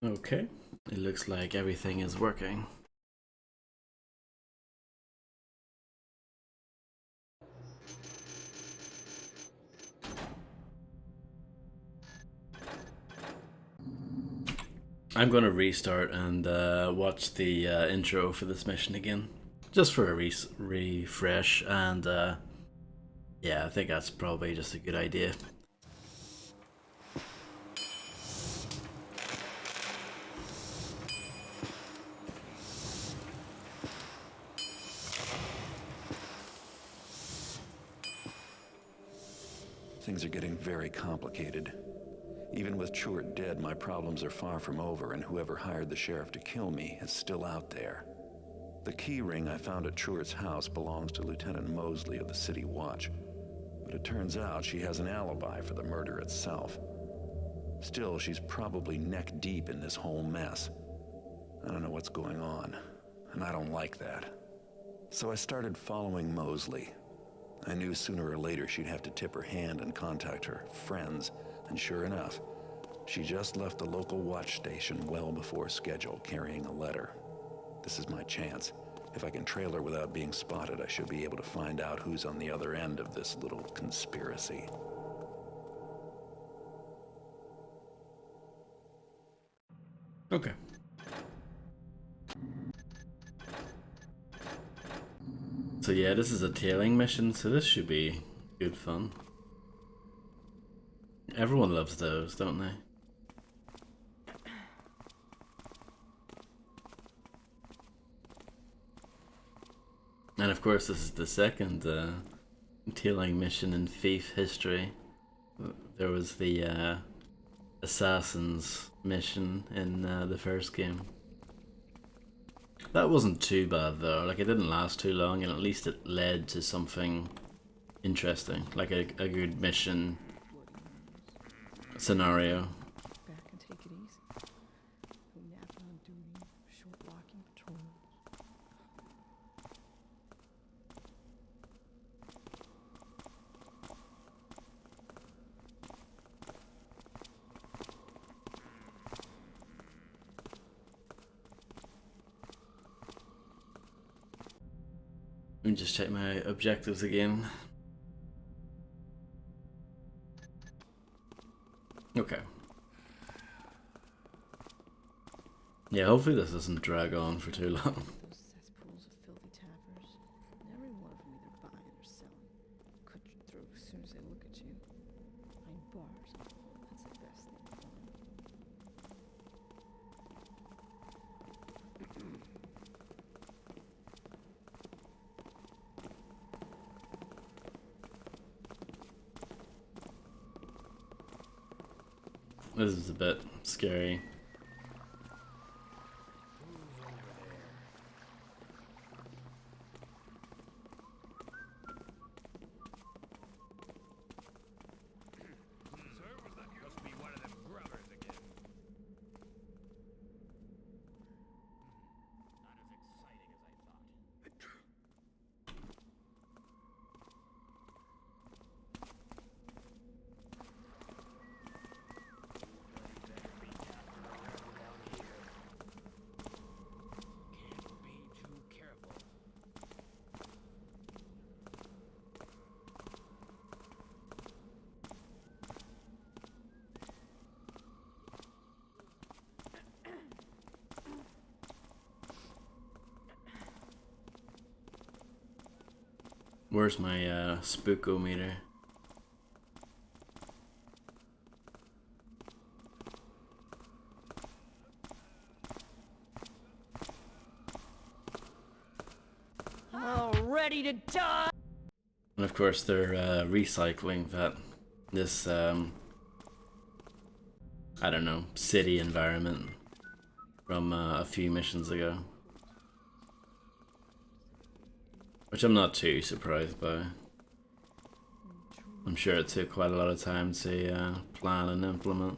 Okay, it looks like everything is working. I'm gonna restart and watch the intro for this mission again, just for a refresh. And yeah, I think that's probably just a good idea. Things are getting very complicated. Even with Churt dead, my problems are far from over, and whoever hired the sheriff to kill me is still out there. The key ring I found at Churt's house belongs to Lieutenant Mosley of the City Watch, but it turns out she has an alibi for the murder itself. Still, she's probably neck deep in this whole mess. I don't know what's going on, and I don't like that. So I started following Mosley. I knew sooner or later she'd have to tip her hand and contact her friends, and sure enough, she just left the local watch station well before schedule, carrying a letter. This is my chance. If I can trail her without being spotted, I should be able to find out who's on the other end of this little conspiracy. Okay. So yeah, this is a tailing mission, so this should be good fun. Everyone loves those, don't they? And of course, this is the second tailing mission in Thief history. There was the Assassin's mission in the first game. That wasn't too bad though, like it didn't last too long and at least it led to something interesting, like a good mission scenario. Back and take it easy. No napping on duty, short walking patrols. Let me just check my objectives again. Okay. Yeah, hopefully this doesn't drag on for too long. Those cesspools of filthy tappers. Every one of them either buying or selling. Cut you through as soon as they look at you. Behind bars. That's the best thing for them. This is a bit scary. Must be one of them grubbers again. Not as exciting as I thought. Can't be too careful. Where's my spookometer? All ready to die! And of course they're recycling that this I don't know, city environment from a few missions ago. Which I'm not too surprised by. I'm sure it took quite a lot of time to plan and implement.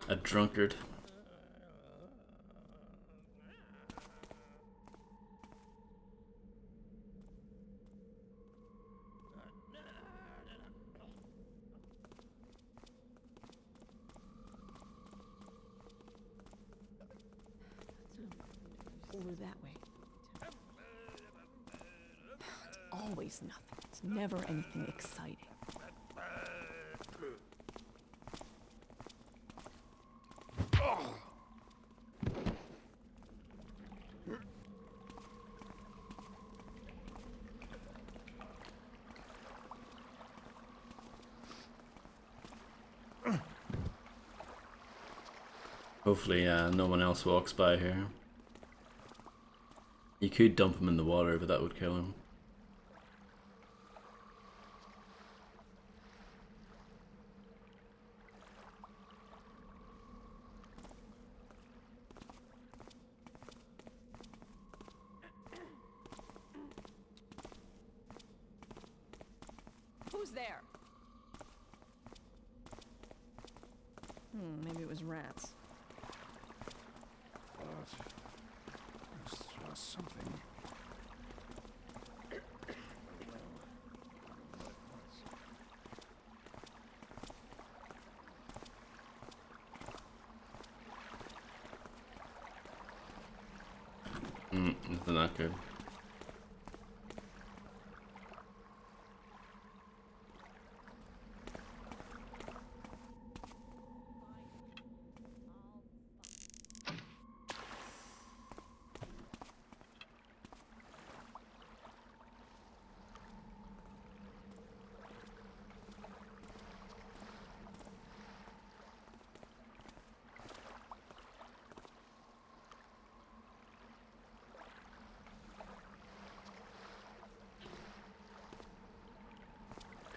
A drunkard. Over that way. It's always nothing. It's never anything exciting. Hopefully, no one else walks by here. You could dump him in the water, but that would kill him. Who's there? Maybe it was rats. There's something. Isn't that good?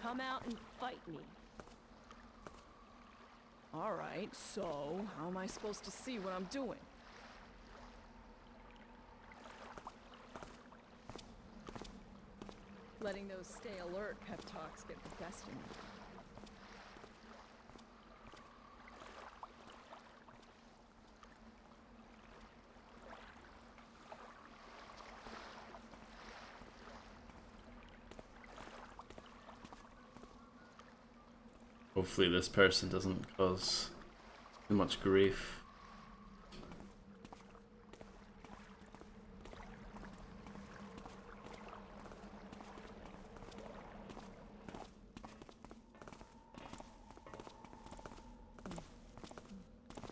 Come out and fight me. All right, so how am I supposed to see what I'm doing? Letting those stay alert pep talks get the best of me. Hopefully this person doesn't cause too much grief.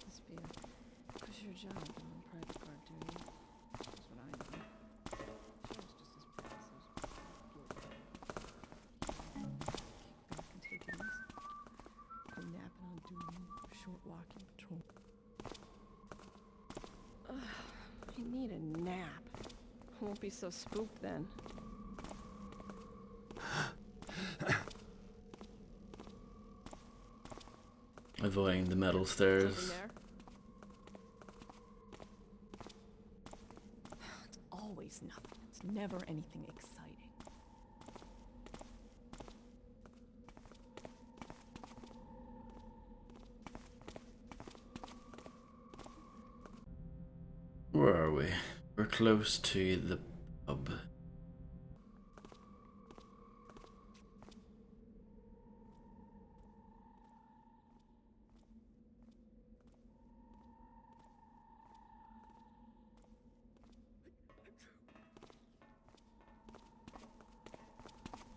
Must be a cushier job doing private guard duty. That's what I know. Sure, it's just as bad as those kick back and take it easy. Go napping on duty, short walking patrol. I need a nap. I won't be so spooked then. Avoiding the metal Something stairs. there? It's always nothing. It's never anything exciting. Where are we? We're close to the pub.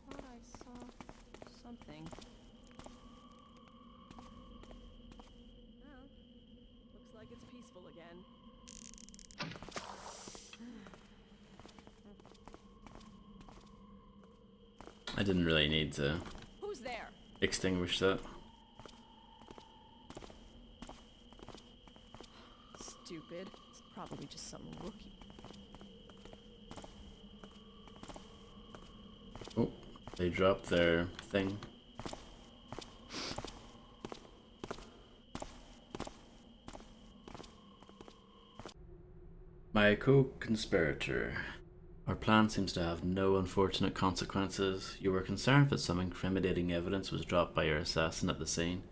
Thought I saw something. Well, looks like it's peaceful again. I didn't really need to Who's there? extinguish that. Stupid. It's probably just some rookie. Oh, they dropped their thing. My co-conspirator. Our plan seems to have no unfortunate consequences. You were concerned that some incriminating evidence was dropped by your assassin at the scene.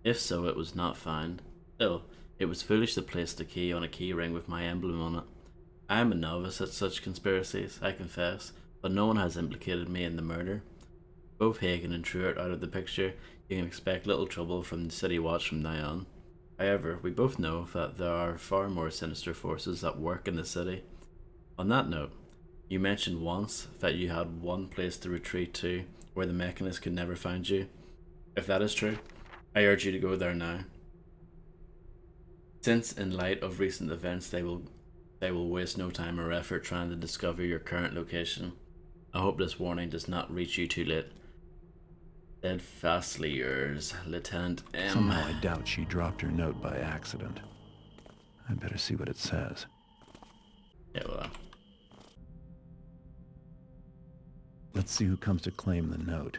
If so, it was not found. Still, it was foolish to place the key on a key ring with my emblem on it. I am a novice at such conspiracies, I confess, but no one has implicated me in the murder. Both Hagen and Truart out of the picture, you can expect little trouble from the City Watch from now on. However, we both know that there are far more sinister forces at work in the city. On that note, you mentioned once that you had one place to retreat to where the Mechanist could never find you. If that is true, I urge you to go there now. Since, in light of recent events, they will waste no time or effort trying to discover your current location. I hope this warning does not reach you too late. Steadfastly yours, Lieutenant M. Somehow I doubt she dropped her note by accident. I better see what it says. Yeah, well, Let's see who comes to claim the note.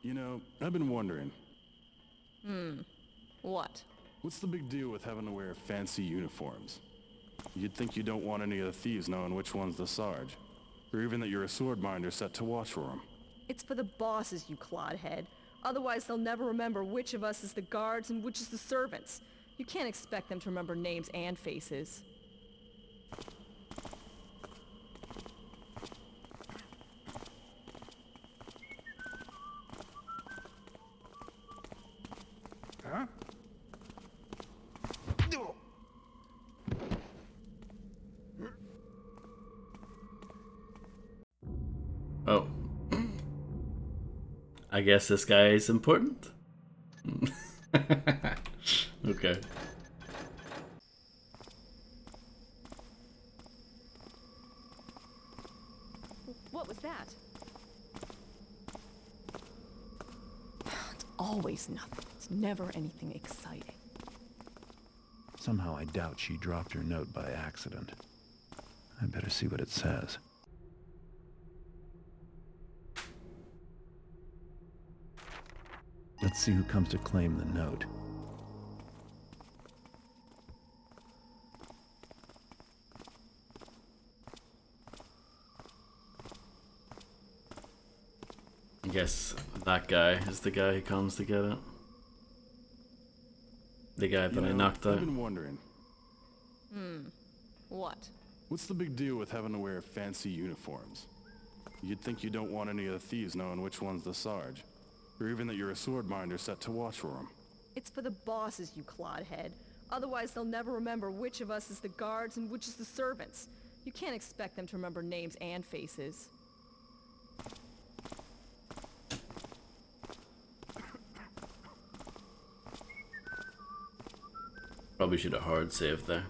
You know, I've been wondering, What? what's the big deal with having to wear fancy uniforms? You'd think you don't want any of the thieves knowing which one's the Sarge, or even that you're a swordminder set to watch for them. It's for the bosses, you clodhead. Otherwise, they'll never remember which of us is the guards and which is the servants. You can't expect them to remember names and faces. Huh? oh. I guess this guy is important? Okay. What was that? It's always nothing. It's never anything exciting. Somehow I doubt she dropped her note by accident. I better see what it says. Let's see who comes to claim the note. I guess that guy is the guy who comes to get it. The guy that I knocked out. I've been wondering, What? what's the big deal with having to wear fancy uniforms? You'd think you don't want any of the thieves knowing which one's the Sarge, or even that you're a swordminder set to watch for them. It's for the bosses, you clodhead. Otherwise, they'll never remember which of us is the guards and which is the servants. You can't expect them to remember names and faces. Probably should have hard saved there.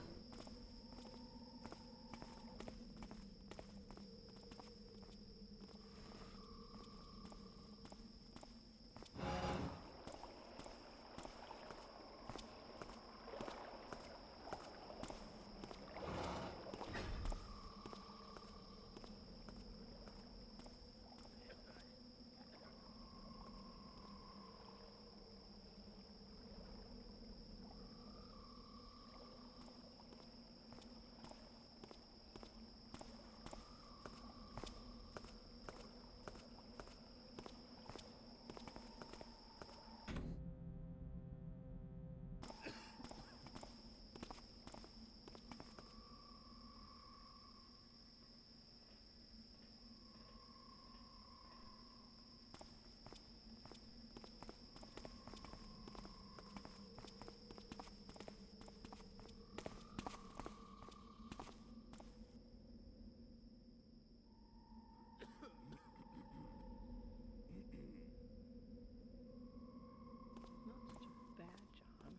Not such a bad job.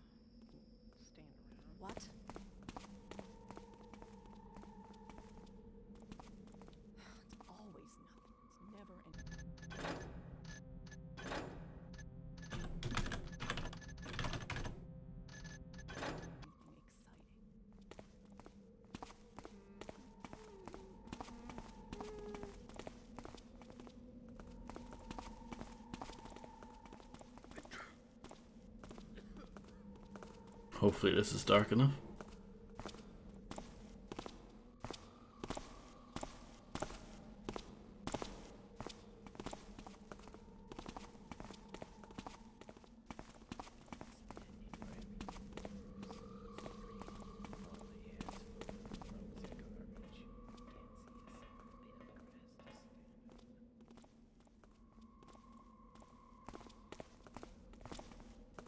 Stand around. What? It's always nothing. It's never anything. Hopefully this is dark enough.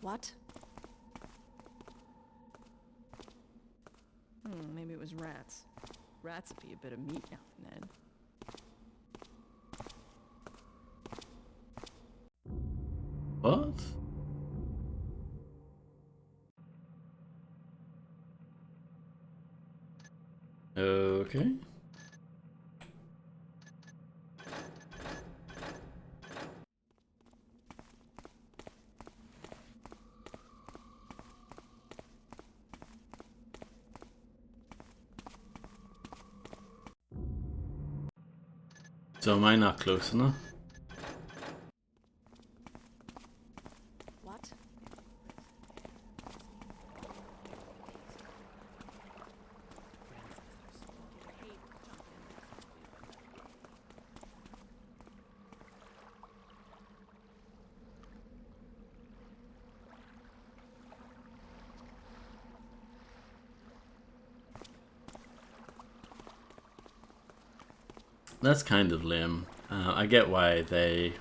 What? Maybe it was rats. Rats would be a bit of meat now and then. What? Okay. So am I not close enough? What? That's kind of lame. I get why they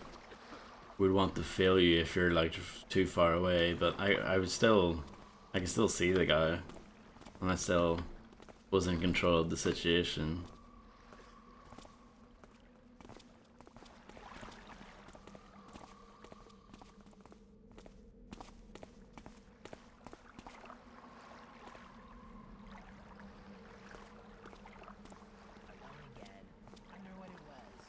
would want to fail you if you're like too far away, but I can still see the guy, and I still was in control of the situation. Again. Wonder what it was.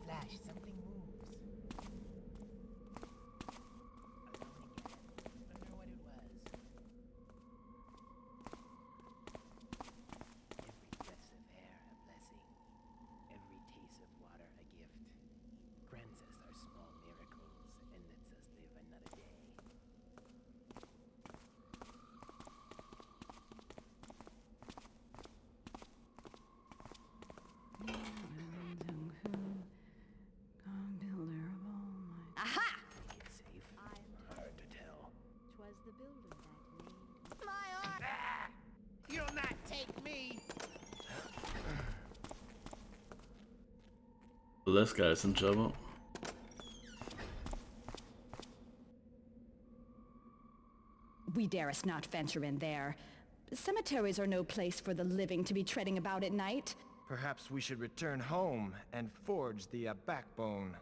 Flash, something moves. Alone again. Wonder what it was. Every breath of air a blessing. Every taste of water a gift. Grants us our small miracles and lets us live another day. Aha! It's safe. Hard to tell. Twas the builder that made My arm! Ah! You'll not take me! Well, this guy's in trouble. We darest not venture in there. Cemeteries are no place for the living to be treading about at night. Perhaps we should return home and forge the backbone.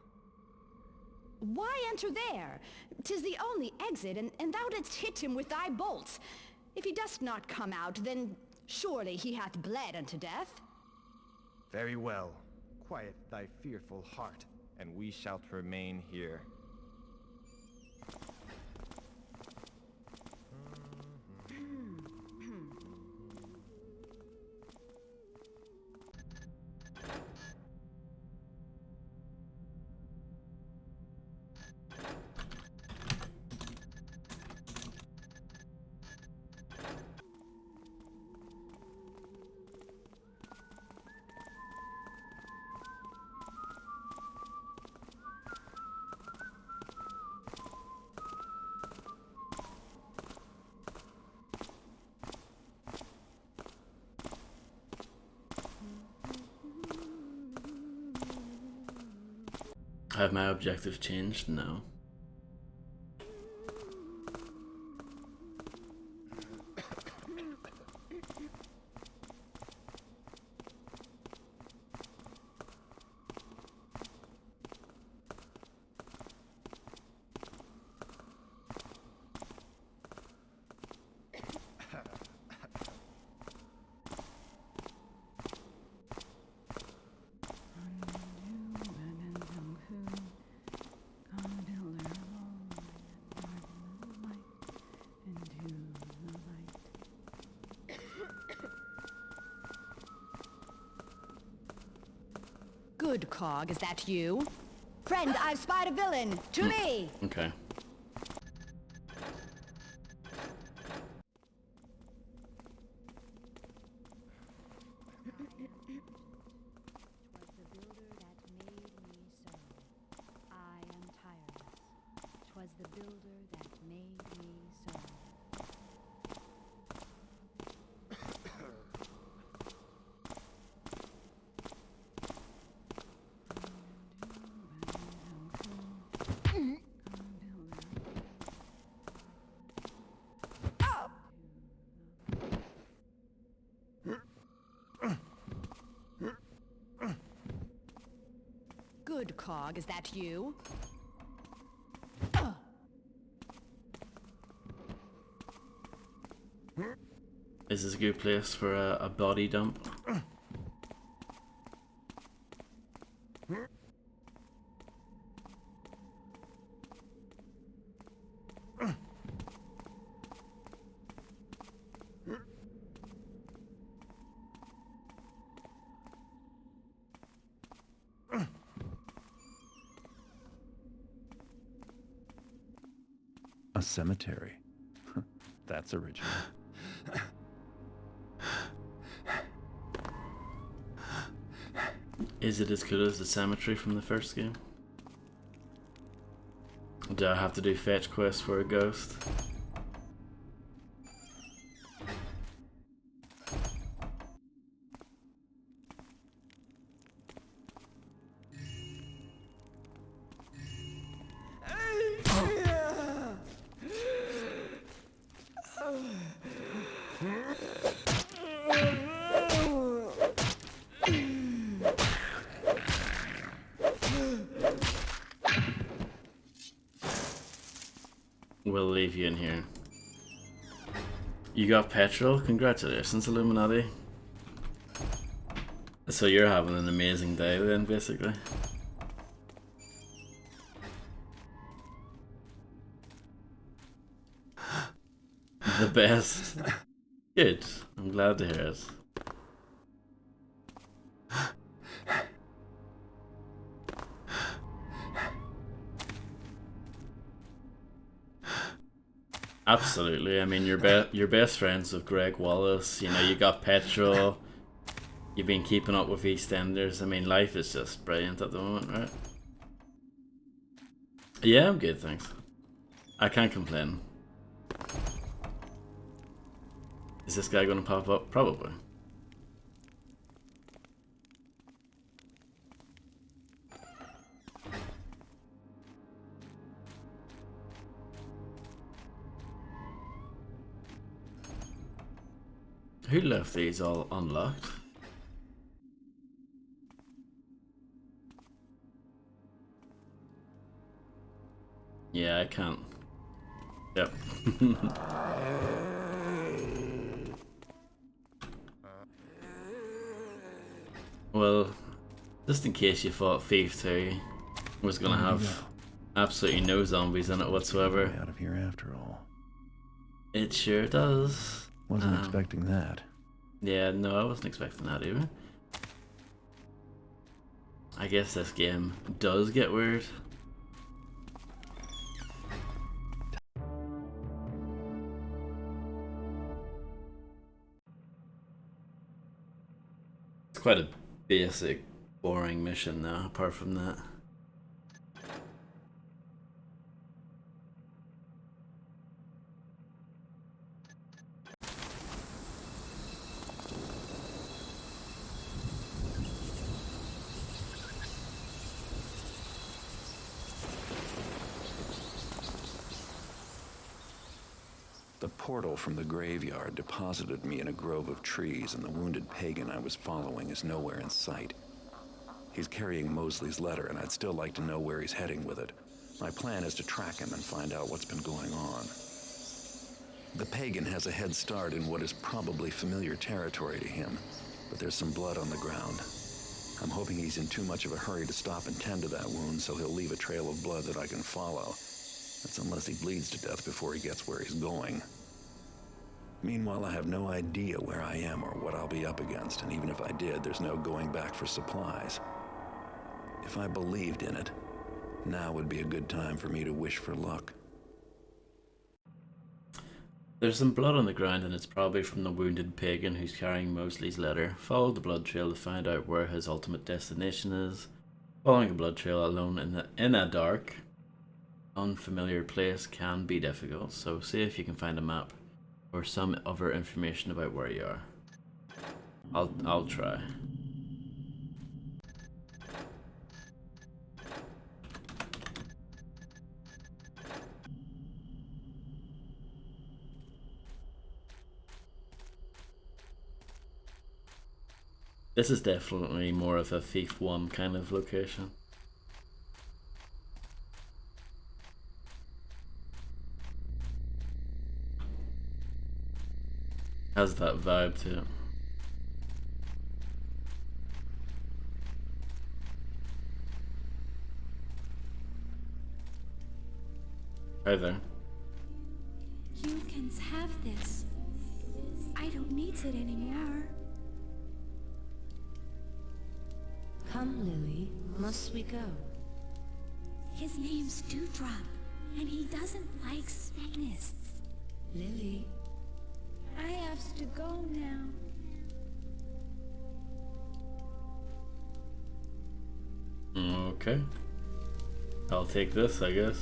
Why enter there? 'Tis the only exit, and thou didst hit him with thy bolts. If he dost not come out, then surely he hath bled unto death. Very well. Quiet thy fearful heart, and we shall remain here. Have my objective changed? No. Good, Cog, is that you? Friend, I've spied a villain! To me! Okay. Was the builder that made me so. Good, Cog, is that you? Is this a good place for a body dump? A cemetery. That's original. Is it as cool as the cemetery from the first game? Do I have to do fetch quests for a ghost? We'll leave you in here. You got petrol? Congratulations, Illuminati. So you're having an amazing day then, basically. The best. Good. I'm glad to hear it. Absolutely. I mean, you're best friends with Greg Wallace. You know, you got petrol. You've been keeping up with EastEnders. I mean, life is just brilliant at the moment, right? Yeah, I'm good, thanks. I can't complain. Is this guy gonna pop up? Probably. Who left these all unlocked? Yeah, I can't. Yep. Well, just in case you thought Thief 2 was gonna have absolutely no zombies in it whatsoever. Way out of here after all. It sure does. Wasn't expecting that. Yeah, no, I wasn't expecting that either. I guess this game does get weird. It's quite a basic, boring mission though, apart from that. The portal from the graveyard deposited me in a grove of trees, and the wounded pagan I was following is nowhere in sight. He's carrying Mosley's letter, and I'd still like to know where he's heading with it. My plan is to track him and find out what's been going on. The pagan has a head start in what is probably familiar territory to him, but there's some blood on the ground. I'm hoping he's in too much of a hurry to stop and tend to that wound, so he'll leave a trail of blood that I can follow. That's unless he bleeds to death before he gets where he's going. Meanwhile, I have no idea where I am or what I'll be up against, and even if I did, there's no going back for supplies. If I believed in it, now would be a good time for me to wish for luck. There's some blood on the ground, and it's probably from the wounded pagan who's carrying Mosley's letter. Follow the blood trail to find out where his ultimate destination is. Following a blood trail alone in a dark, unfamiliar place can be difficult, so see if you can find a map or some other information about where you are. I'll try. This is definitely more of a Thief 1 kind of location. Has that vibe to it. Hi there. You can have this. I don't need it anymore. Come, Lily. Must we go? His name's Dewdrop, and he doesn't like Satanists. Lily. I have to go now. Okay. I'll take this, I guess.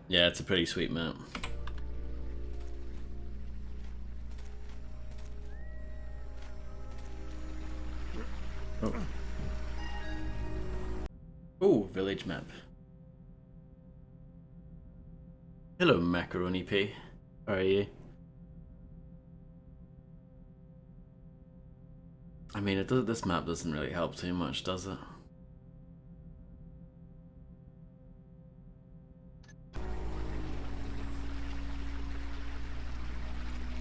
Yeah, it's a pretty sweet map. Oh. Oh, village map. Hello, Macaroni P. How are you? I mean, this map doesn't really help too much, does it?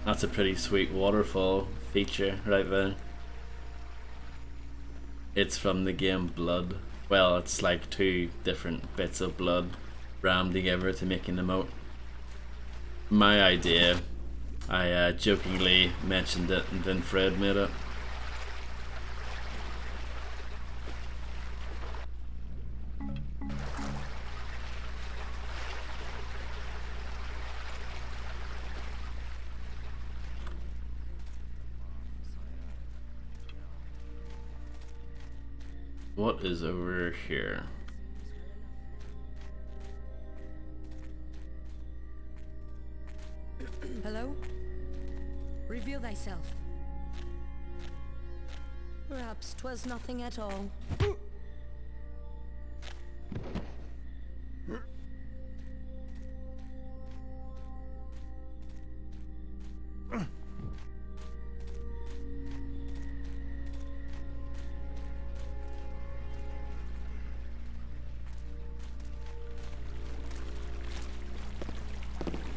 That's a pretty sweet waterfall feature right there. It's from the game Blood. Well, it's like two different bits of blood rammed together to make an emote. My idea. I jokingly mentioned it and then Fred made it. What is over here? Hello? Reveal thyself. Perhaps 'twas nothing at all.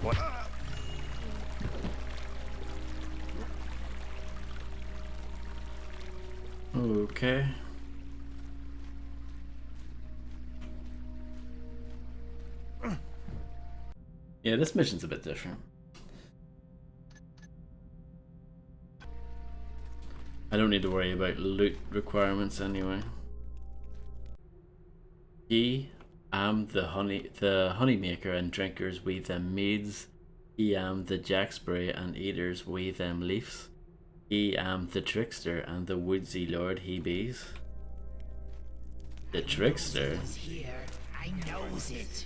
What? Okay. Yeah, this mission's a bit different. I don't need to worry about loot requirements anyway. Ye am the honey maker and drinkers we them meads. Ye am the jackspray and eaters we them leaves. Ye am the trickster and the woodsy lord he bees. The trickster? Was here. I knows it.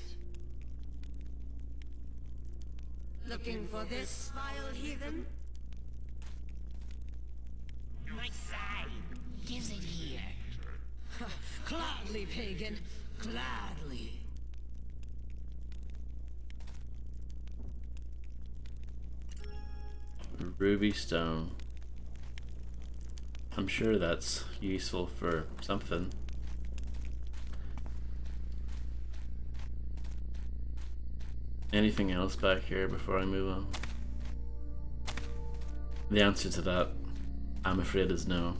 Looking for this vile heathen? My side. Gives it here. Gladly, pagan. Gladly. Ruby stone. I'm sure that's useful for something. Anything else back here before I move on? The answer to that, I'm afraid, is no.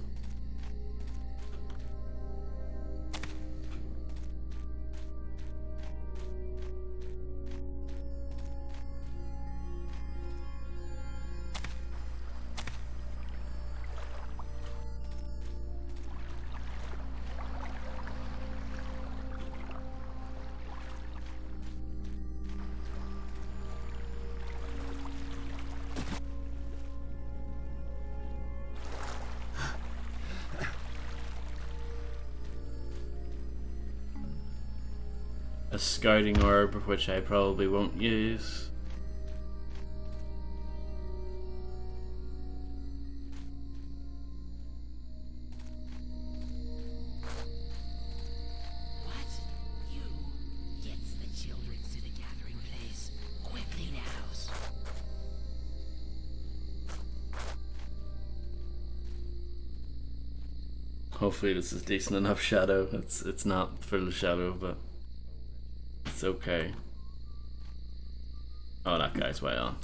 a scouting orb, which I probably won't use. What? You? Gets the children to the gathering place. Quickly now. Hopefully this is decent enough shadow. It's not full shadow, but it's okay. Oh, that guy's way on.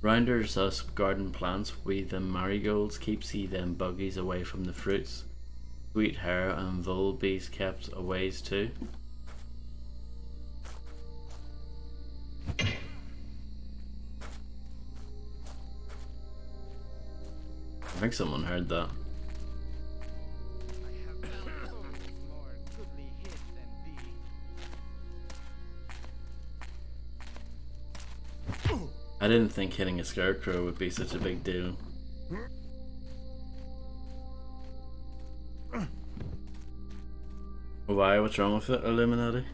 Rounders us garden plants, we them marigolds, keeps he them buggies away from the fruits. Sweet hair and vole bees kept aways too. I think someone heard that. I didn't think hitting a scarecrow would be such a big deal. Why? What's wrong with it, Illuminati?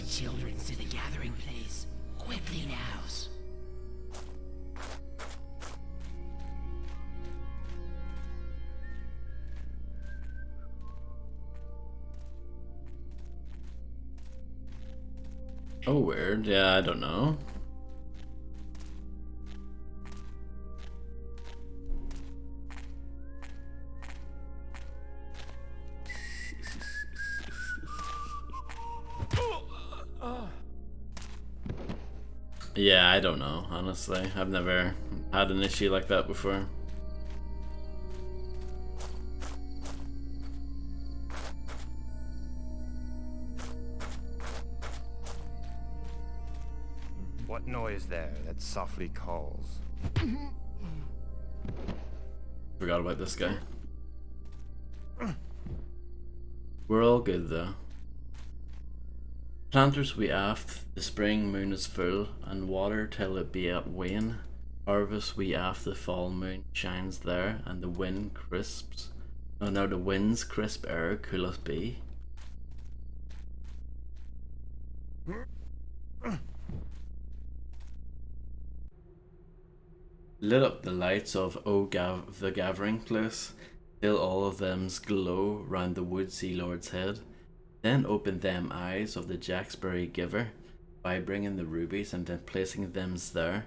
Children to the gathering place. Quickly now. Oh, weird. Yeah, I don't know. Yeah, I don't know, honestly. I've never had an issue like that before. What noise there that softly calls? Forgot about this guy. We're all good though. Planters we aft, the spring moon is full, and water till it be at wane. Harvest we aft, the fall moon shines there, and the wind crisps. Oh no, the wind's crisp air cooleth be. Lit up the lights of the gathering place, till all of them's glow round the woodsy lord's head. Then opened them eyes of the Jacksbury giver, by bringing the rubies and then placing them's there.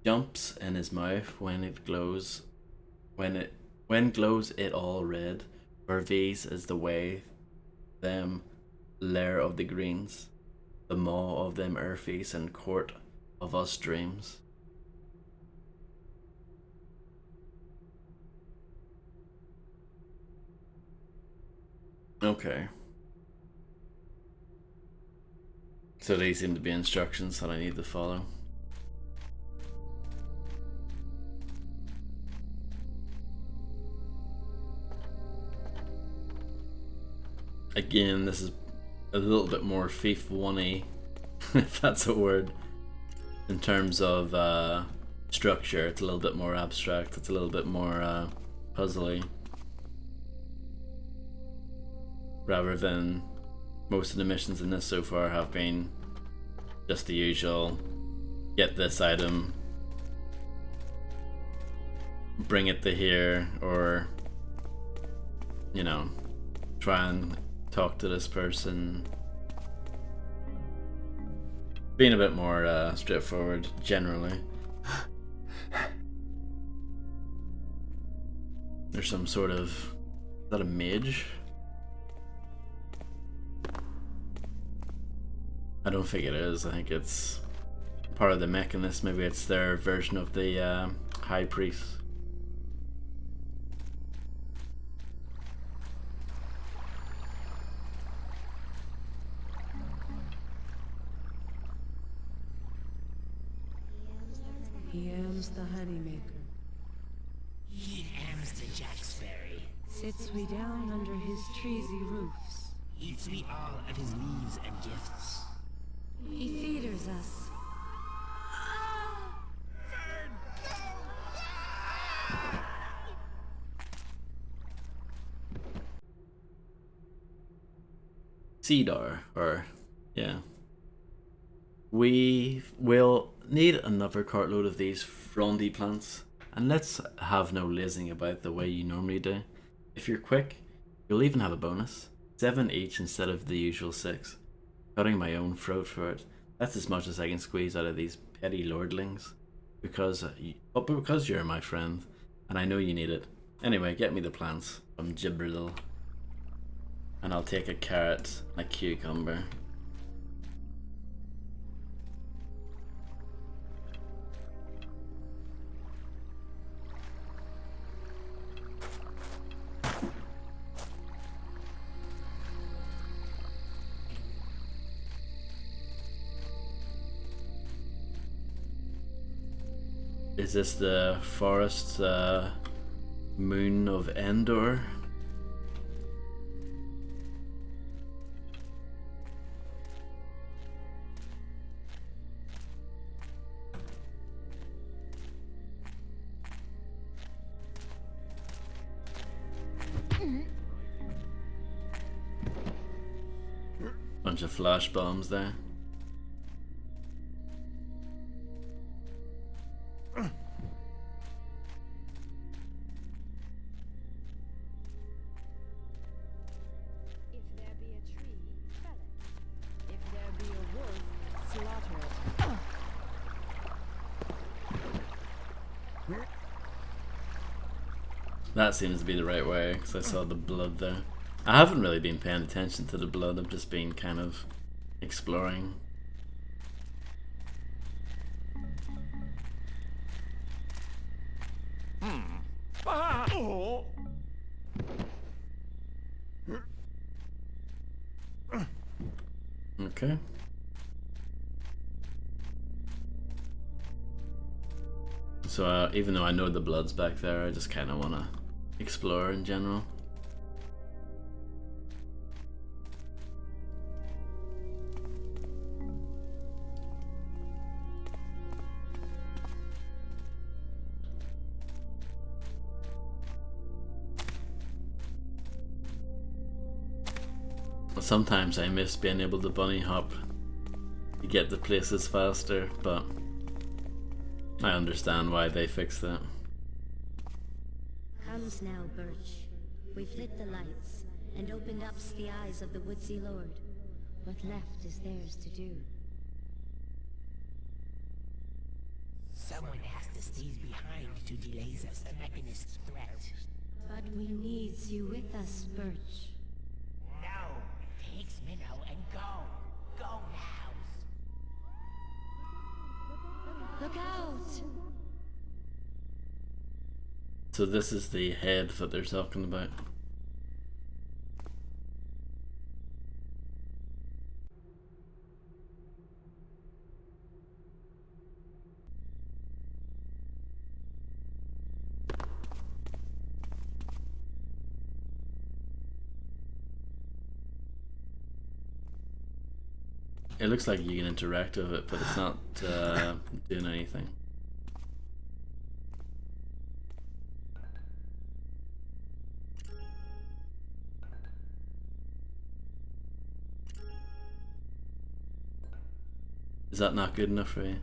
Jumps in his mouth when it glows, when glows it all red, for these is the way, them lair of the greens, the maw of them earthies and court of us dreams. Okay. So these seem to be instructions that I need to follow. Again, this is a little bit more Thief 1-y, if that's a word, in terms of structure. It's a little bit more abstract, it's a little bit more puzzly, rather than most of the missions in this so far have been just the usual, get this item, bring it to here, or, you know, try and talk to this person. Being a bit more straightforward, generally. There's some sort of, is that a mage? I don't think it is. I think it's part of the Mechanist. Maybe it's their version of the High Priest. He aims the honeymaker. He aims the jackberry. Sits we down under his treesy roofs. Eats we all of his leaves and gifts. He feeders us. Cedar, or yeah. We will need another cartload of these frondy plants, and let's have no lazing about the way you normally do. If you're quick, you'll even have a bonus. 7 each instead of the usual 6. Cutting my own throat for it. That's as much as I can squeeze out of these petty lordlings. Because you're my friend, and I know you need it. Anyway, get me the plants from Gibberlil. And I'll take a carrot and a cucumber. Is this the forest moon of Endor? Bunch of flash bombs there. If there be a tree, fell it. If there be a wolf, slaughter it. That seems to be the right way, because I saw the blood there. I haven't really been paying attention to the blood, I've just been kind of exploring. Okay. So even though I know the blood's back there, I just kind of want to explore in general. Sometimes I miss being able to bunny hop to get to places faster, but I understand why they fixed that. Comes now, Birch. We've lit the lights and opened up the eyes of the Woodsy Lord. What left is theirs to do. Someone has to stay behind to delay the Mechanist's threat. But we needs you with us, Birch. No! Take Minnow and go! Go now! Look out! So this is the head that they're talking about. It looks like you can interact with it, but it's not doing anything. Is that not good enough for you?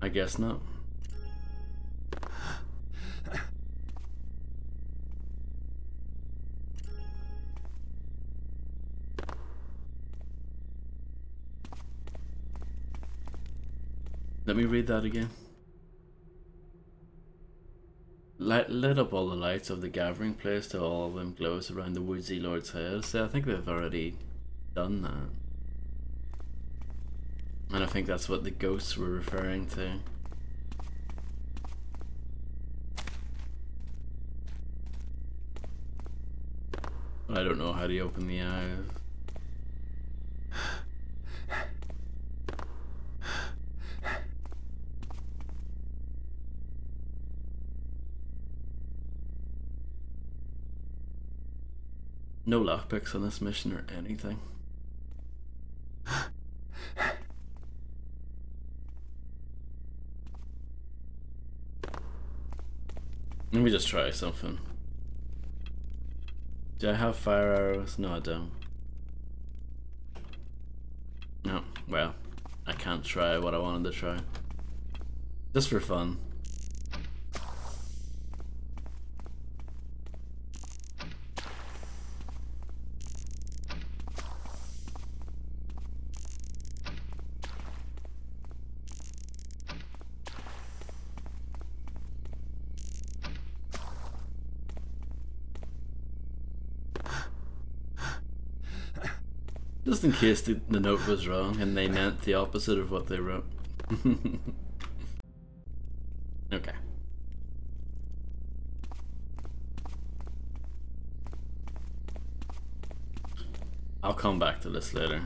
I guess not. Let me read that again. Lit up all the lights of the gathering place till all of them glows around the Woodsy Lord's head. So I think they've already done that. And I think that's what the ghosts were referring to. I don't know how to open the eyes. No lockpicks on this mission or anything. Let me just try something. Do I have fire arrows? No, I don't. No, well, I can't try what I wanted to try. Just for fun. Just in case the note was wrong and they meant the opposite of what they wrote. Okay. I'll come back to this later.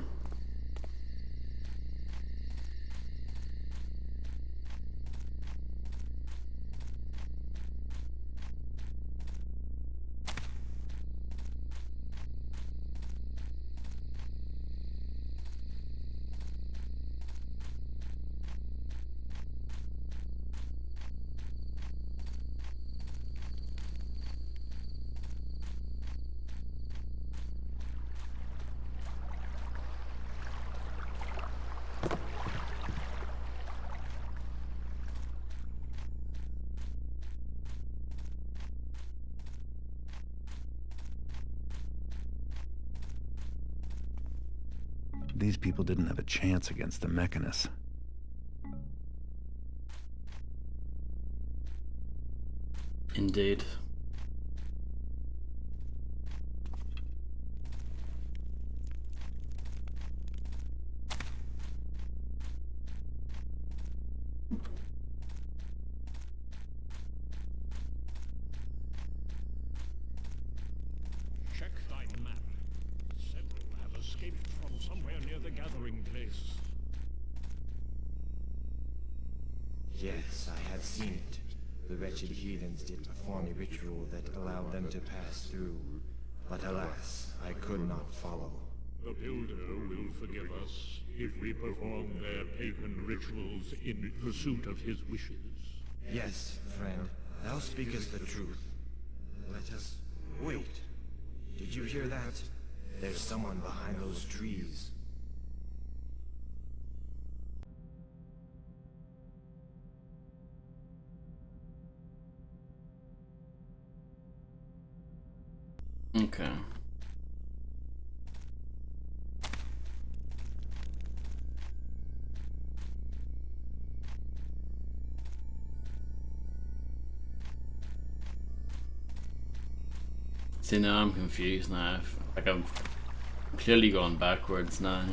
These people didn't have a chance against the Mechanus. Indeed. Check thy map. Several have escaped from somewhere near the gathering place. Yes, I have seen it. The wretched heathens did perform a ritual that allowed them to pass through. But alas, I could not follow. The Builder will forgive us if we perform their pagan rituals in pursuit of his wishes. Yes, friend, thou speakest the truth. Let us wait. Did you hear that? There's someone behind those trees. Okay. See, now I'm confused now. Like, I'm clearly going backwards now.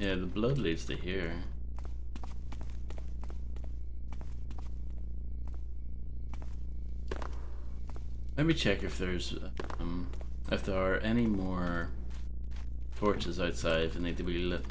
Yeah, the blood leads to here. Let me check if there's if there are any more torches outside if they need to be lit.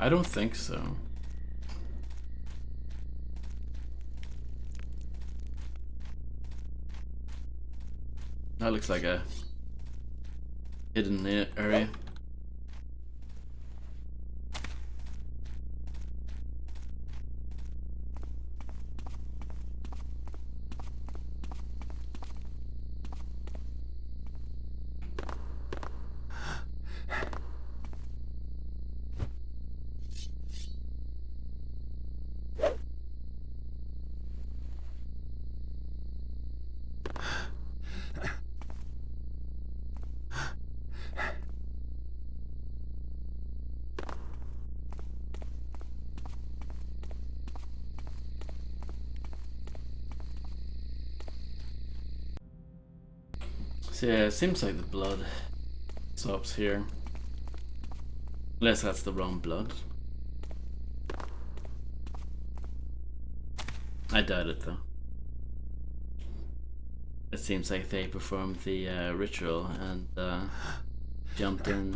I don't think so. That looks like a hidden area. So yeah, it seems like the blood stops here. Unless that's the wrong blood. I doubt it though. It seems like they performed the ritual and jumped in.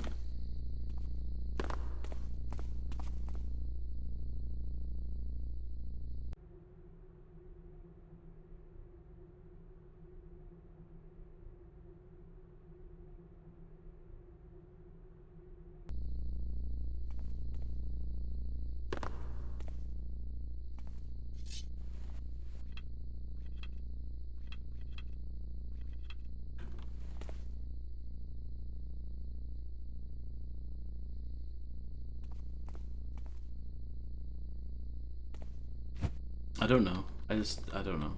I don't know. I don't know.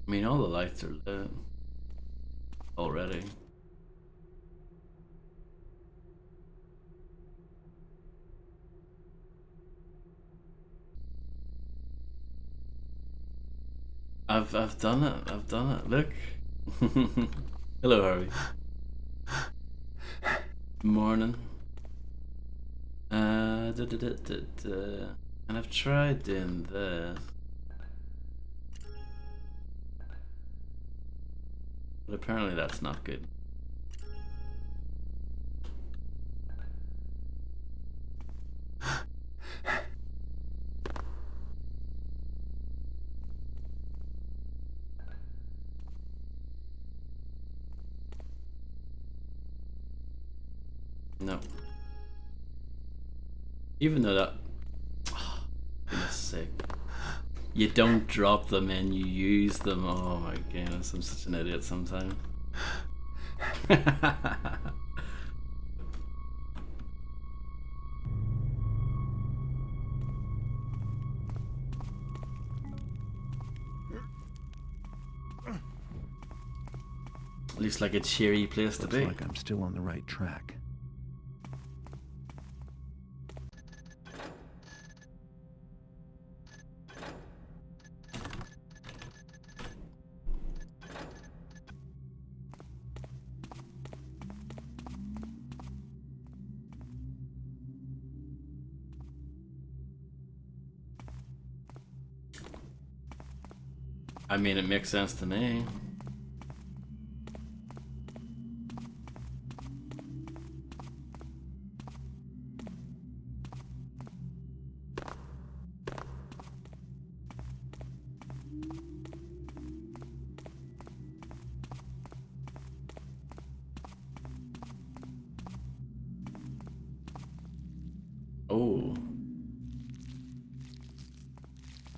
I mean, all the lights are lit already. I've done it. I've done it. Look. Hello, Harvey. Morning. And I've tried doing this, but apparently that's not good. No. Even though that... Oh, goodness sake. You don't drop them in, you use them. Oh my goodness, I'm such an idiot sometimes. Looks like a cheery place to be. Looks like I'm still on the right track. I mean, it makes sense to me. Oh.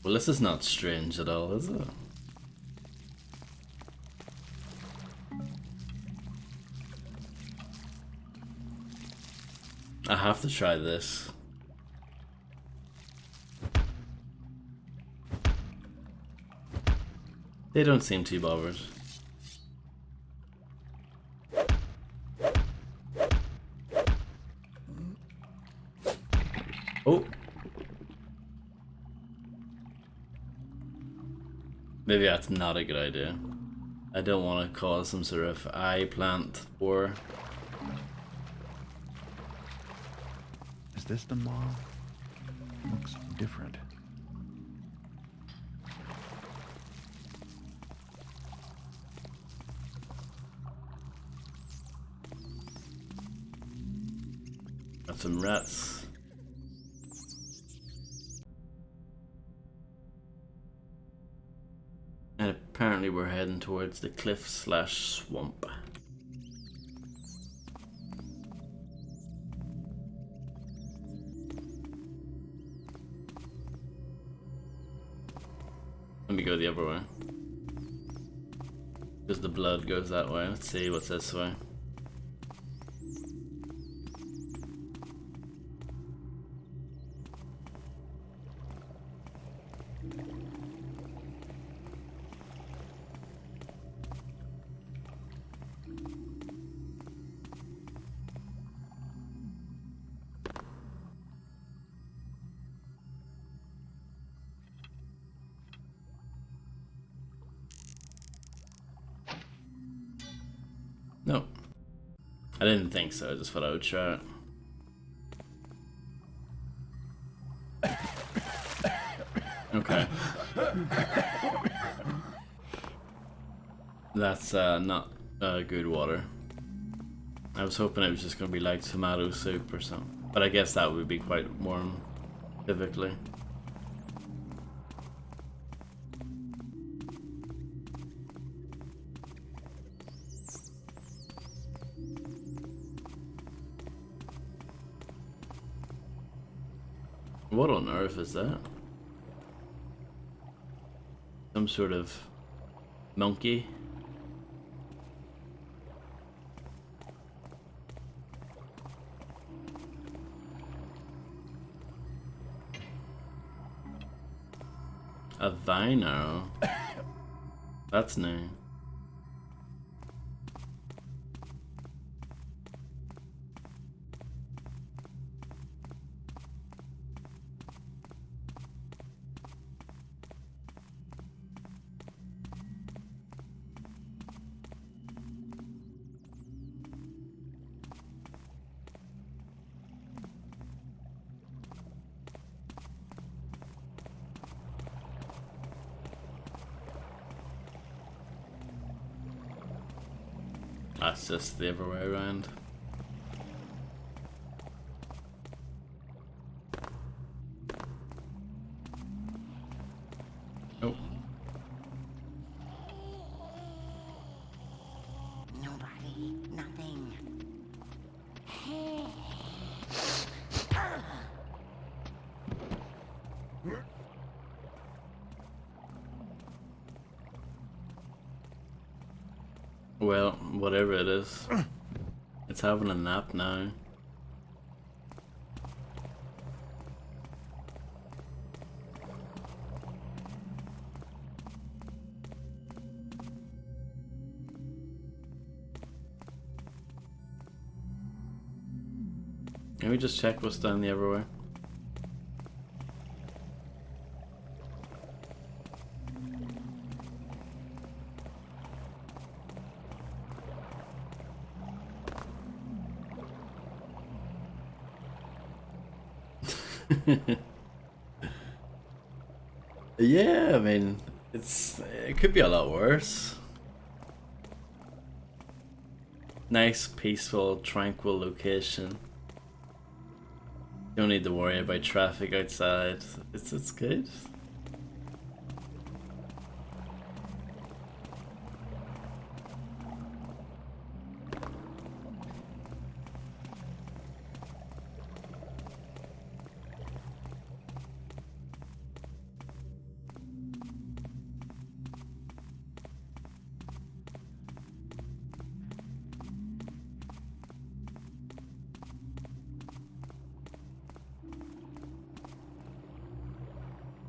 Well, this is not strange at all, is it? I have to try this. They don't seem too bothered. Oh. Maybe that's not a good idea. I don't want to cause some sort of eye plant war. Is this the mall? Looks different. Got some rats. And apparently we're heading towards the cliff/swamp. Let me go the other way. Because the blood goes that way. Let's see what's this way. No. I didn't think so, I just thought I would try it. Okay. That's not good water. I was hoping it was just gonna be like tomato soup or something. But I guess that would be quite warm, typically. What on earth is that? Some sort of monkey? A vine arrow? That's new. That's just the other way around. Oh. Nobody, nothing. Well, whatever it is, it's having a nap now. Can we just check what's down the other way? Yeah, I mean, it could be a lot worse. Nice, peaceful, tranquil location. Don't need to worry about traffic outside. It's good.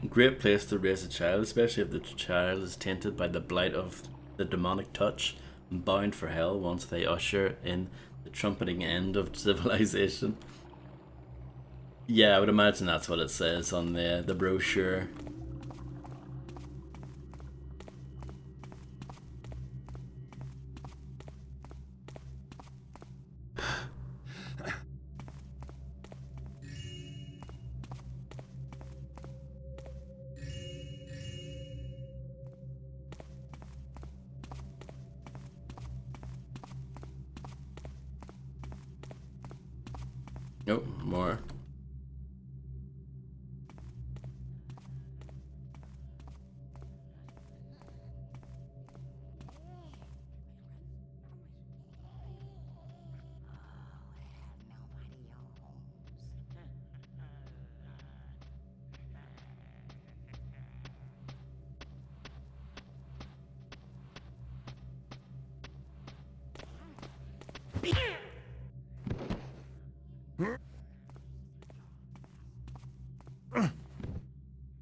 Great place to raise a child, especially if the child is tainted by the blight of the demonic touch and bound for hell once they usher in the trumpeting end of civilization. Yeah, I would imagine that's what it says on the brochure. Oh, more.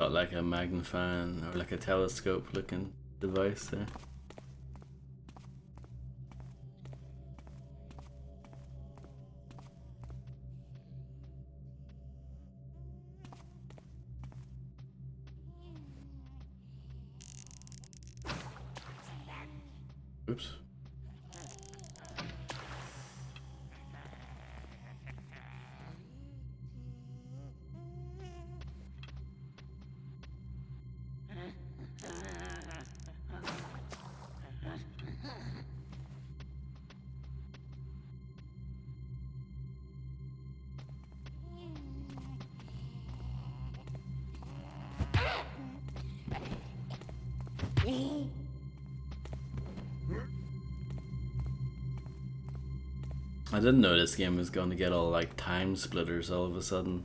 Got like a magnifying or like a telescope looking device there. Oops. I didn't know this game was going to get all like time splitters all of a sudden.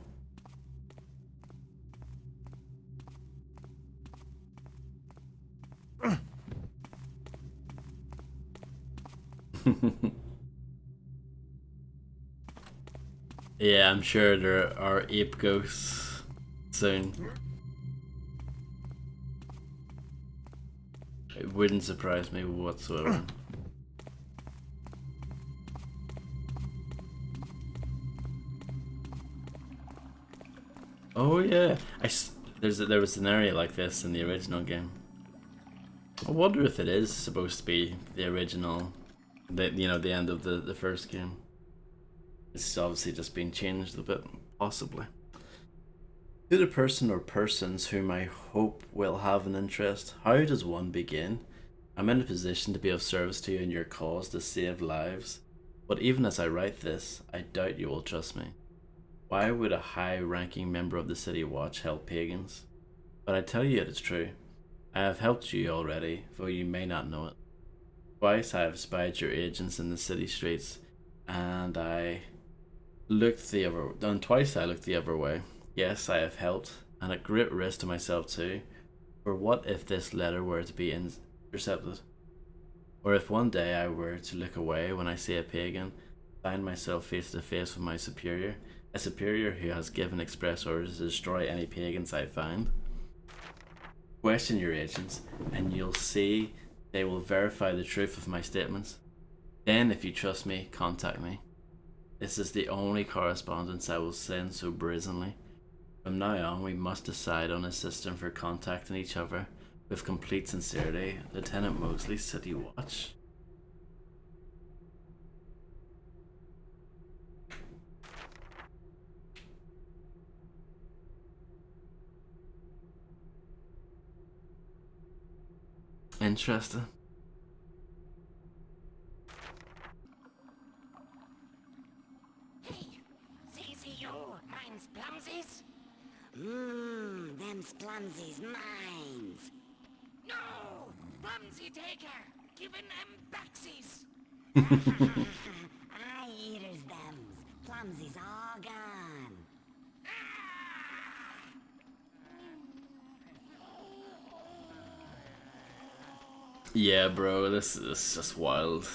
Yeah, I'm sure there are ape ghosts soon. It wouldn't surprise me whatsoever. Oh yeah, there was an area like this in the original game. I wonder if it is supposed to be the original, the end of the first game. It's obviously just been changed a bit, possibly. To the person or persons whom I hope will have an interest, how does one begin? I'm in a position to be of service to you in your cause to save lives, but even as I write this, I doubt you will trust me. Why would a high-ranking member of the City Watch help pagans? But I tell you it is true. I have helped you already, though you may not know it. Twice I have spied your agents in the city streets, and twice I looked the other way. Yes, I have helped, and at great risk to myself too. For what if this letter were to be intercepted? Or if one day I were to look away when I see a pagan, find myself face to face with my superior, a superior who has given express orders to destroy any pagans I find? Question your agents, and you'll see they will verify the truth of my statements. Then, if you trust me, contact me. This is the only correspondence I will send so brazenly. From now on, we must decide on a system for contacting each other with complete sincerity. Lieutenant Mosley, City Watch. Interesting. See you, mine's Plumsies? Them's Plumsies mines. No! Plumsy taker! Giving them backsies! I eaters thems. Plumsies all gone. Yeah, bro, this is just wild.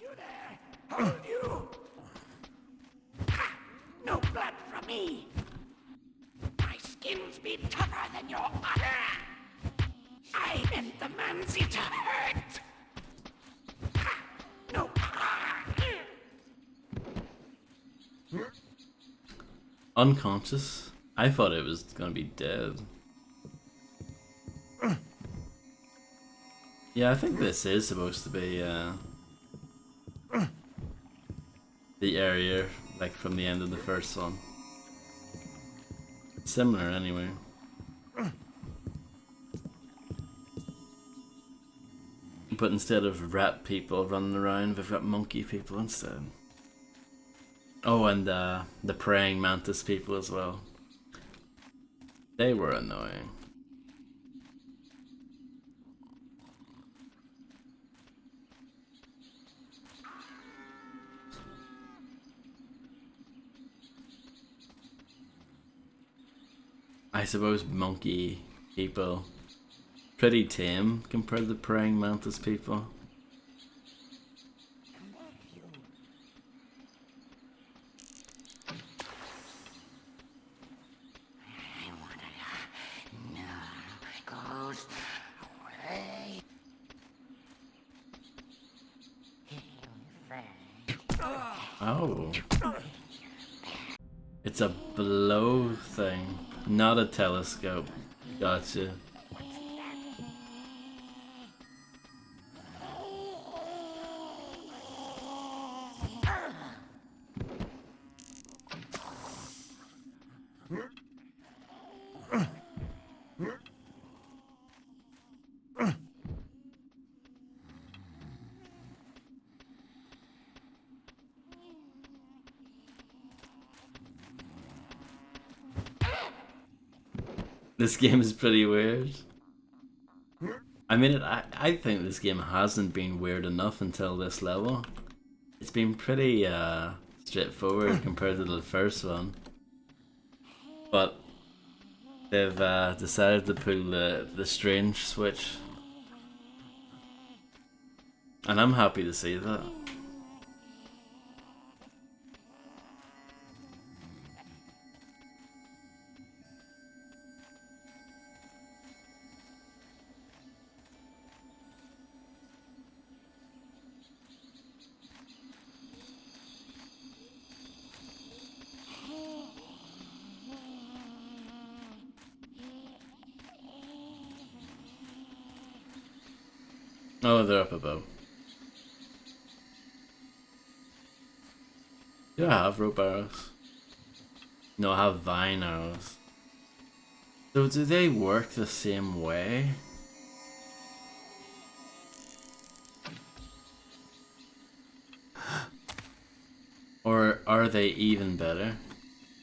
You there! Hold you! No blood from me! My skins be tougher than your honor! I meant the man's to hurt! No! Unconscious? I thought it was gonna be dead. Yeah, I think this is supposed to be the area like from the end of the first one. Similar anyway. But instead of rat people running around, we've got monkey people instead. Oh, and the praying mantis people as well. They were annoying. I suppose monkey people pretty tame compared to the praying mantis people. Oh. It's a blow thing, not a telescope. Gotcha. This game is pretty weird. I mean, I think this game hasn't been weird enough until this level. It's been pretty straightforward compared to the first one. But they've decided to pull the strange switch. And I'm happy to see that. Oh, they're up above. Do I have rope arrows? No, I have vine arrows. So do they work the same way? Or are they even better?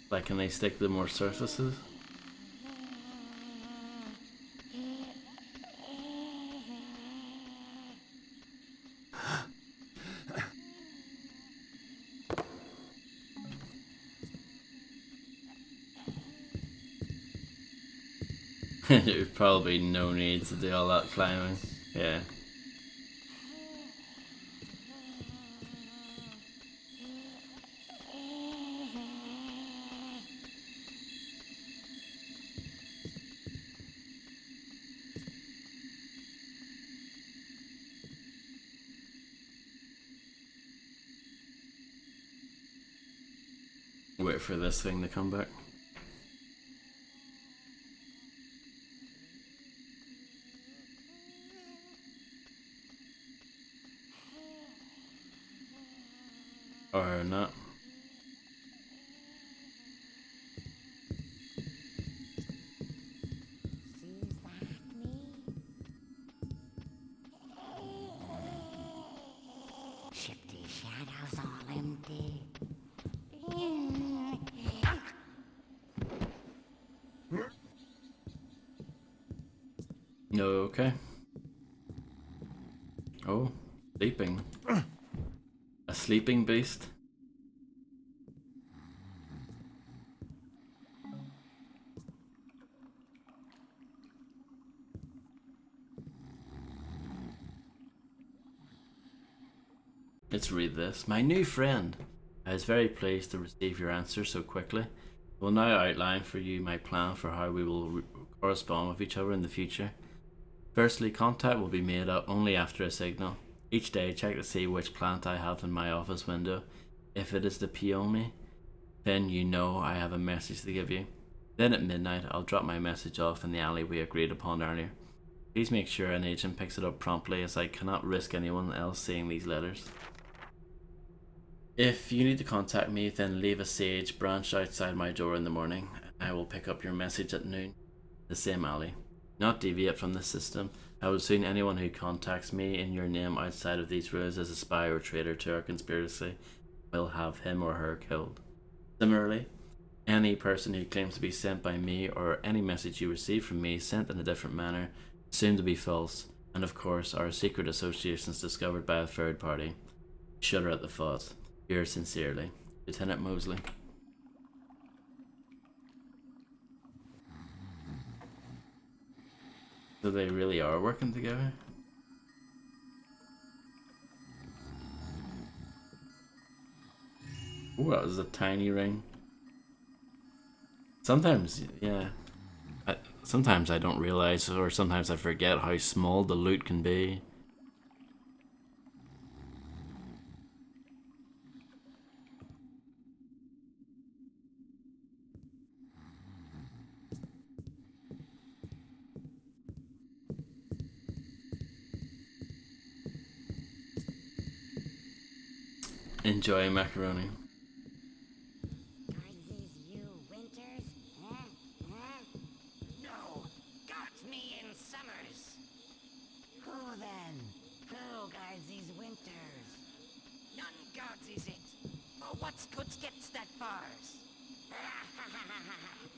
Like, can they stick to more surfaces? There's probably no need to do all that climbing. Yeah. Wait for this thing to come back. Or not. Shifty shadows all empty. Okay. Oh, sleeping. A sleeping beast? Let's read this. My new friend. I was very pleased to receive your answer so quickly. I will now outline for you my plan for how we will correspond with each other in the future. Firstly, contact will be made up only after a signal. Each day, check to see which plant I have in my office window. If it is the peony, then you know I have a message to give you. Then at midnight, I'll drop my message off in the alley we agreed upon earlier. Please make sure an agent picks it up promptly, as I cannot risk anyone else seeing these letters. If you need to contact me, then leave a sage branch outside my door in the morning. I will pick up your message at noon. The same alley. Not deviate from the system. I will assume anyone who contacts me in your name outside of these rules as a spy or traitor to our conspiracy will have him or her killed. Similarly, any person who claims to be sent by me or any message you receive from me sent in a different manner, assumed to be false, and of course our secret associations discovered by a third party. Shudder at the thought. Yours sincerely, Lieutenant Mosley. So they really are working together? Ooh, that was a tiny ring. Sometimes, yeah. Sometimes I don't realize, or sometimes I forget how small the loot can be. Enjoy macaroni. No, guards me in Summers. Who then? Who guards these Winters? None guards is it. For what's good gets that fars.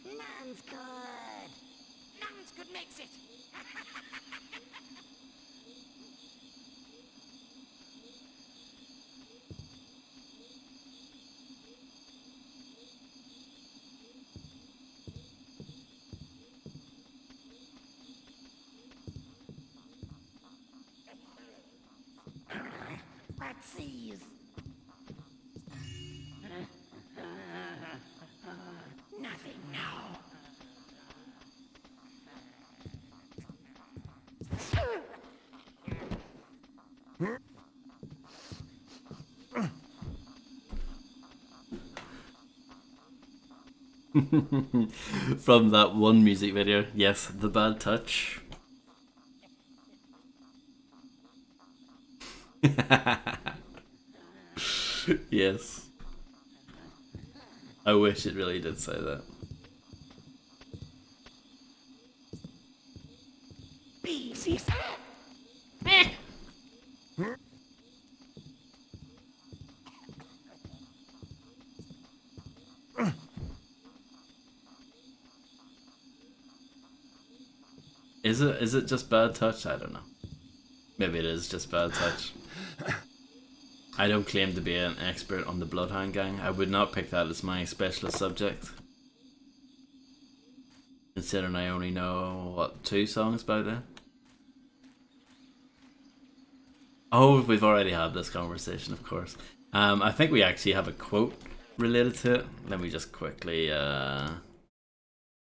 None's good. None's good makes it. Let's see. Nothing now. From that one music video, yes, The Bad Touch. Yes. I wish it really did say that. Beesies. Is it just Bad Touch? I don't know. Maybe it is just Bad Touch. I don't claim to be an expert on the Bloodhound Gang. I would not pick that as my specialist subject, considering I only know, what, 2 songs by them? Oh, we've already had this conversation, of course. I think we actually have a quote related to it. Let me just quickly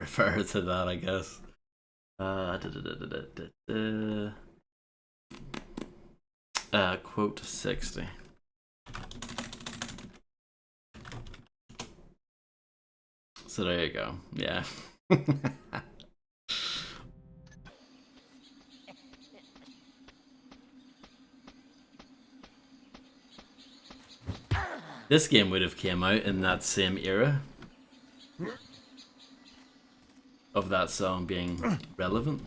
refer to that, I guess. Quote 60. So there you go. Yeah. This game would have came out in that same era of that song being relevant.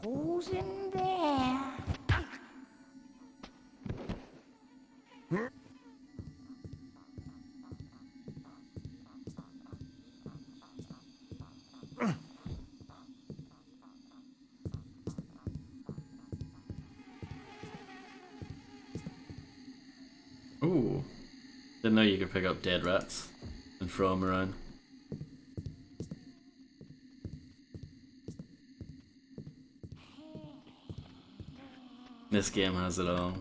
Who's in there? Ooh. Didn't know you could pick up dead rats and throw them around. This game has it all.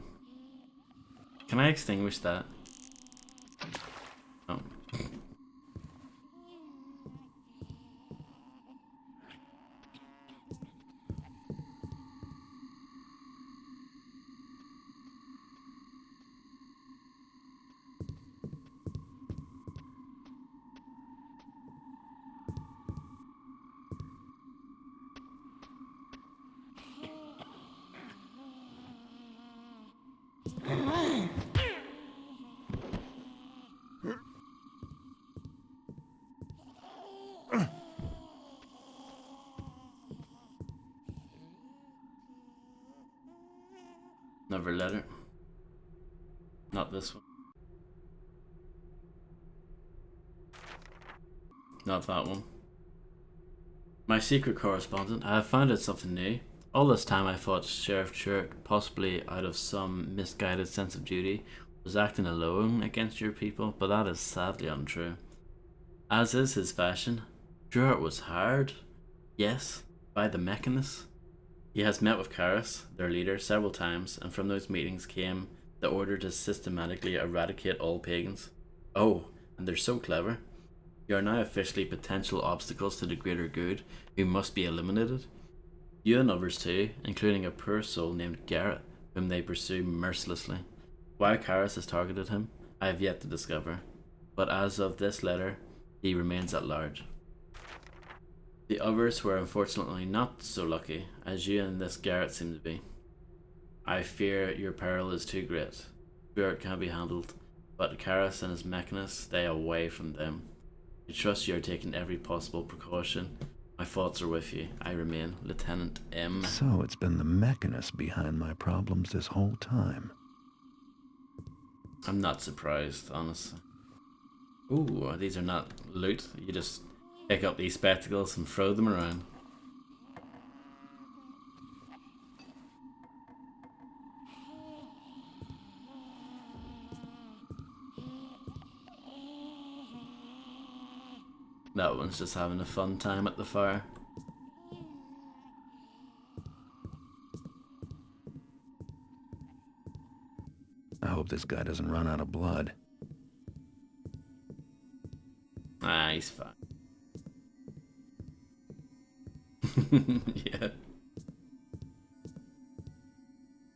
Can I extinguish that? Oh. Another letter. Not this one. Not that one. My secret correspondent, I have found out something new. All this time I thought Sheriff Chert, possibly out of some misguided sense of duty, was acting alone against your people, but that is sadly untrue. As is his fashion, Chert was hired, yes, by the Mechanus. He has met with Karis, their leader, several times, and from those meetings came the order to systematically eradicate all pagans. Oh, and they're so clever. You are now officially potential obstacles to the greater good, who must be eliminated. You and others too, including a poor soul named Garrett, whom they pursue mercilessly. Why Karis has targeted him, I have yet to discover, but as of this letter, he remains at large. The others were unfortunately not so lucky, as you and this Garrett seem to be. I fear your peril is too great. Spirit can be handled, but Karis and his Mechanus stay away from them. I trust you are taking every possible precaution. My thoughts are with you. I remain Lieutenant M. So it's been the Mechanus behind my problems this whole time. I'm not surprised, honestly. Ooh, these are not loot. You just pick up these spectacles and throw them around. That one's just having a fun time at the fire. I hope this guy doesn't run out of blood. Ah, he's fine. Yeah.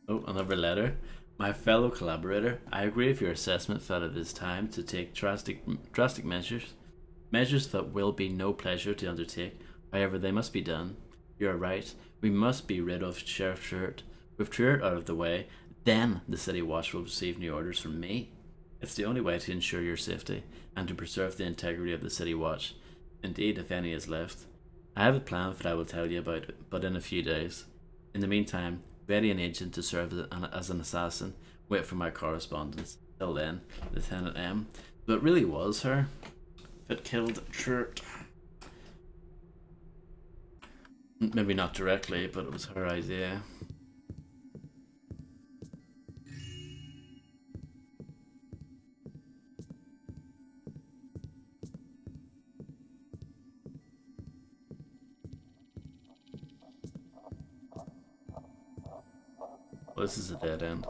Oh, another letter. My fellow collaborator, I agree with your assessment that it is time to take drastic measures. Measures that will be no pleasure to undertake, however they must be done. You are right, we must be rid of Sheriff Chert. With Chert out of the way, then the City Watch will receive new orders from me. It's the only way to ensure your safety, and to preserve the integrity of the City Watch. Indeed, if any is left. I have a plan that I will tell you about, but in a few days. In the meantime, ready an agent to serve as an assassin. Wait for my correspondence. Till then, Lieutenant M. So it really was her that killed Chert. Maybe not directly, but it was her idea. Well, this is a dead end.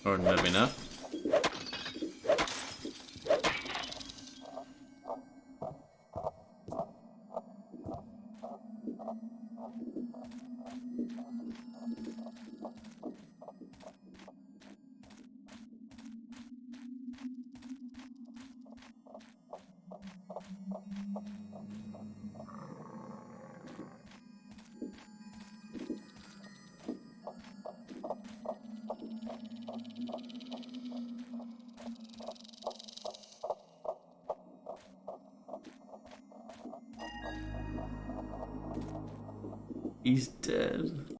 Or maybe not. He's dead.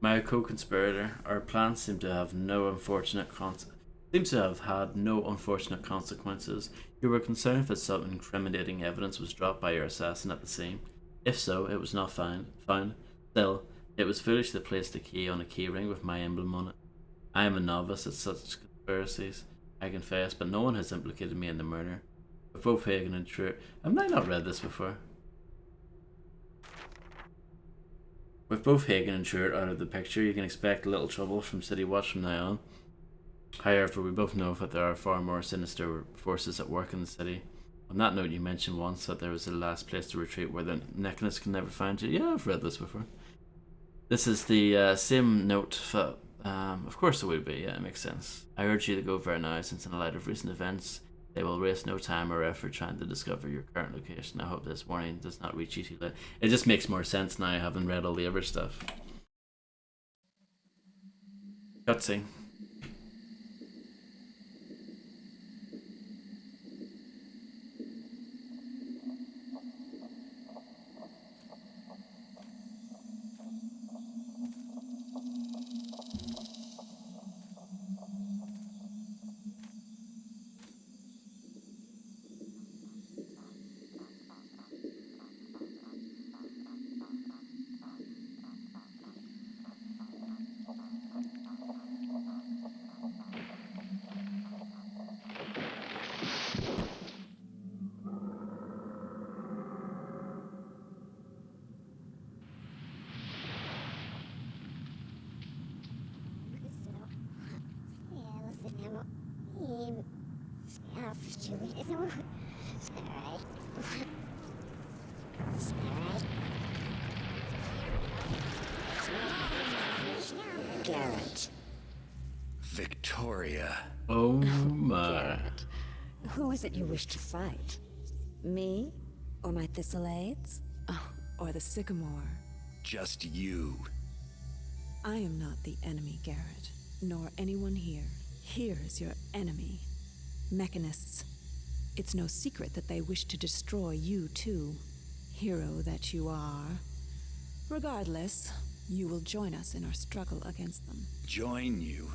My co-conspirator, our plan seems to have had no unfortunate consequences. You were concerned that some incriminating evidence was dropped by your assassin at the scene. If so, it was not found. Still, it was foolish to place the key on a keyring with my emblem on it. I am a novice at such conspiracies, I confess, but no one has implicated me in the murder. With both Hagen and Chert, have I not read this before? With both Hagen and Stewart out of the picture, you can expect little trouble from City Watch from now on. However, we both know that there are far more sinister forces at work in the city. On that note, you mentioned once that there was the last place to retreat where the Mechanist can never find you. Yeah, I've read this before. This is the same note that, of course it would be, yeah, it makes sense. I urge you to go there now, since in the light of recent events, they will waste no time or effort trying to discover your current location. I hope this warning does not reach you too late. It just makes more sense now, having read all the other stuff. Cutscene. Garrett. Victoria. Oh my. Garrett. Who is it you wish to fight? Me? Or my Thistlades? Oh, or the Sycamore. Just you. I am not the enemy, Garrett, nor anyone here. Here is your enemy. Mechanists. It's no secret that they wish to destroy you, too. Hero that you are. Regardless, you will join us in our struggle against them. Join you?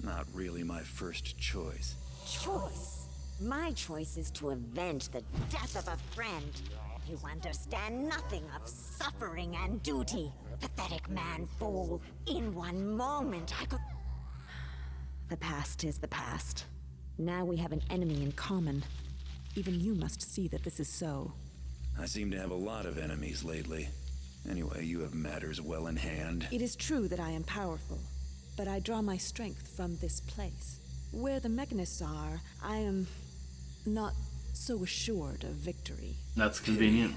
Not really my first choice. Choice? My choice is to avenge the death of a friend. You understand nothing of suffering and duty. Pathetic man fool. In one moment I could... The past is the past. Now we have an enemy in common. Even you must see that this is so. I seem to have a lot of enemies lately. Anyway, you have matters well in hand. It is true that I am powerful, but I draw my strength from this place. Where the Mechanists are, I am not so assured of victory. That's convenient.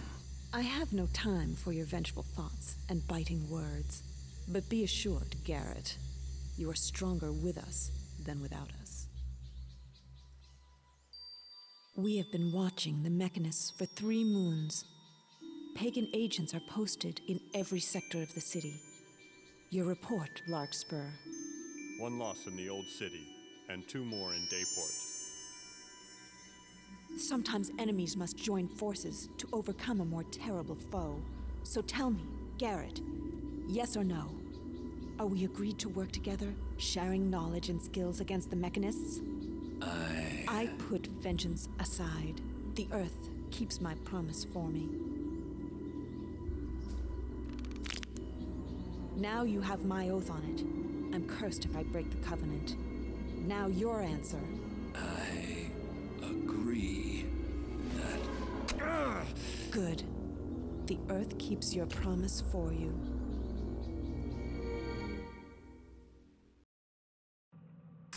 I have no time for your vengeful thoughts and biting words. But be assured, Garrett, you are stronger with us than without us. We have been watching the Mechanists for 3 moons. Pagan agents are posted in every sector of the city. Your report, Larkspur. 1 loss in the Old City, and 2 more in Dayport. Sometimes enemies must join forces to overcome a more terrible foe. So tell me, Garrett, yes or no? Are we agreed to work together, sharing knowledge and skills against the Mechanists? I put vengeance aside. The Earth keeps my promise for me. Now you have my oath on it. I'm cursed if I break the covenant. Now your answer. I agree that... Good. The Earth keeps your promise for you.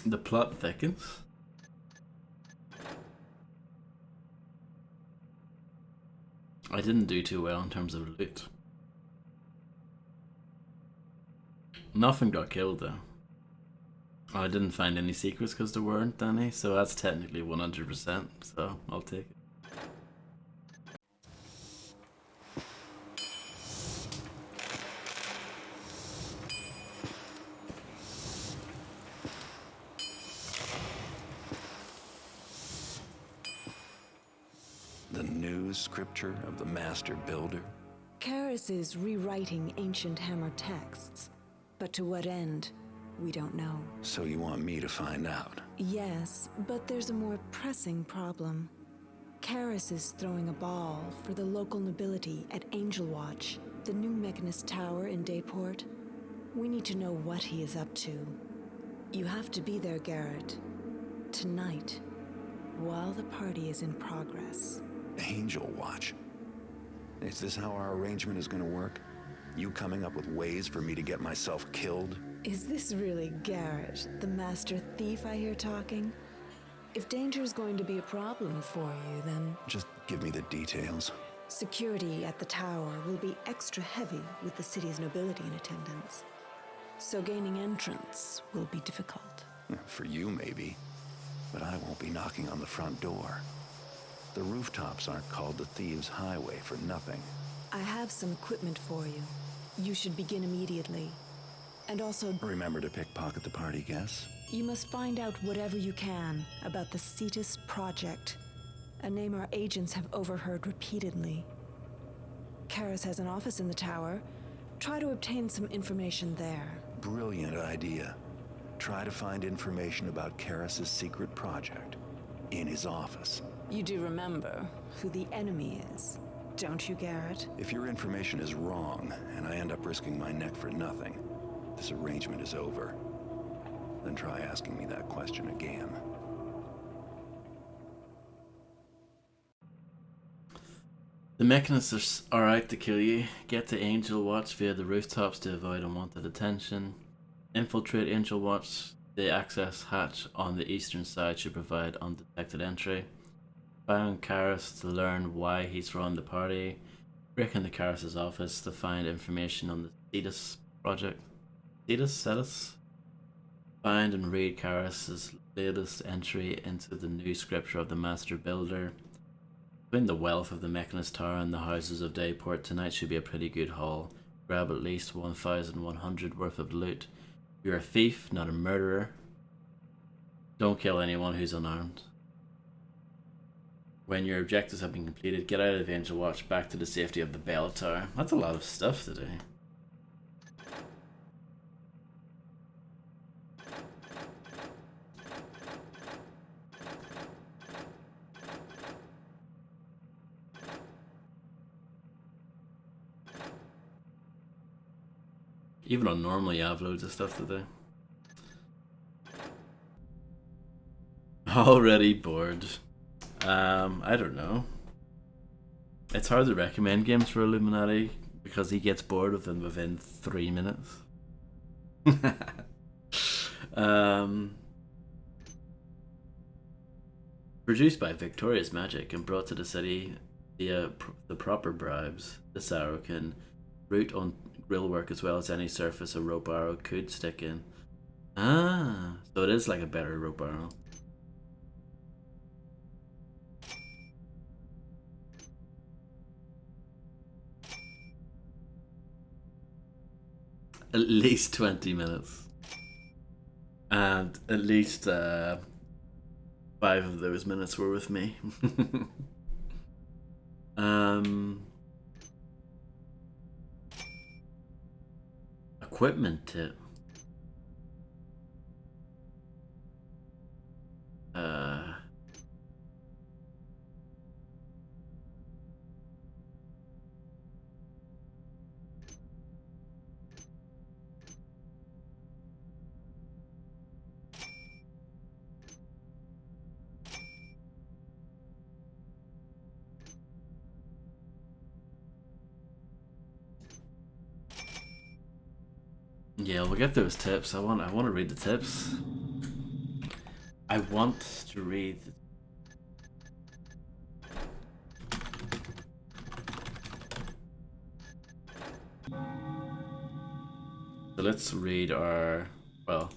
The plot thickens. I didn't do too well in terms of loot. Nothing got killed though. I didn't find any secrets because there weren't any, so that's technically 100%, so I'll take it. The new scripture of the Master Builder? Karis is rewriting ancient Hammer texts. But to what end, we don't know. So you want me to find out? Yes, but there's a more pressing problem. Karis is throwing a ball for the local nobility at Angel Watch, the new Mechanist tower in Dayport. We need to know what he is up to. You have to be there, Garrett. Tonight, while the party is in progress. Angel Watch? Is this how our arrangement is going to work? You coming up with ways for me to get myself killed? Is this really Garrett, the master thief I hear talking? If danger is going to be a problem for you, then Just give me the details. security at the tower will be extra heavy with the city's nobility in attendance. So gaining entrance will be difficult. For you, maybe. But I won't be knocking on the front door. The rooftops aren't called the Thieves' Highway for nothing. I have some equipment for you. You should begin immediately. And also, Remember to pickpocket the party guests? you must find out whatever you can about the Cetus Project, a name our agents have overheard repeatedly. Karis has an office in the tower. Try to obtain some information there. Brilliant idea. Try to find information about Karis' secret project in his office. You do remember who the enemy is, don't you, Garrett? If your information is wrong, and I end up risking my neck for nothing, this arrangement is over. Then try asking me that question again. The mechanists are out to kill you. Get to Angel Watch via the rooftops to avoid unwanted attention. Infiltrate Angel Watch. The access hatch on the eastern side should provide undetected entry. Spy on Karis to learn why he's run the party. Break into Karis' office to find information on the Cetus project. Cetus? Find and read Karis' latest entry into the new scripture of the Master Builder. Between the wealth of the Mechanist Tower and the houses of Dayport, tonight should be a pretty good haul. Grab at least 1,100 worth of loot. You're a thief, not a murderer. Don't kill anyone who's unarmed. When your objectives have been completed, get out of Angel Watch back to the safety of the Bell Tower. That's a lot of stuff to do. Even on normal, you have loads of stuff to do. Already bored. I don't know. It's hard to recommend games for Illuminati because he gets bored of them within 3 minutes. Produced by Victorious Magic and brought to the city via the proper bribes, this arrow can root on grill work as well as any surface a rope arrow could stick in. Ah, so it is like a better rope arrow. At least 20 minutes. And at least 5 of those minutes were with me. Equipment tip. Yeah, we'll get those tips. I want to read the tips. I want to read. So let's read our, well,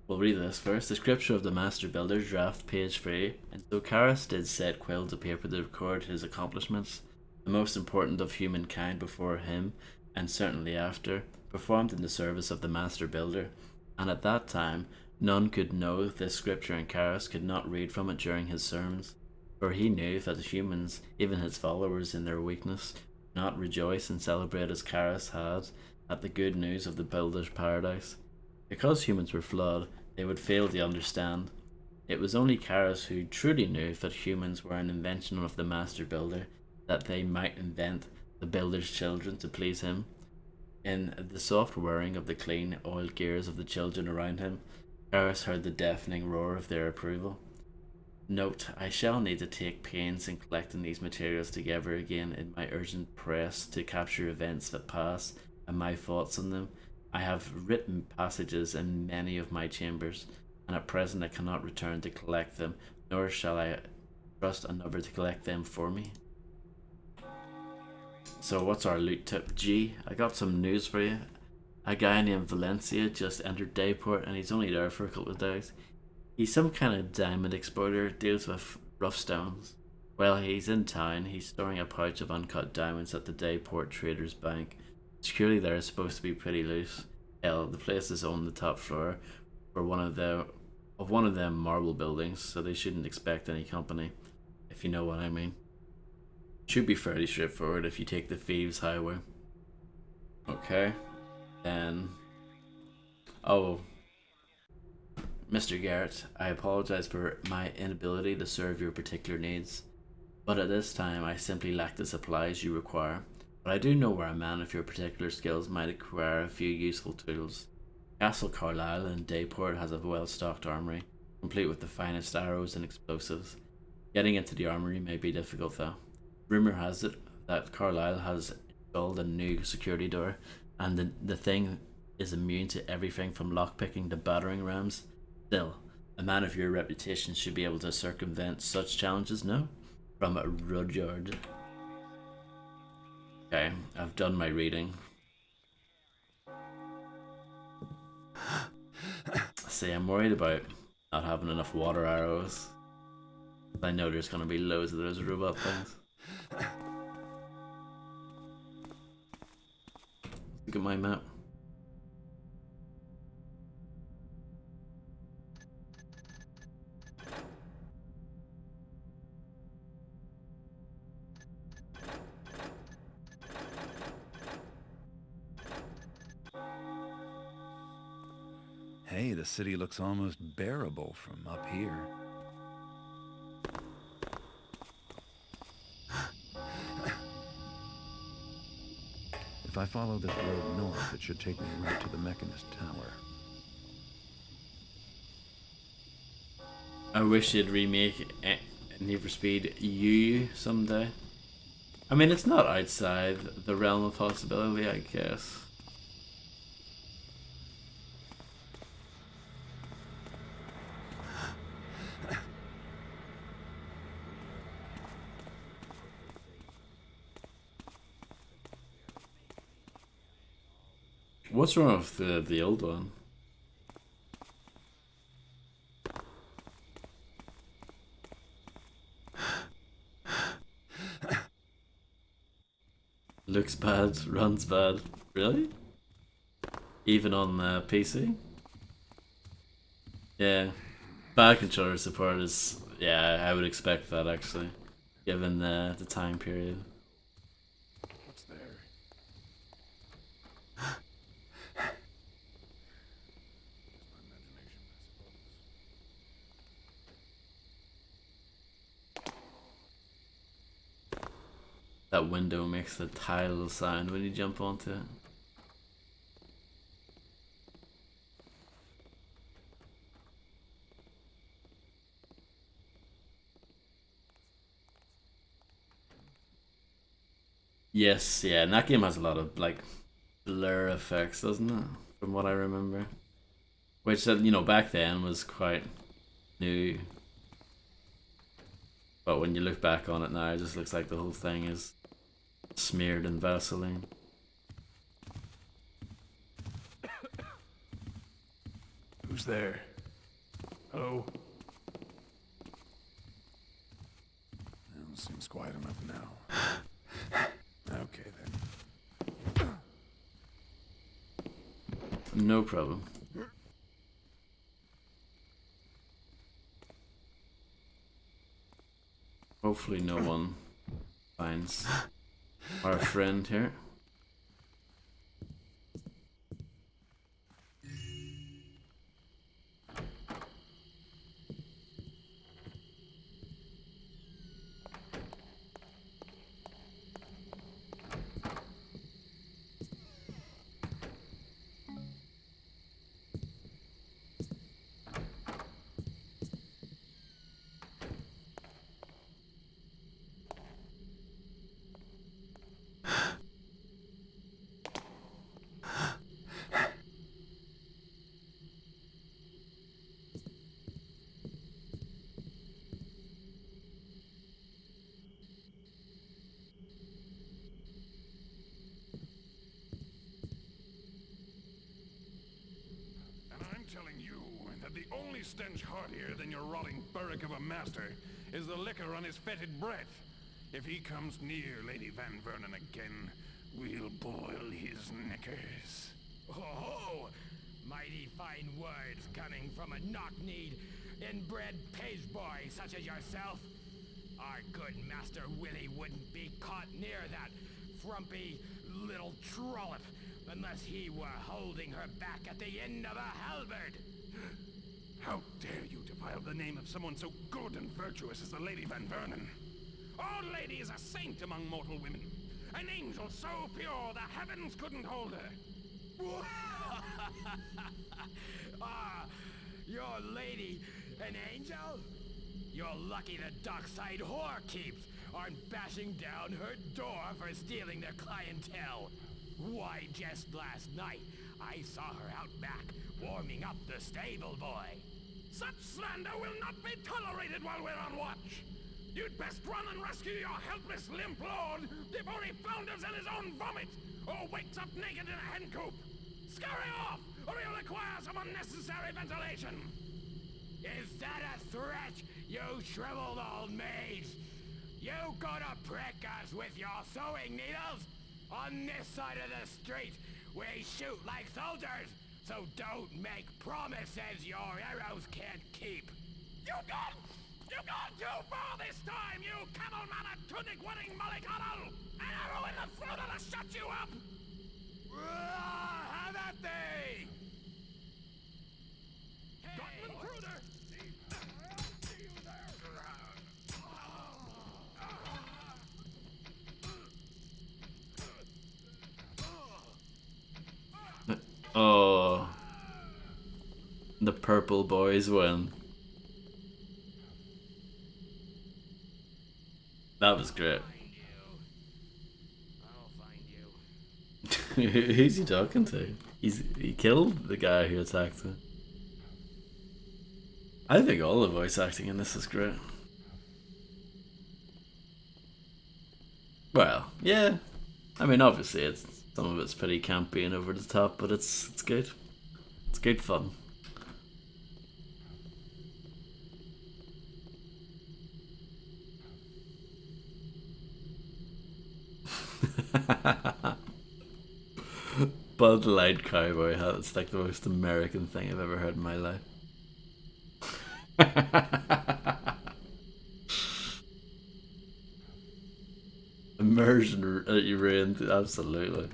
we'll read this first. The scripture of the Master Builder, draft page 3. And so Karis did set quill to paper to record his accomplishments, the most important of humankind before him, and certainly after, performed in the service of the Master Builder, and at that time none could know this scripture, and Karis could not read from it during his sermons, for he knew that the humans, even his followers in their weakness, would not rejoice and celebrate as Karis had at the good news of the Builder's paradise. Because humans were flawed, they would fail to understand. It was only Karis who truly knew that humans were an invention of the Master Builder, that they might invent the Builder's children to please him. In the soft whirring of the clean, oiled gears of the children around him, Karis heard the deafening roar of their approval. Note, I shall need to take pains in collecting these materials together again in my urgent press to capture events that pass and my thoughts on them. I have written passages in many of my chambers, and at present I cannot return to collect them, nor shall I trust another to collect them for me. So what's our loot tip? G, I got some news for you. A guy named Valencia just entered Dayport and he's only there for a couple of days. He's some kind of diamond exploiter, deals with rough stones. While he's in town, he's storing a pouch of uncut diamonds at the Dayport Traders Bank. Security there is supposed to be pretty loose. Hell, the place is on the top floor for one of them marble buildings, so they shouldn't expect any company, if you know what I mean. Should be fairly straightforward if you take the Thieves Highway. Okay, then... Oh, Mr. Garrett, I apologize for my inability to serve your particular needs, but at this time I simply lack the supplies you require. But I do know where a man of your particular skills might acquire a few useful tools. Castle Carlisle in Dayport has a well-stocked armory, complete with the finest arrows and explosives. Getting into the armory may be difficult though. Rumor has it that Carlisle has installed a new security door, and the thing is immune to everything from lockpicking to battering rams. Still, a man of your reputation should be able to circumvent such challenges, no? From Rudyard. Okay, I've done my reading. See, I'm worried about not having enough water arrows. I know there's gonna be loads of those robot things. Look at my map. Hey, the city looks almost bearable from up here. If I follow this road north, it should take me right to the Mechanist Tower. I wish they'd remake Need for Speed U someday. I mean, it's not outside the realm of possibility, I guess. What's wrong with the old one? Looks bad, runs bad. Really? Even on PC? Yeah. Bad controller support is... Yeah, I would expect that actually. Given the time period. What's there? That window makes a tidal sound when you jump onto it. Yes, yeah, and that game has a lot of like blur effects, doesn't it? From what I remember. Which, you know, back then was quite new. But when you look back on it now, it just looks like the whole thing is smeared in Vaseline. Who's there? Hello? Well, seems quiet enough now. Okay then. No problem. Hopefully no one finds our friend here. that the only stench heartier than your rotting burrick of a master is the liquor on his fetid breath. If he comes near Lady Van Vernon again, we'll boil his knickers. Oh, mighty fine words coming from a knock-kneed, inbred page boy such as yourself. Our good Master Willie wouldn't be caught near that frumpy little trollop unless he were holding her back at the end of a halberd. How dare you defile the name of someone so good and virtuous as the Lady Van Vernon? Our lady is a saint among mortal women. An angel so pure the heavens couldn't hold her. Ah, your lady, an angel? You're lucky the dockside whore keeps aren't bashing down her door for stealing their clientele. Why, just last night, I saw her out back, warming up the stable boy. Such slander will not be tolerated while we're on watch. You'd best run and rescue your helpless limp lord before he flounders in his own vomit, or wakes up naked in a hen coop. Scurry off, or you'll require some unnecessary ventilation. Is that a threat, you shriveled old maid? You gonna prick us with your sewing needles? On this side of the street, we shoot like soldiers, so don't make promises your arrows can't keep. You gone too far this time, you camel-mannered, tunic-wearing mollycoddle! An arrow in the throat will shut you up! Have at thee! Gotland Cruder! Oh. The purple boys win. That was great. Who's he talking to? He killed the guy who attacked him. I think all the voice acting in this is great. Well, yeah. I mean, obviously, some of it's pretty campy and over the top, but it's good. It's good fun. Bud Light cowboy hat. It's like the most American thing I've ever heard in my life. Immersion that you ruined, absolutely.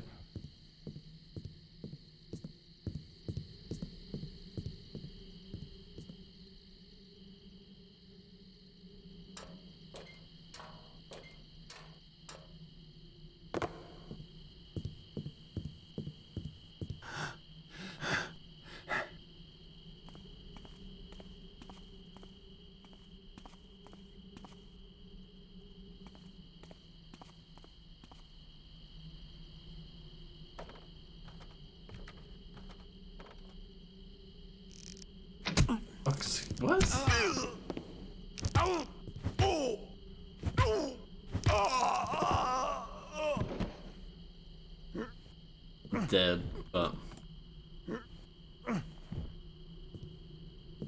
What? Dead, but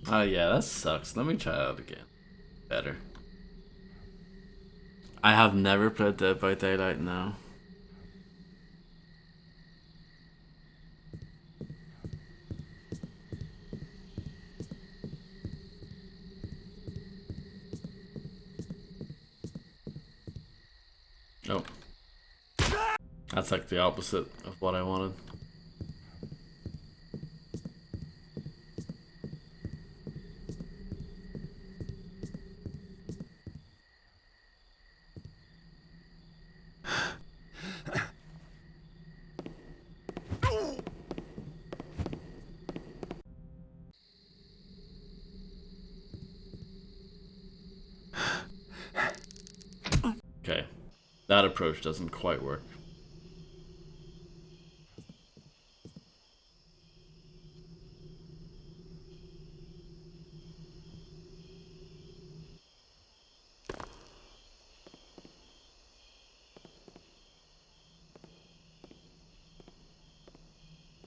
oh yeah, that sucks. Let me try that again. Better. I have never played Dead by Daylight now. Oh. That's like the opposite of what I wanted. Okay, that approach doesn't quite work.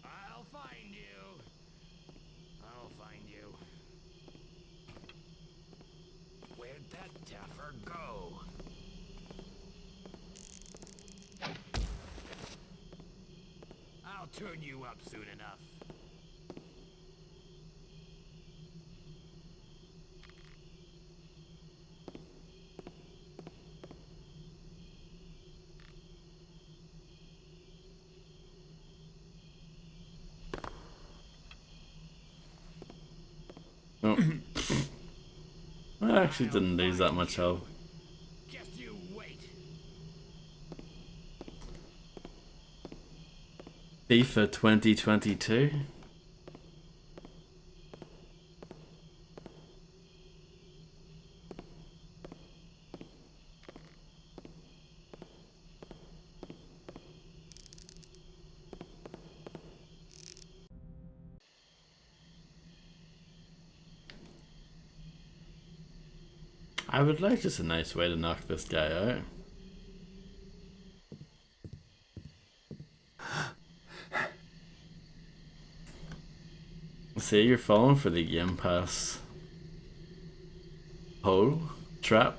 I'll find you. that Taffer go? I'll turn you up soon enough. Oh. I actually didn't lose that much health. Just you wait. FIFA 2022. I would like just a nice way to knock this guy out. See, you're falling for the Game Pass hole trap.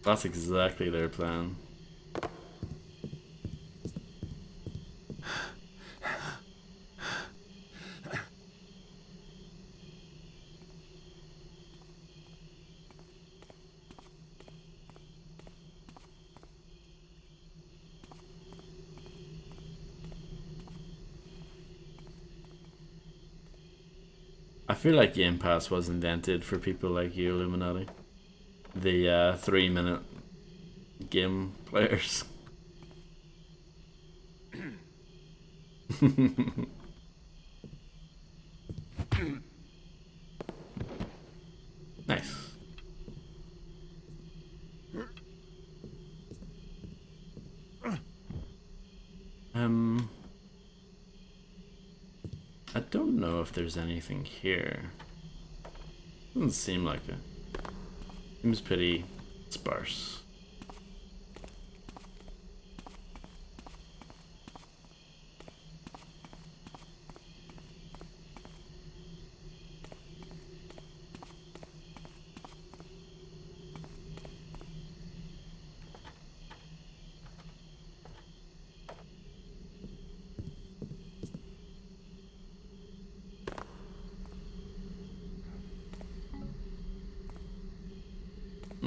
That's exactly their plan. I feel like Game Pass was invented for people like you, Illuminati. The 3-minute game players. Nice. I don't know if there's anything here. Doesn't seem like it. Seems pretty sparse.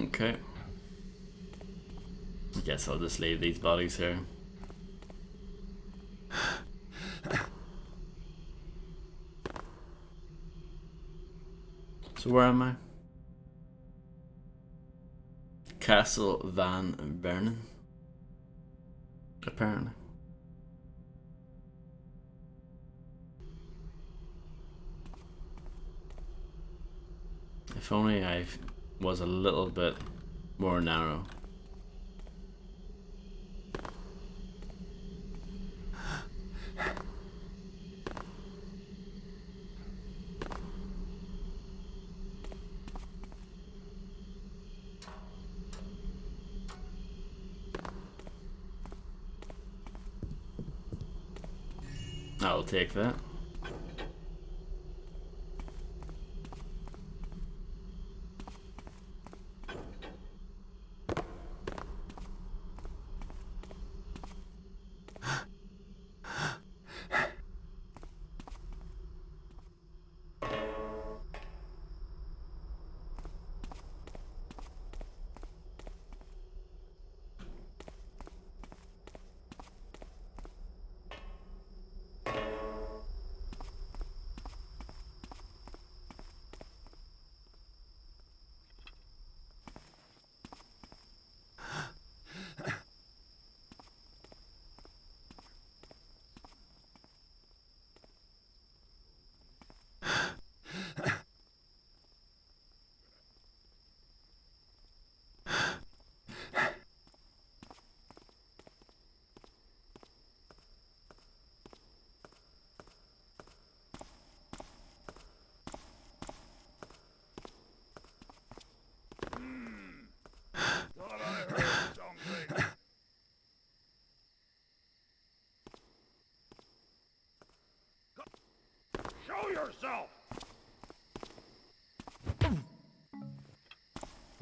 Okay. I guess I'll just leave these bodies here. So where am I? Castle Van Vernon. Apparently. If only I was a little bit more narrow. I'll take that.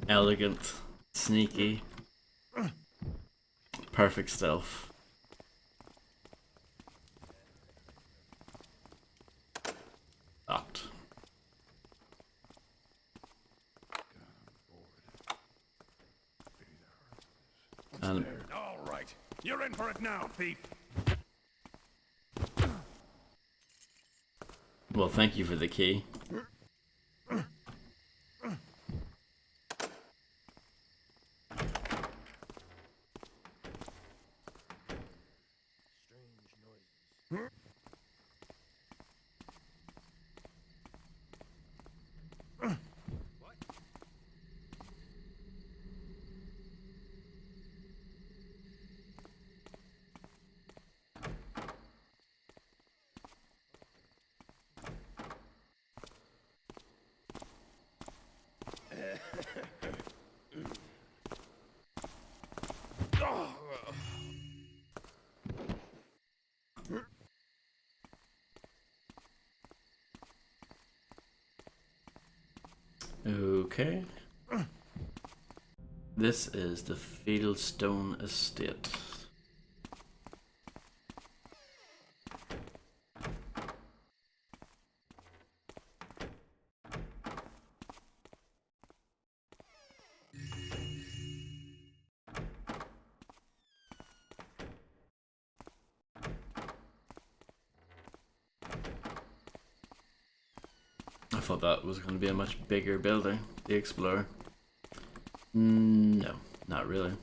Elegant, sneaky, perfect stealth. Locked. And All right, you're in for it now, thief. well, thank you for the key. Okay. This is the Fieldstone Estate. I thought that was going to be a much bigger building, the Explorer. No, not really.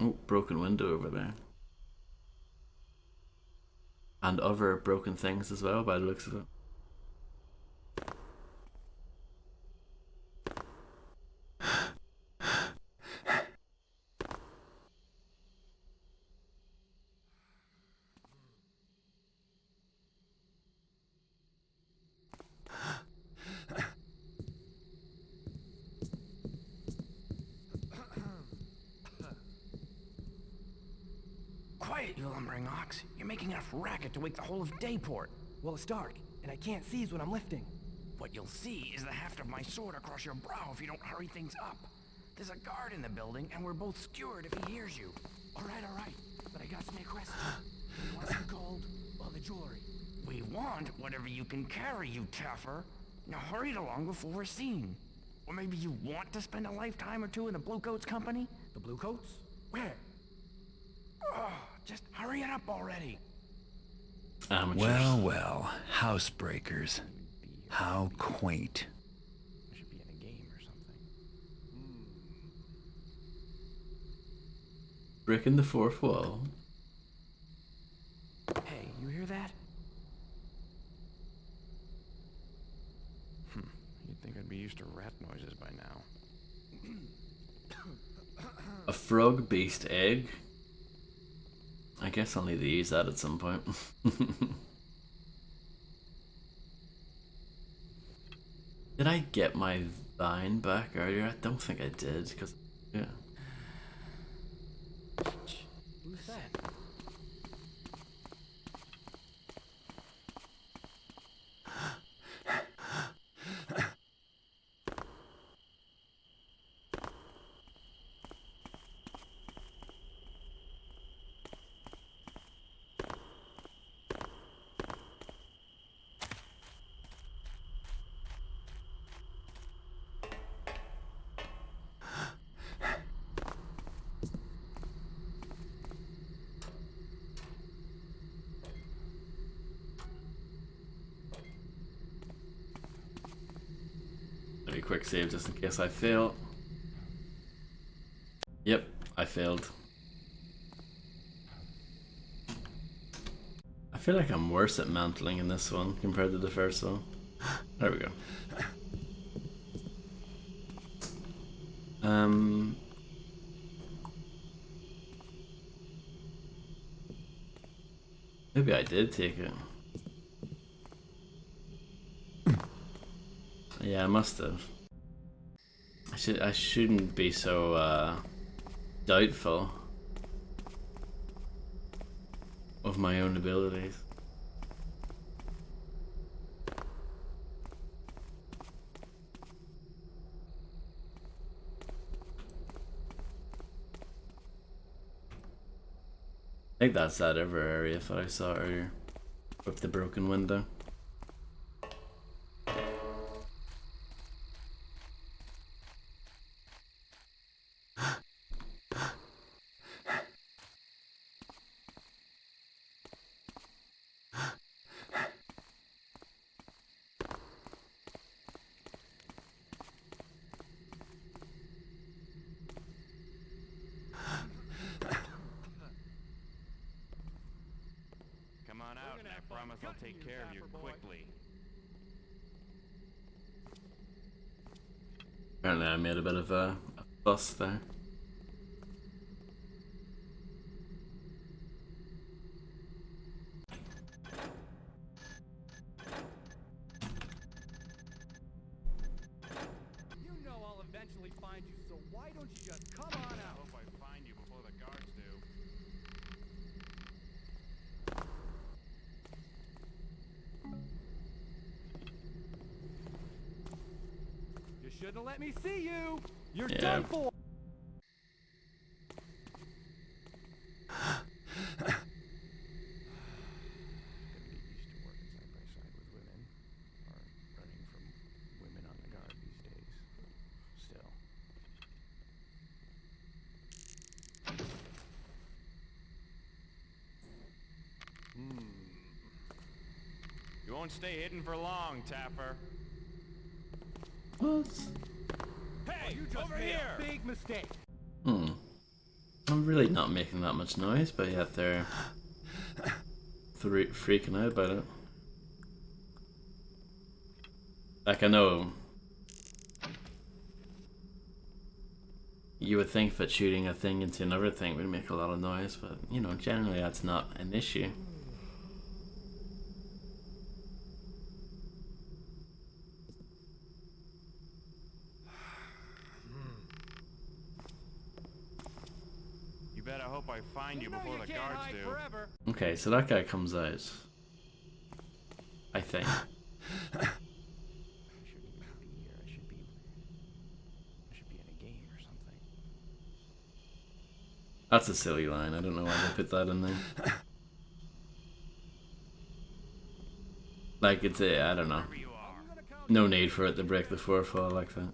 Oh, broken window over there. And other broken things as well, by the looks of it. Quiet, you lumbering ox. You're making enough racket to wake the whole of Dayport. Well, it's dark, and I can't seize when I'm lifting. What you'll see is the haft of my sword across your brow if you don't hurry things up. There's a guard in the building, and we're both skewered if he hears you. All right, but I got some questions. You want some gold or the jewelry? We want whatever you can carry, you tougher. Now hurry it along before we're seen. Or maybe you want to spend a lifetime or two in the Bluecoats Company? The Bluecoats? Where? Oh, just hurry it up already. Amateurs. Well, well, housebreakers. How quaint. I should be in a game or something. Breaking the fourth wall. Hey, you hear that? You'd think I'd be used to rat noises by now. A frog-based egg? I guess I'll need to use that at some point. Did I get my vine back earlier? I don't think I did, because, yeah. Who's that? Maybe quick save just in case I fail. Yep, I failed. I feel like I'm worse at mantling in this one compared to the first one. There we go. Maybe I did take it. Yeah, I must have. I shouldn't be so doubtful. of my own abilities. I think that's that other area that I saw earlier with the broken window. Come on out, and I promise I'll take care of you quickly. Apparently I made a bit of a fuss there. You know I'll eventually find you, so why don't you just come on I out? hope I find you before the guards do. You shouldn't have let me see you. You're Yeah. done for. You won't stay hidden for long, Tapper. What? Hey, you just made a big mistake. I'm really not making that much noise, but yet they're freaking out about it. Like, I know you would think that shooting a thing into another thing would make a lot of noise, but you know, generally that's not an issue. You better hope I find you before the guards do. Forever. Okay, so that guy comes out, I think. I should be in a game or something. That's a silly line, I don't know why they put that in there. Like, it's a, I don't know. No need for it to break the fourth wall like that.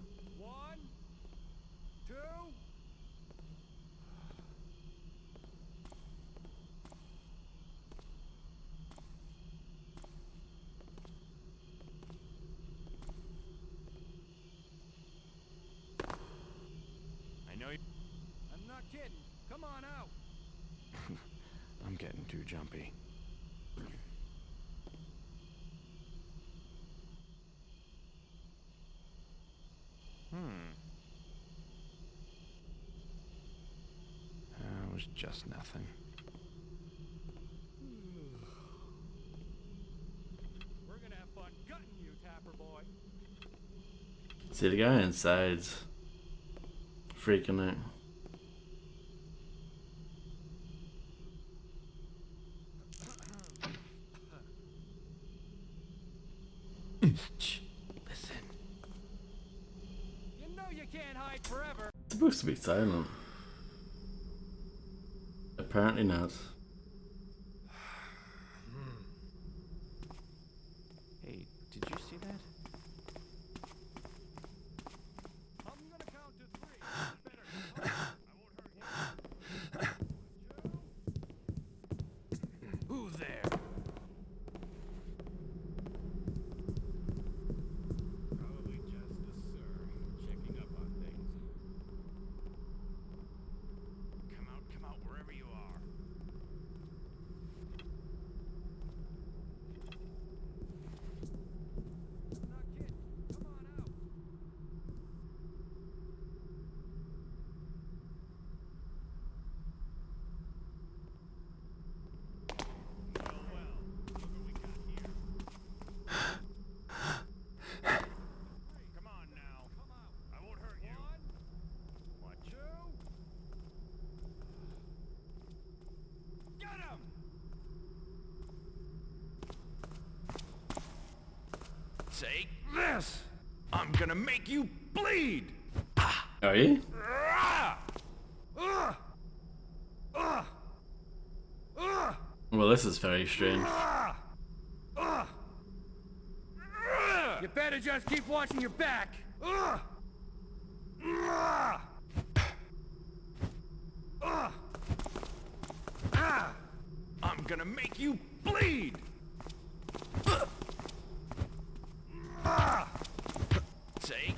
I know you. I'm not kidding. Come on out. I'm getting too jumpy. That was just nothing. We're gonna have fun gutting you, Tapper boy. See, the guy inside's freaking out. Listen. You know you can't hide forever. It's supposed to be silent. Apparently not. Hey, did you see that? I'm gonna count to 3. Better. I won't hurt you. Who's there? Probably just the sir, checking up on things. Come out, wherever you are. I'm not kidding. Come on out. Well, Take this! I'm gonna make you bleed! Are you? Well, this is very strange. You better just keep watching your back! I'm gonna make you bleed! Take.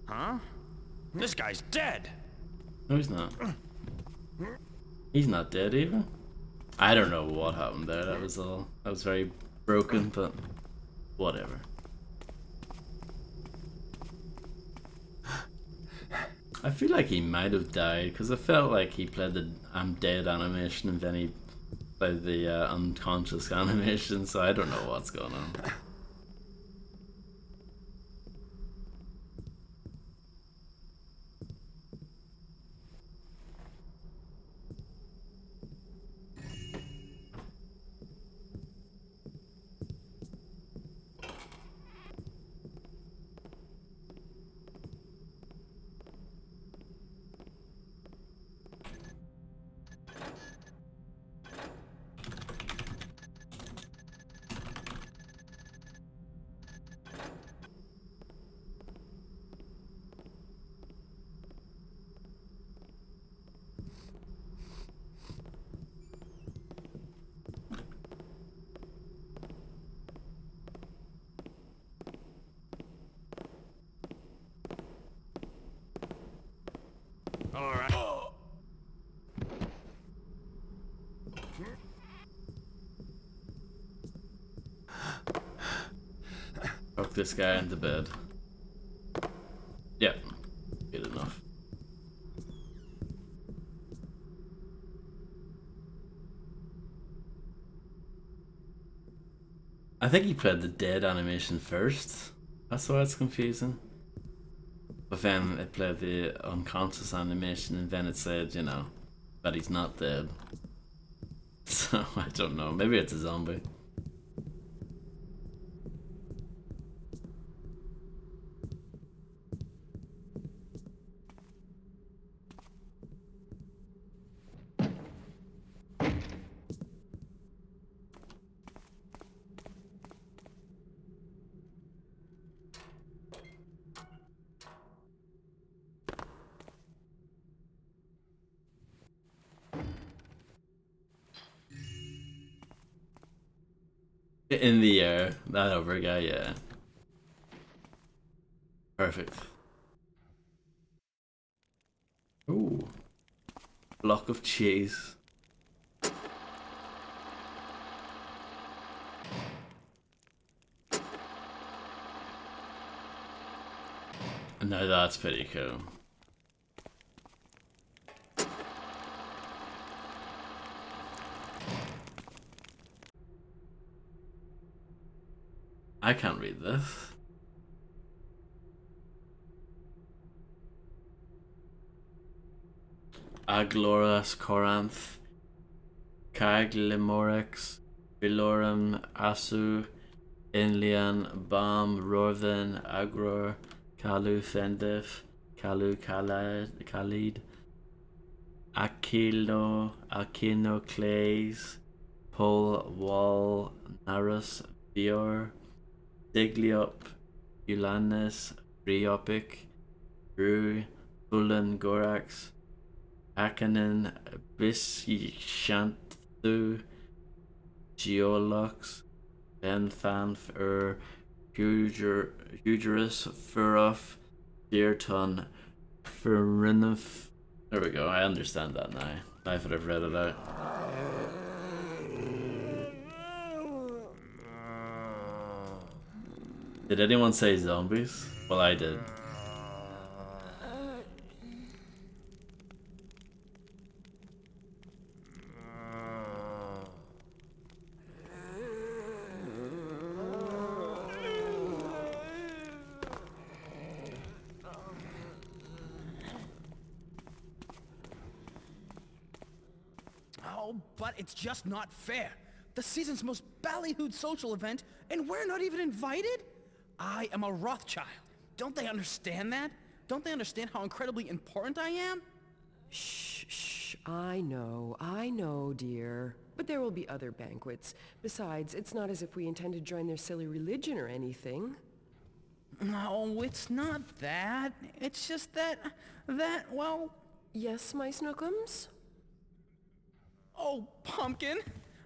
Huh? This guy's dead. No, he's not. He's not dead either. I don't know what happened there. That was very broken, but whatever. I feel like he might have died because I felt like he played the I'm dead animation and then he played the unconscious animation, so I don't know what's going on. All right. Fuck this guy into bed. Yep, good enough. I think he played the dead animation first. That's why it's confusing. But then it played the unconscious animation and then it said, you know, that he's not dead. So, I don't know. Maybe it's a zombie. In the air, that over guy, yeah. Perfect. Ooh. Block of cheese. No, that's pretty cool. I can't read this. Agloras Coranth, Caglimorex, Bilorum Asu, Inlian, Bam, Rorven, Agror, Kalu Fendif, Kalu Khalid, Aquino Clays, Pol Wall, Narus, Bior, Digliop, Ulanes, Riopic, Ru, Bulan Gorax, Akanin, Bishanthu, Geolox, Benthanf, Hugerus, Furuf, Deerton, Furinuf. There we go, I understand that now. I thought I've read it out. Did anyone say zombies? Well, I did. but it's just not fair. The season's most ballyhooed social event, and we're not even invited? I am a Rothschild. Don't they understand that? Don't they understand how incredibly important I am? Shh. I know, dear. But there will be other banquets. Besides, it's not as if we intend to join their silly religion or anything. No, it's not that. It's just that, well... Yes, my Snookums? Oh, Pumpkin!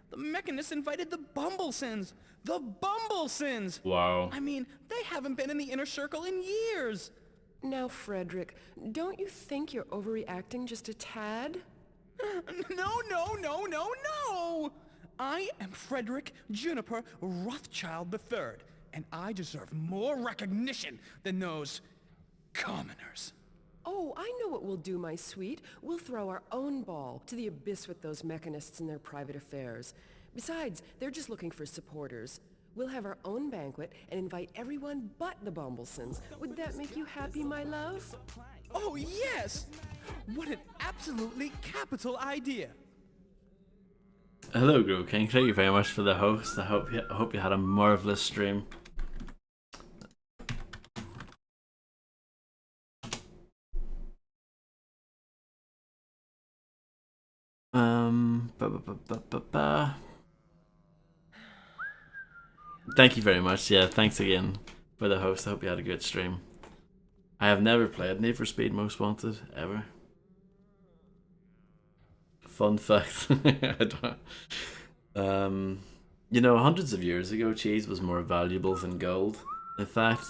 The Mechanists invited the Bumblesons! The Bumblesons! Wow. I mean, they haven't been in the inner circle in years! Now, Frederick, don't you think you're overreacting just a tad? No! I am Frederick Juniper Rothschild III, and I deserve more recognition than those commoners. Oh, I know what we'll do, my sweet. We'll throw our own ball to the abyss with those Mechanists and their private affairs. Besides, they're just looking for supporters. We'll have our own banquet and invite everyone but the Bumblesons. Would that make you happy, my love? Oh, yes! What an absolutely capital idea! Hello, Grow King. Thank you very much for the host. I hope you had a marvelous stream. Thank you very much. Yeah, thanks again for the host. I hope you had a good stream. I have never played Need for Speed Most Wanted ever. Fun fact. You know, hundreds of years ago, cheese was more valuable than gold. In fact,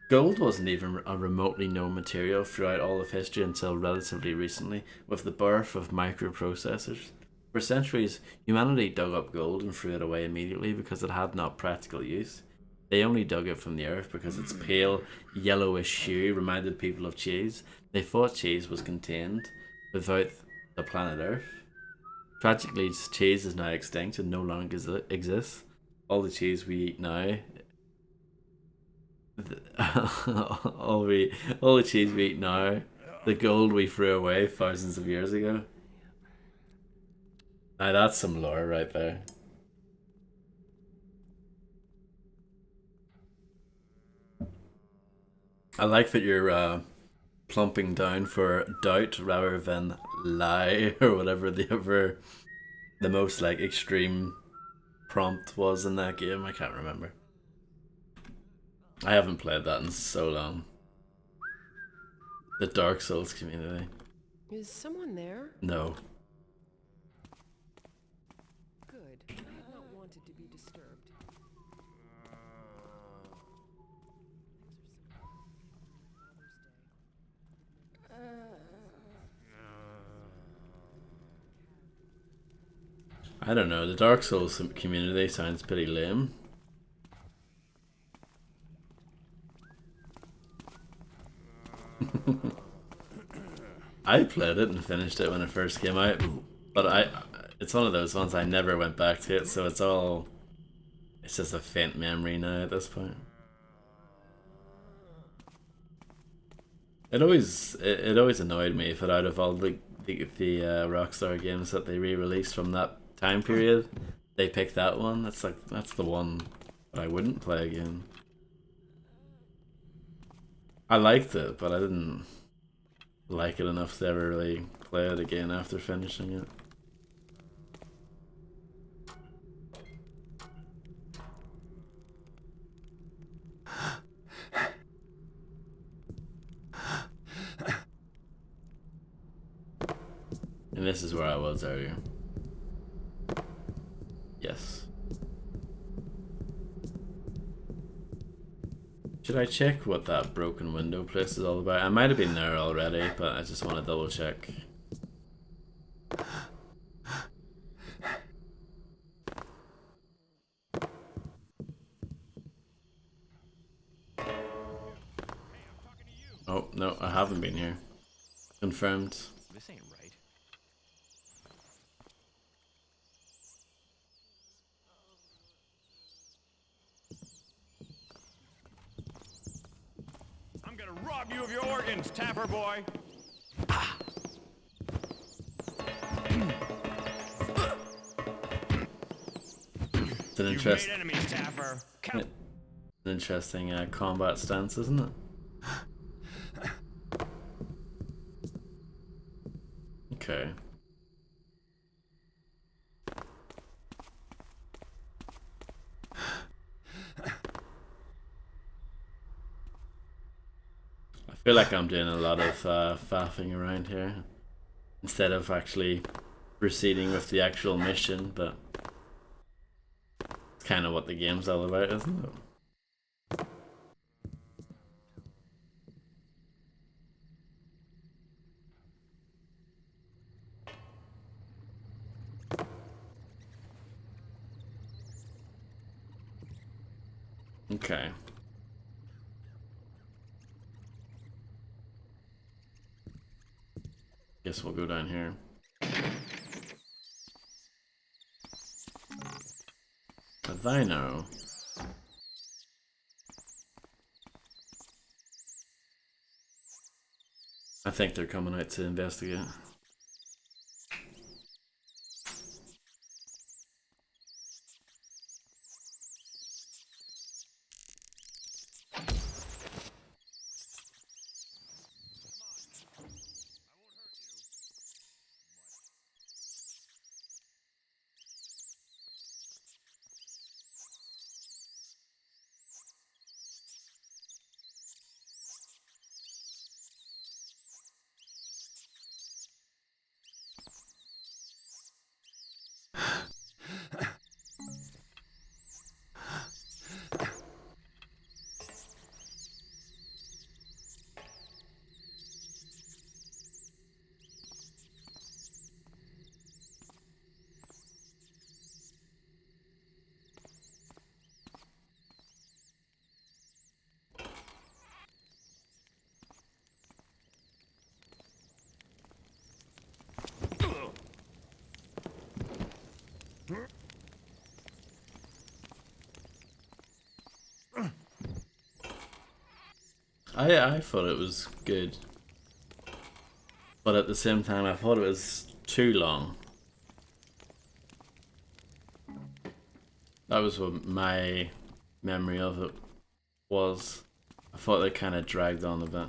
gold wasn't even a remotely known material throughout all of history until relatively recently, with the birth of microprocessors. For centuries, humanity dug up gold and threw it away immediately because it had no practical use. They only dug it from the earth because its pale, yellowish hue reminded people of cheese. They thought cheese was contained without the planet Earth. Tragically, cheese is now extinct and no longer exists. All the cheese we eat now... all the cheese we eat now, the gold we threw away thousands of years ago. Now that's some lore right there. I like that you're plumping down for doubt rather than lie or whatever the most like extreme prompt was in that game. I can't remember. I haven't played that in so long. The Dark Souls community. Is someone there? No. Good. I have not wanted to be disturbed. I don't know, the Dark Souls community sounds pretty lame. I played it and finished it when it first came out, but it's one of those ones I never went back to it, so it's just a faint memory now at this point. It always annoyed me that out of all the Rockstar games that they re-released from that time period, they picked that one. That's the one that I wouldn't play again. I liked it, but I didn't like it enough to ever really play it again after finishing it. And this is where I was earlier. Yes. Should I check what that broken window place is all about? I might have been there already, but I just want to double check. Oh, no, I haven't been here. Confirmed. This ain't right. I'm gonna rob you of your organs, Tapper boy! It's an You've interest- made enemies, Taffer. Count. An interesting combat stance, isn't it? Okay. I feel like I'm doing a lot of faffing around here instead of actually proceeding with the actual mission, but it's kind of what the game's all about, isn't it? Okay. Guess we'll go down here. A Vino. I think they're coming out to investigate. I thought it was good, but at the same time I thought it was too long. That was what my memory of it was. I thought they kind of dragged on a bit.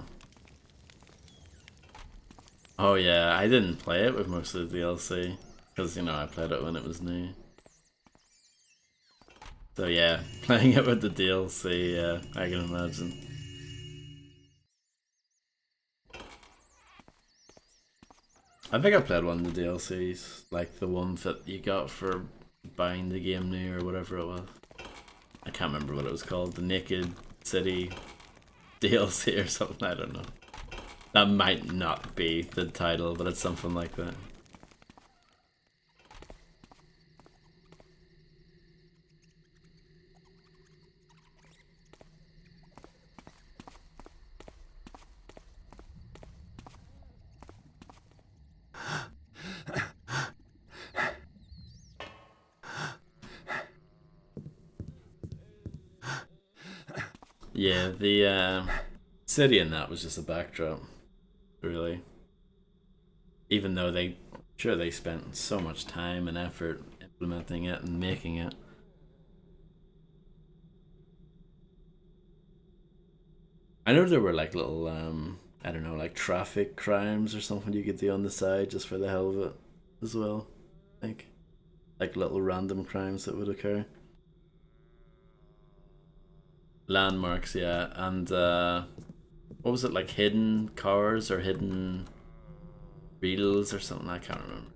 Oh yeah, I didn't play it with most of the DLC, because you know I played it when it was new. So yeah, playing it with the DLC, yeah, I can imagine. I think I played one of the DLCs, like the one that you got for buying the game new or whatever it was. I can't remember what it was called, the Naked City DLC or something, I don't know. That might not be the title, but it's something like that. Yeah, the city in that was just a backdrop, really. Even though they spent so much time and effort implementing it and making it. I know there were like little, I don't know, like traffic crimes or something you could do on the side just for the hell of it as well, I think. Like little random crimes that would occur. Landmarks, yeah, and what was it, like hidden cars or hidden reels or something? I can't remember.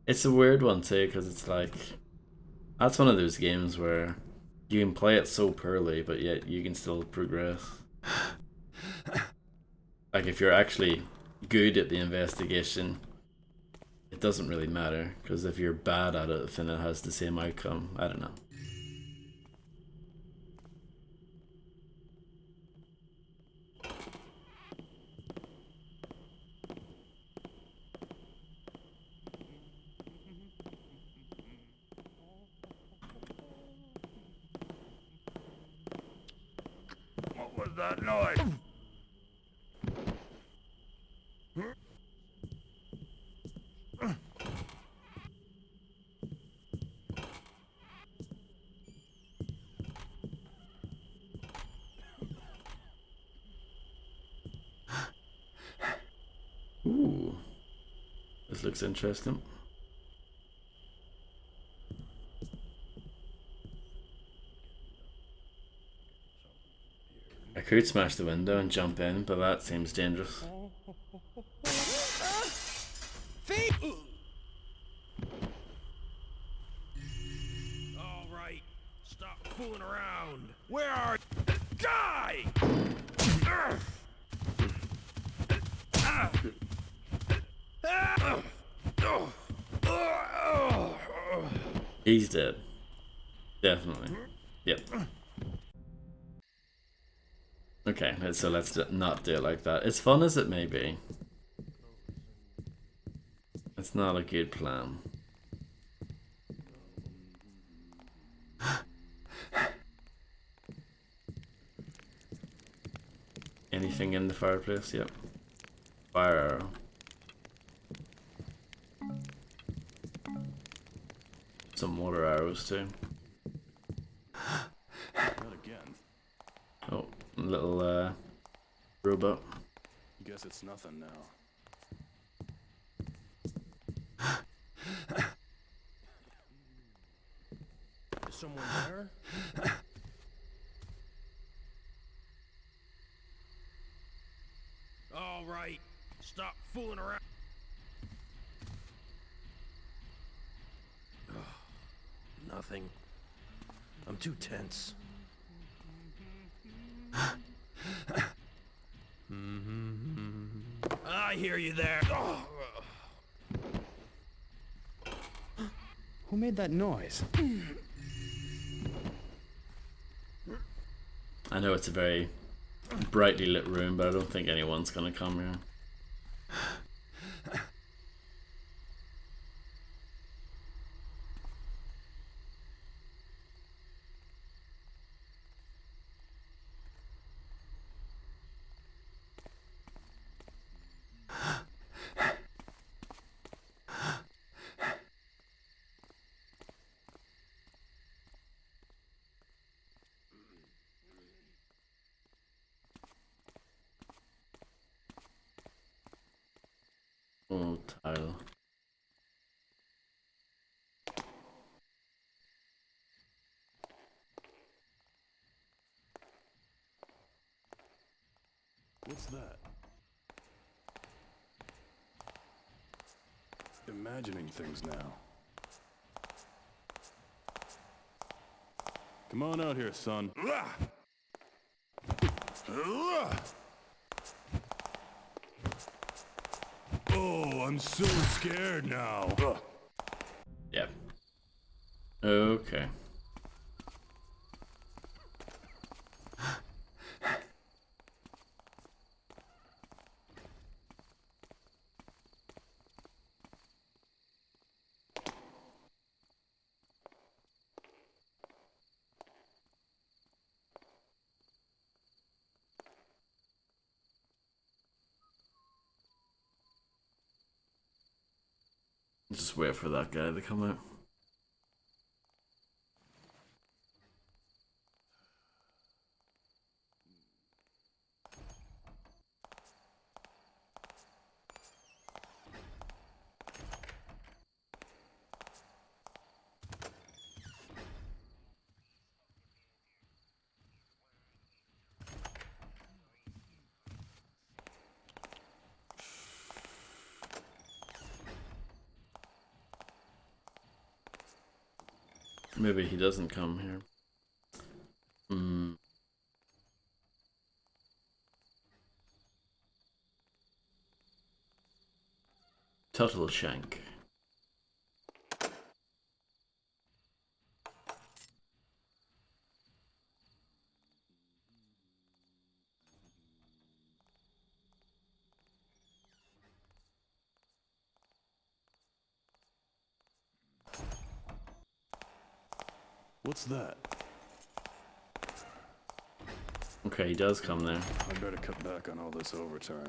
It's a weird one too, because it's like, that's one of those games where you can play it so poorly, but yet you can still progress. Like if you're actually good at the investigation, it doesn't really matter, because if you're bad at it, then it has the same outcome. I don't know. What was that noise? This looks interesting. I could smash the window and jump in, but that seems dangerous. All right, stop fooling around. Where are you? Die! He's dead. Definitely. Yep. Okay, so let's not do it like that. As fun as it may be, it's not a good plan. Anything in the fireplace? Yep. Fire arrow. Some water arrows too. Not again. Oh, little robot. Guess it's nothing now. Is someone there? All right, stop fooling around. Nothing. I'm too tense. I hear you there. Who made that noise? I know it's a very brightly lit room, but I don't think anyone's gonna come here. Oh, tile. What's that? Imagining things now. Come on out here, son. Oh, I'm so scared now. Yeah. Okay. Just wait for that guy to come out. Maybe he doesn't come here. Tuttle Shank. What's that? Okay, he does come there. I better cut back on all this overtime.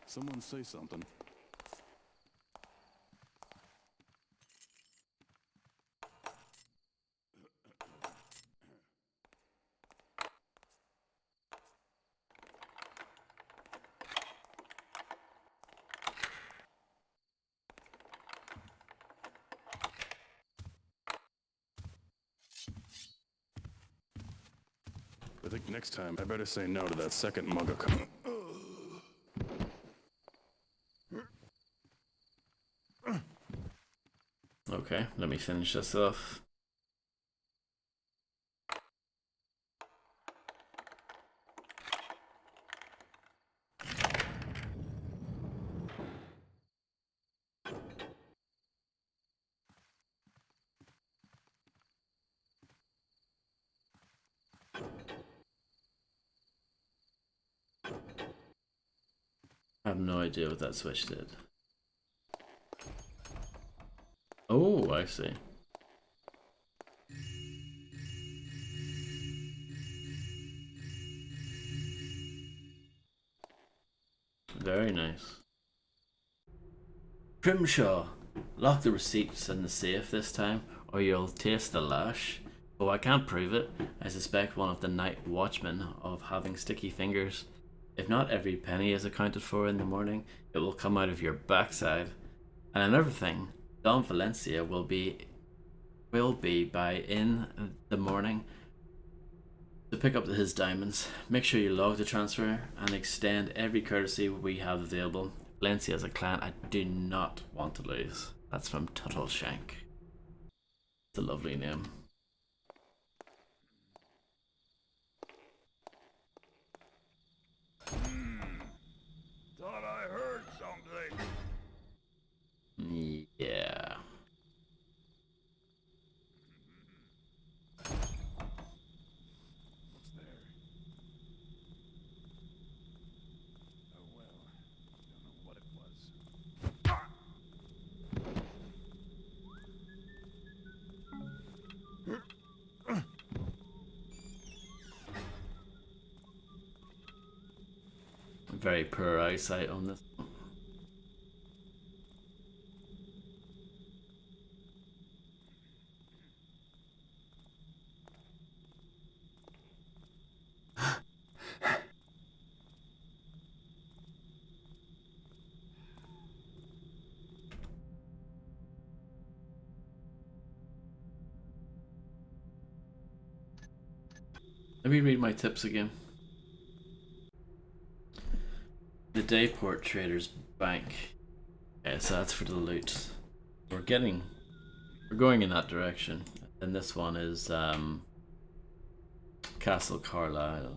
Someone say something. Next time, I better say no to that second mug of com- Okay, let me finish this off. I have no idea what that switch did. Oh, I see. Very nice. Grimshaw, lock the receipts in the safe this time, or you'll taste the lash. Oh, I can't prove it. I suspect one of the night watchmen of having sticky fingers. If not every penny is accounted for in the morning, it will come out of your backside. And another thing, Don Valencia will be by in the morning to pick up his diamonds. Make sure you log the transfer and extend every courtesy we have available. Valencia is a client I do not want to lose. That's from Tuttle Shank. It's a lovely name. Thought I heard something. Yeah. What's there? Oh well. Don't know what it was. Very poor eyesight on this one. Let me read my tips again. The Dayport Traders Bank. Okay, so that's for the loot. We're going in that direction. And this one is Castle Carlisle,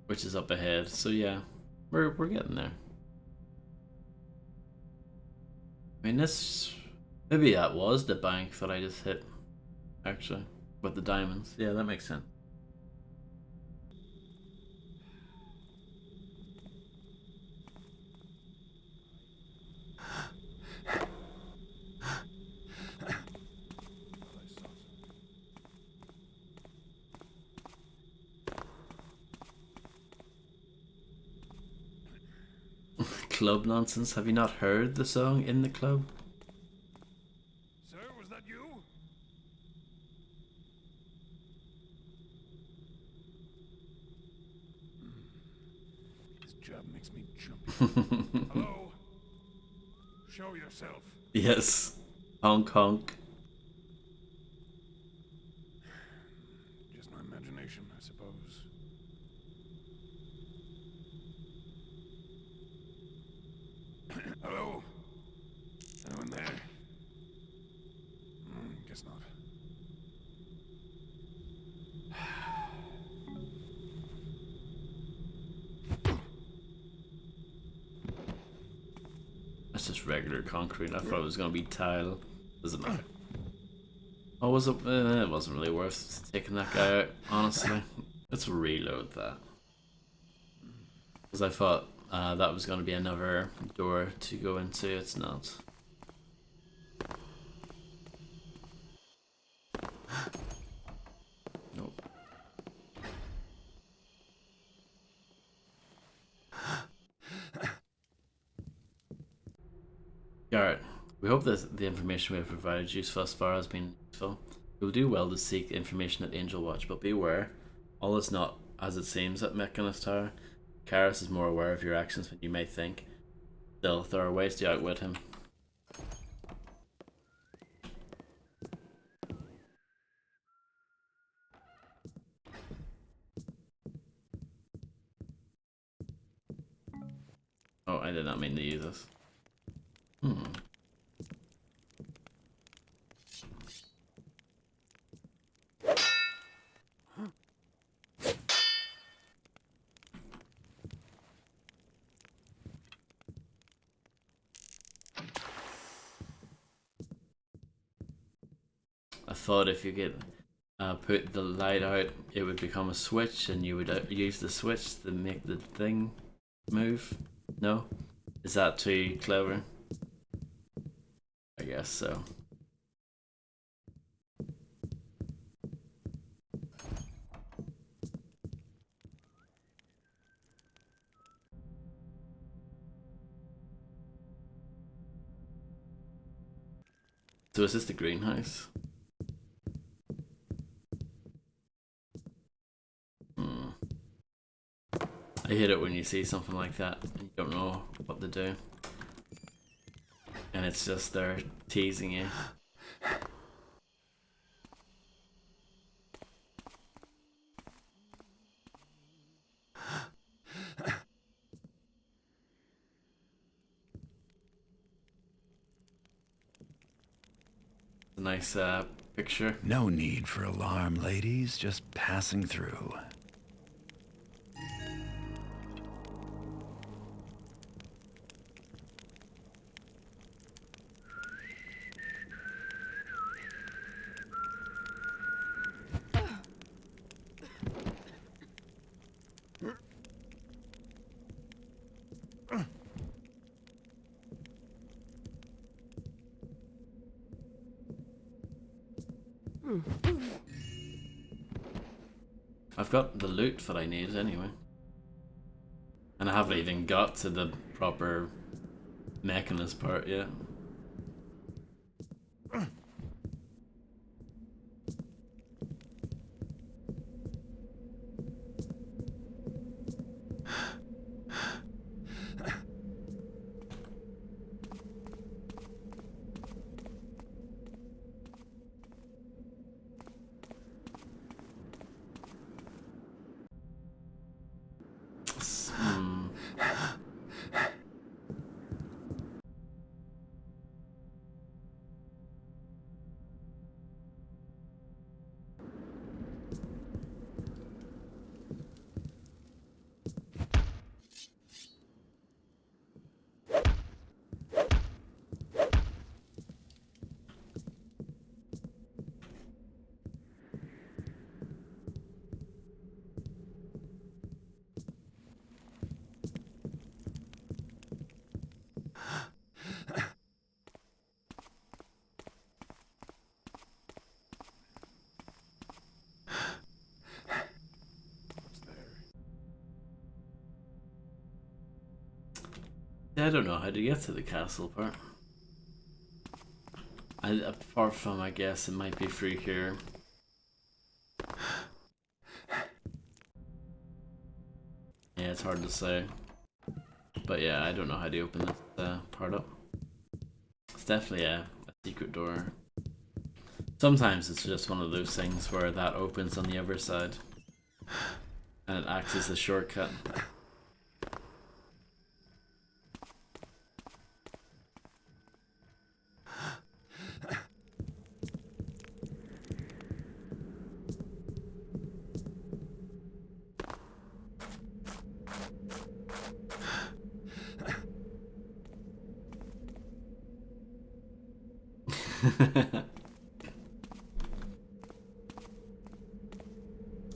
which is up ahead. So yeah, we're getting there. I mean, maybe that was the bank that I just hit, actually, with the diamonds. Yeah, that makes sense. Club nonsense. Have you not heard the song In the Club? Sir, was that you? This job makes me jumpy. Hello? Show yourself. Yes. Honk honk. Just my imagination, I suppose. Hello? Anyone there? Guess not. That's just regular concrete. I thought it was gonna be tile. Doesn't matter. Oh, was it? It wasn't really worth taking that guy out, honestly. Let's reload that. Because I thought that was going to be another door to go into. It's not. Nope. Garrett, we hope that the information we have provided you thus far has been useful. You'll do well to seek information at Angel Watch, but beware. All is not as it seems at Mechanist Tower. Karis is more aware of your actions than you may think. Still, there are ways to outwit him. Oh, I did not mean to use this. Hmm. I thought if you get put the light out, it would become a switch, and you would use the switch to make the thing move. No? Is that too clever? I guess so. So is this the greenhouse? I hate it when you see something like that and you don't know what to do. And it's just they're teasing you. A nice picture. No need for alarm, ladies. Just passing through. I've got the loot that I need anyway. And I haven't even got to the proper mechanist part yet. I don't know how to get to the castle part. Apart from, I guess, it might be through here. Yeah, it's hard to say. But yeah, I don't know how to open this part up. It's definitely a secret door. Sometimes it's just one of those things where that opens on the other side. And it acts as a shortcut.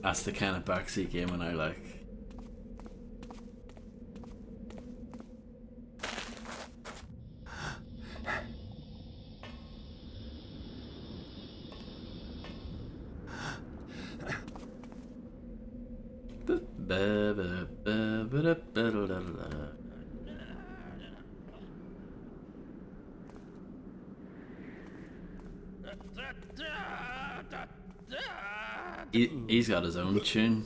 That's the kind of backseat gaming I like. He's got his own tune.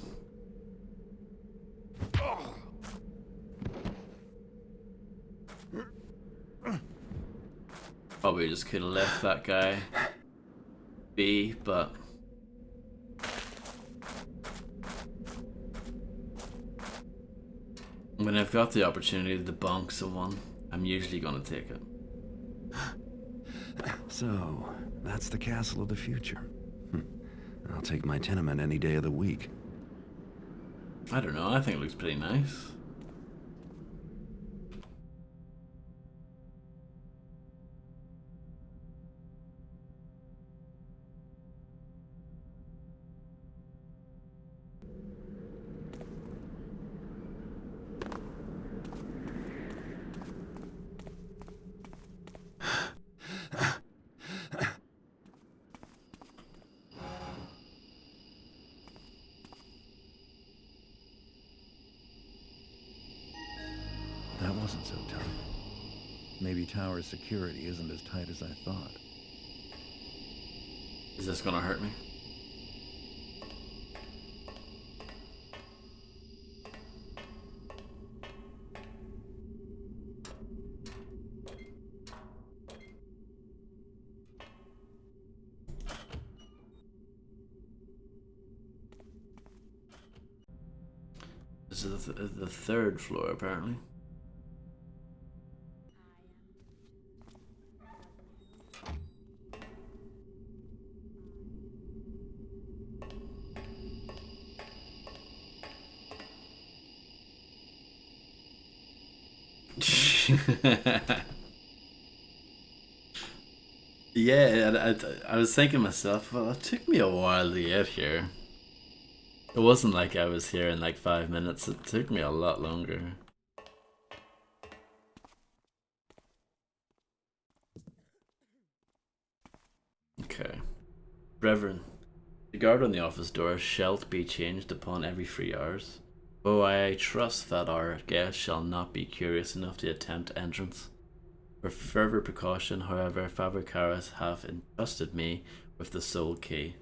Probably just could have left that guy be, but When I've got the opportunity to bonk someone, I'm usually gonna take it. So, that's the castle of the future. I'll take my tenement any day of the week. I don't know, I think it looks pretty nice. That wasn't so tough. Maybe tower security isn't as tight as I thought. Is this gonna hurt me? This is the third floor, apparently. Yeah, I was thinking to myself, well, it took me a while to get here. It wasn't like I was here in like 5 minutes, it took me a lot longer. Okay. Reverend, the guard on the office door shall be changed upon every 3 hours. Oh, I trust that our guest shall not be curious enough to attempt entrance. For further precaution, however, Father Karras hath entrusted me with the sole key.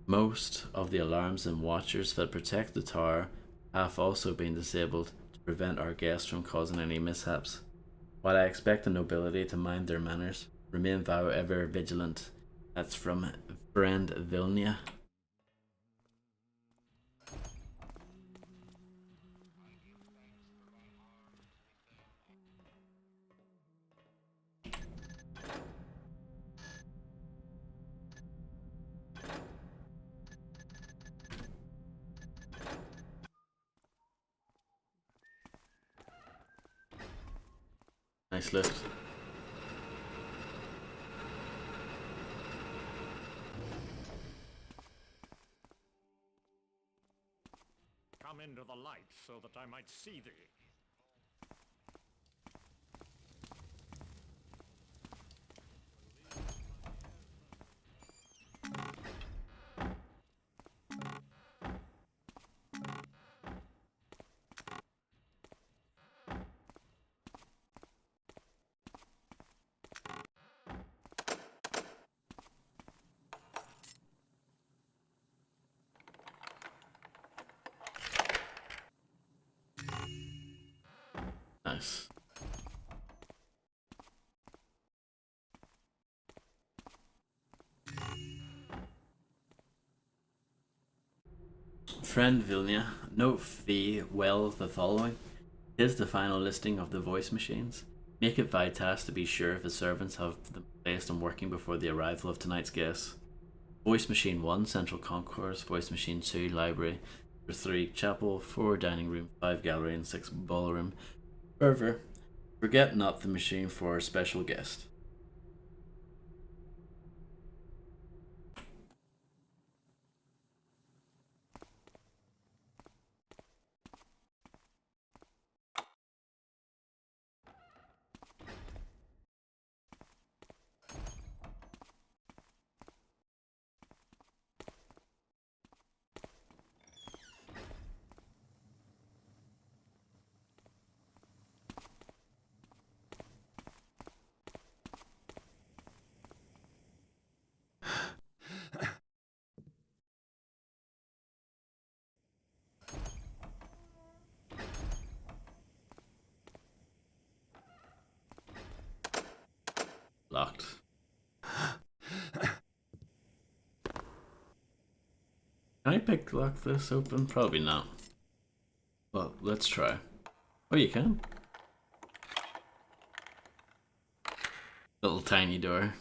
Most of the alarms and watchers that protect the tower have also been disabled to prevent our guests from causing any mishaps. While I expect the nobility to mind their manners, remain thou ever vigilant. That's from friend Vilnia. Nice lift. Come into the light so that I might see thee. Nice. Friend Vilnia, note thee well the following. Here's the final listing of the voice machines. Make it thy task to be sure if the servants have them placed and working before the arrival of tonight's guests. Voice machine 1, central concourse. Voice machine 2, library. 3, chapel. 4, dining room. 5, gallery, and 6, ballroom. Further, forget not the machine for a special guest. Locked. Can I pick lock this open? Probably not. Well, let's try. Oh, you can. Little tiny door.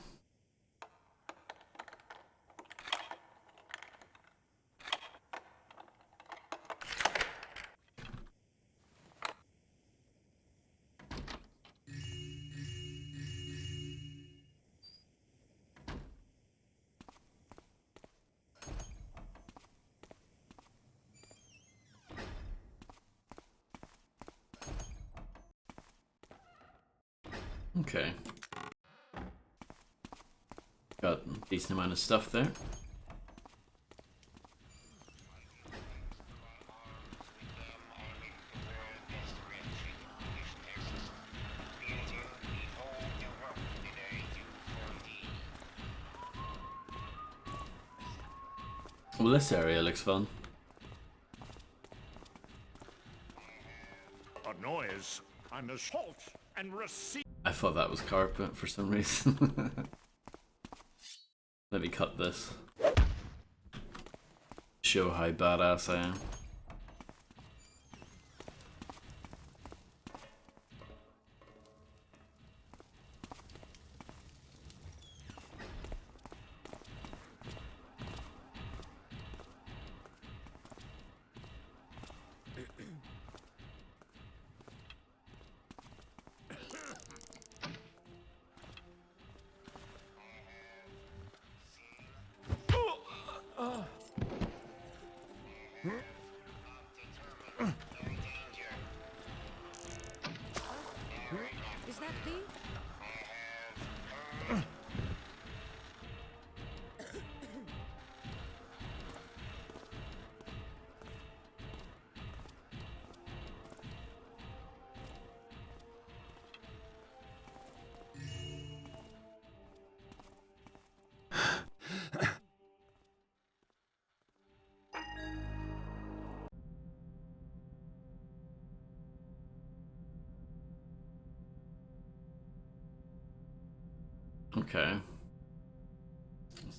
Okay. Got a decent amount of stuff there. Well, this area looks fun. A noise, an assault, and receive. I thought that was carpet for some reason. Let me cut this. Show how badass I am. Is that thee? Okay.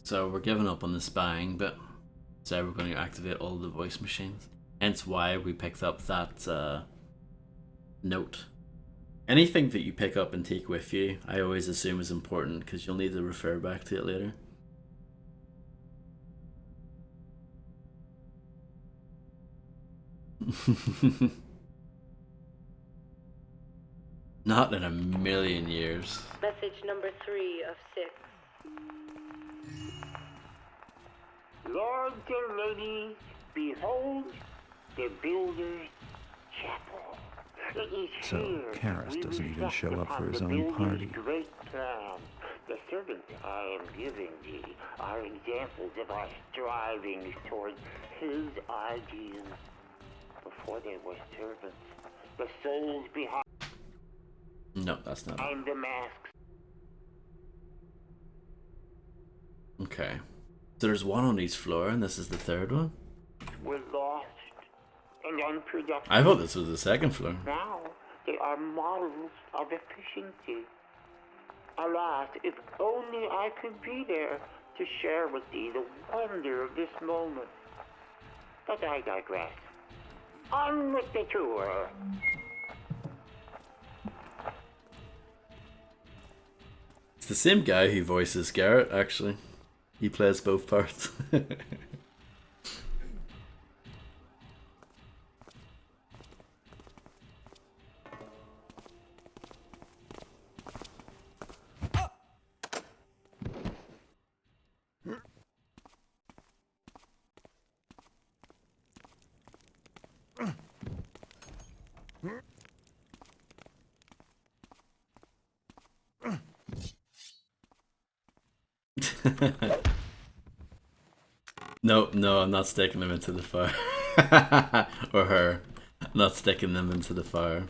So we're giving up on the spying, but so we're going to activate all the voice machines. Hence why we picked up that note. Anything that you pick up and take with you, I always assume is important because you'll need to refer back to it later. Not in a million years. Message number 3 of 6. Lords and ladies, behold the Builder's Chapel. It is So, here Karras we doesn't even reflect show up upon for his the own Builder's party. great plan. The servants I am giving thee are examples of our striving towards his ideas. Before they were servants, the souls behind No, that's not it. the masks. Okay. So there's one on each floor and this is the third one? Were lost and unproductive. I thought this was the second floor. Now they are models of efficiency. Alas, if only I could be there to share with thee the wonder of this moment. But I digress. On with the tour. It's the same guy who voices Garrett, actually. He plays both parts. No, I'm not sticking them into the fire. Or her. I'm not sticking them into the fire.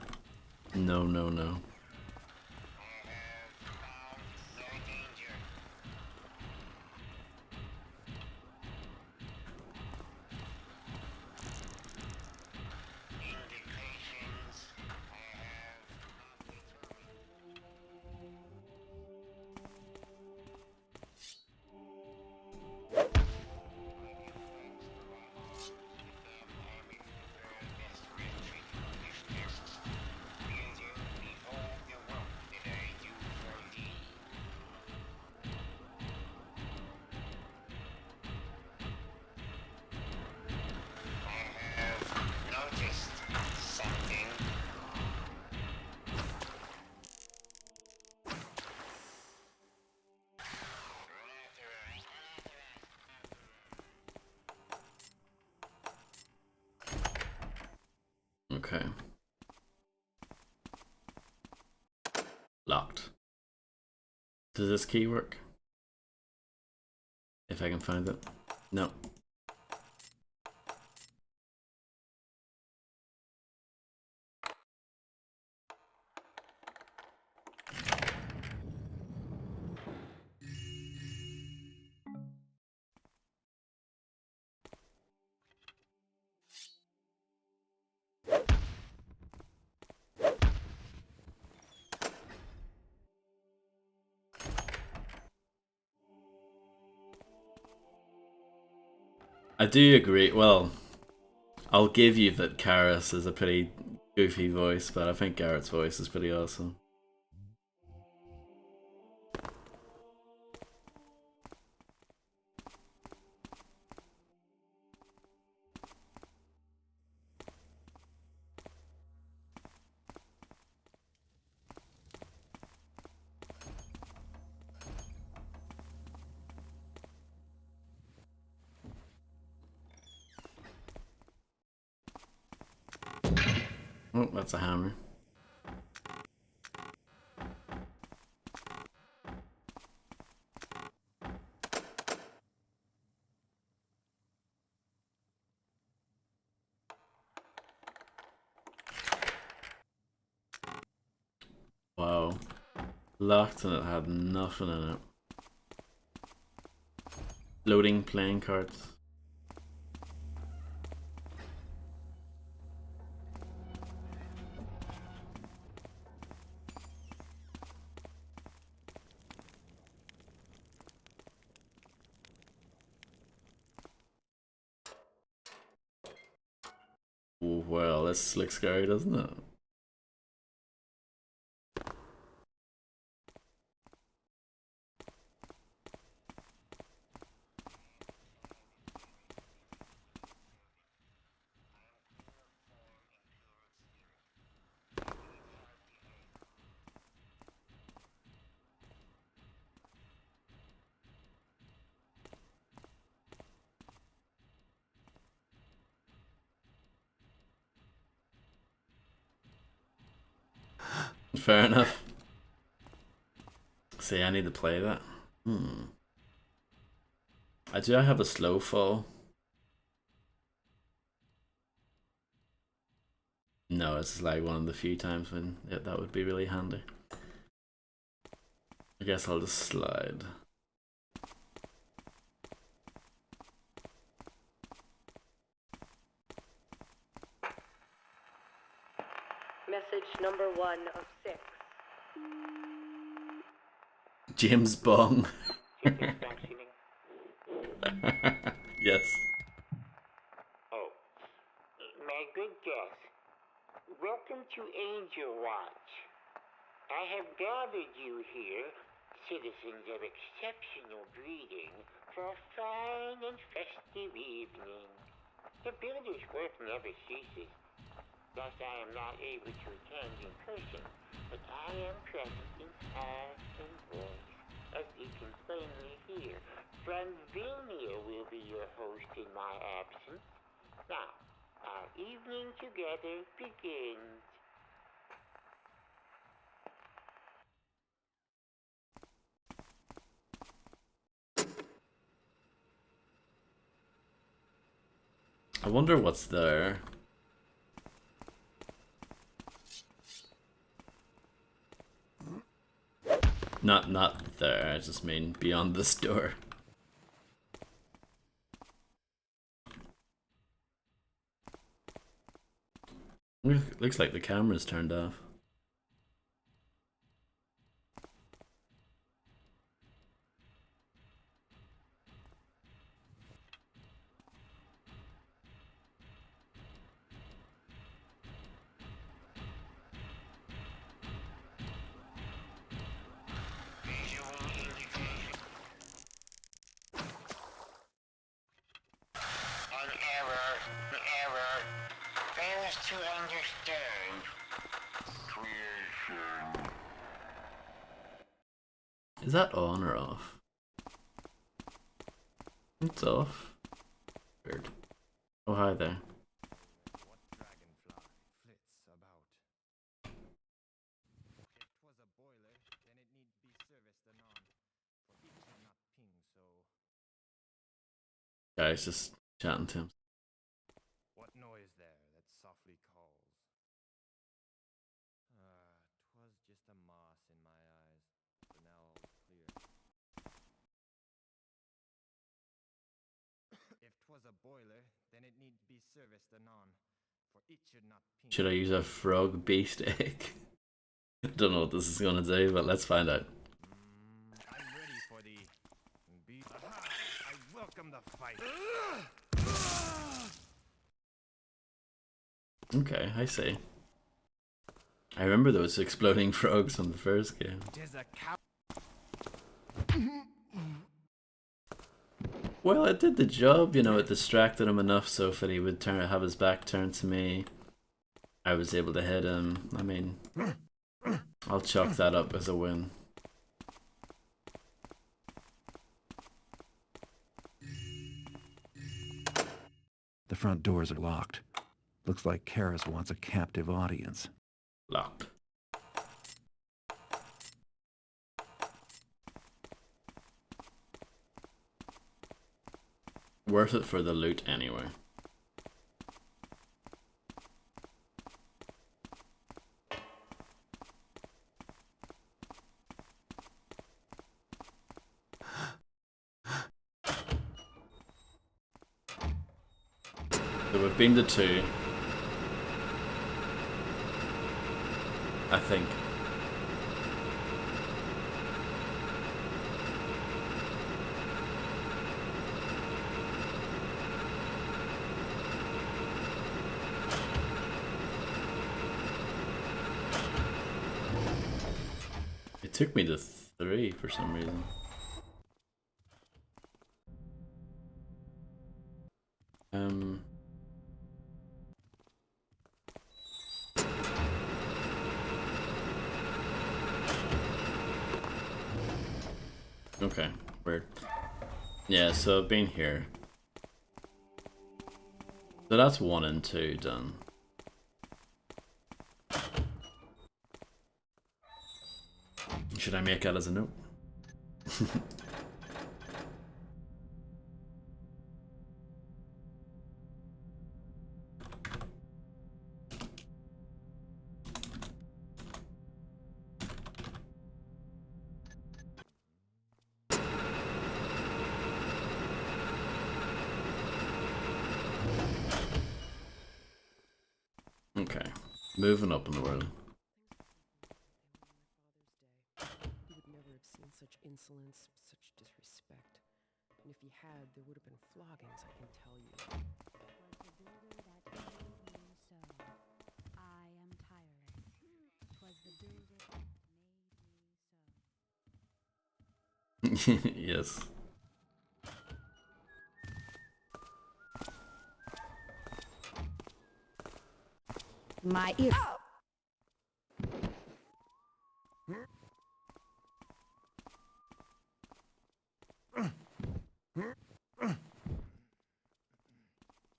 No. Okay. Locked. Does this key work? If I can find it. No. I do agree. Well, I'll give you that Karis is a pretty goofy voice, but I think Garrett's voice is pretty awesome. Oh, that's a hammer. Wow. Locked and it had nothing in it. Loading playing cards. Well, this looks scary, doesn't it? Fair enough. See, I need to play that. I have a slow fall. No, this is like one of the few times when that would be really handy. I guess I'll just slide. Message number 1 of 6. James Bong. Yes. Oh, my good guest. Welcome to Angel Watch. I have gathered you here, citizens of exceptional breeding, for a fine and festive evening. The builder's work never ceases. Thus I am not able to attend in person, but I am present in heart and voice, as you can plainly hear. Franvinia will be your host in my absence. Now, our evening together begins. I wonder what's there. Not there, I just mean beyond this door. Looks like the camera's turned off. To understand creation. Is that on or off? It's off. Weird. Oh, hi there. Guy's just chatting to him. What noise there that softly calls? 'Twas just a moss in my eyes, but now all's clear. If 'twas a boiler, then it need be serviced anon, for it should not ping. Should I use a frog beast egg? Don't know what this is gonna do, but let's find out. I'm ready for the beast. Aha! I welcome the fight. Okay, I see. I remember those exploding frogs from the first game. Tis a cow. Well, it did the job, you know, it distracted him enough so if he would have his back turned to me, I was able to hit him. I mean, I'll chalk that up as a win. The front doors are locked. Looks like Karis wants a captive audience. Locked. Worth it for the loot anyway. So we've been to 2. I think. It took me to 3 for some reason. Okay, weird. Yeah, so I've been here. So that's 1 and 2 done. Should I make that as a note? Okay, moving up in the world. He would never have seen such insolence, such disrespect. And if he had, there would have been floggings, I can tell you. Was the builder that made me so. I am tireless. 'Twas the builder that made me so. Yes. My ear.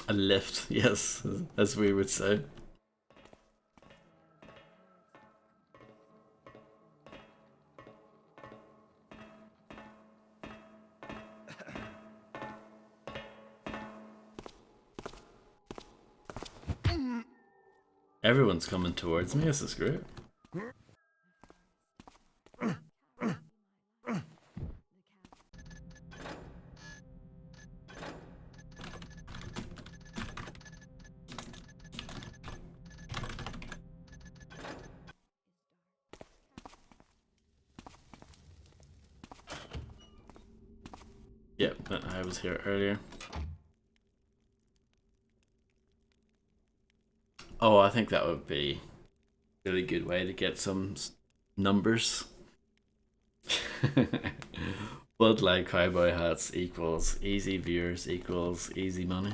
A lift, yes, as we would say. Everyone's coming towards me, this is great. Yep, I was here earlier. Oh, I think that would be a really good way to get some numbers. Blood like cowboy hats equals easy viewers equals easy money.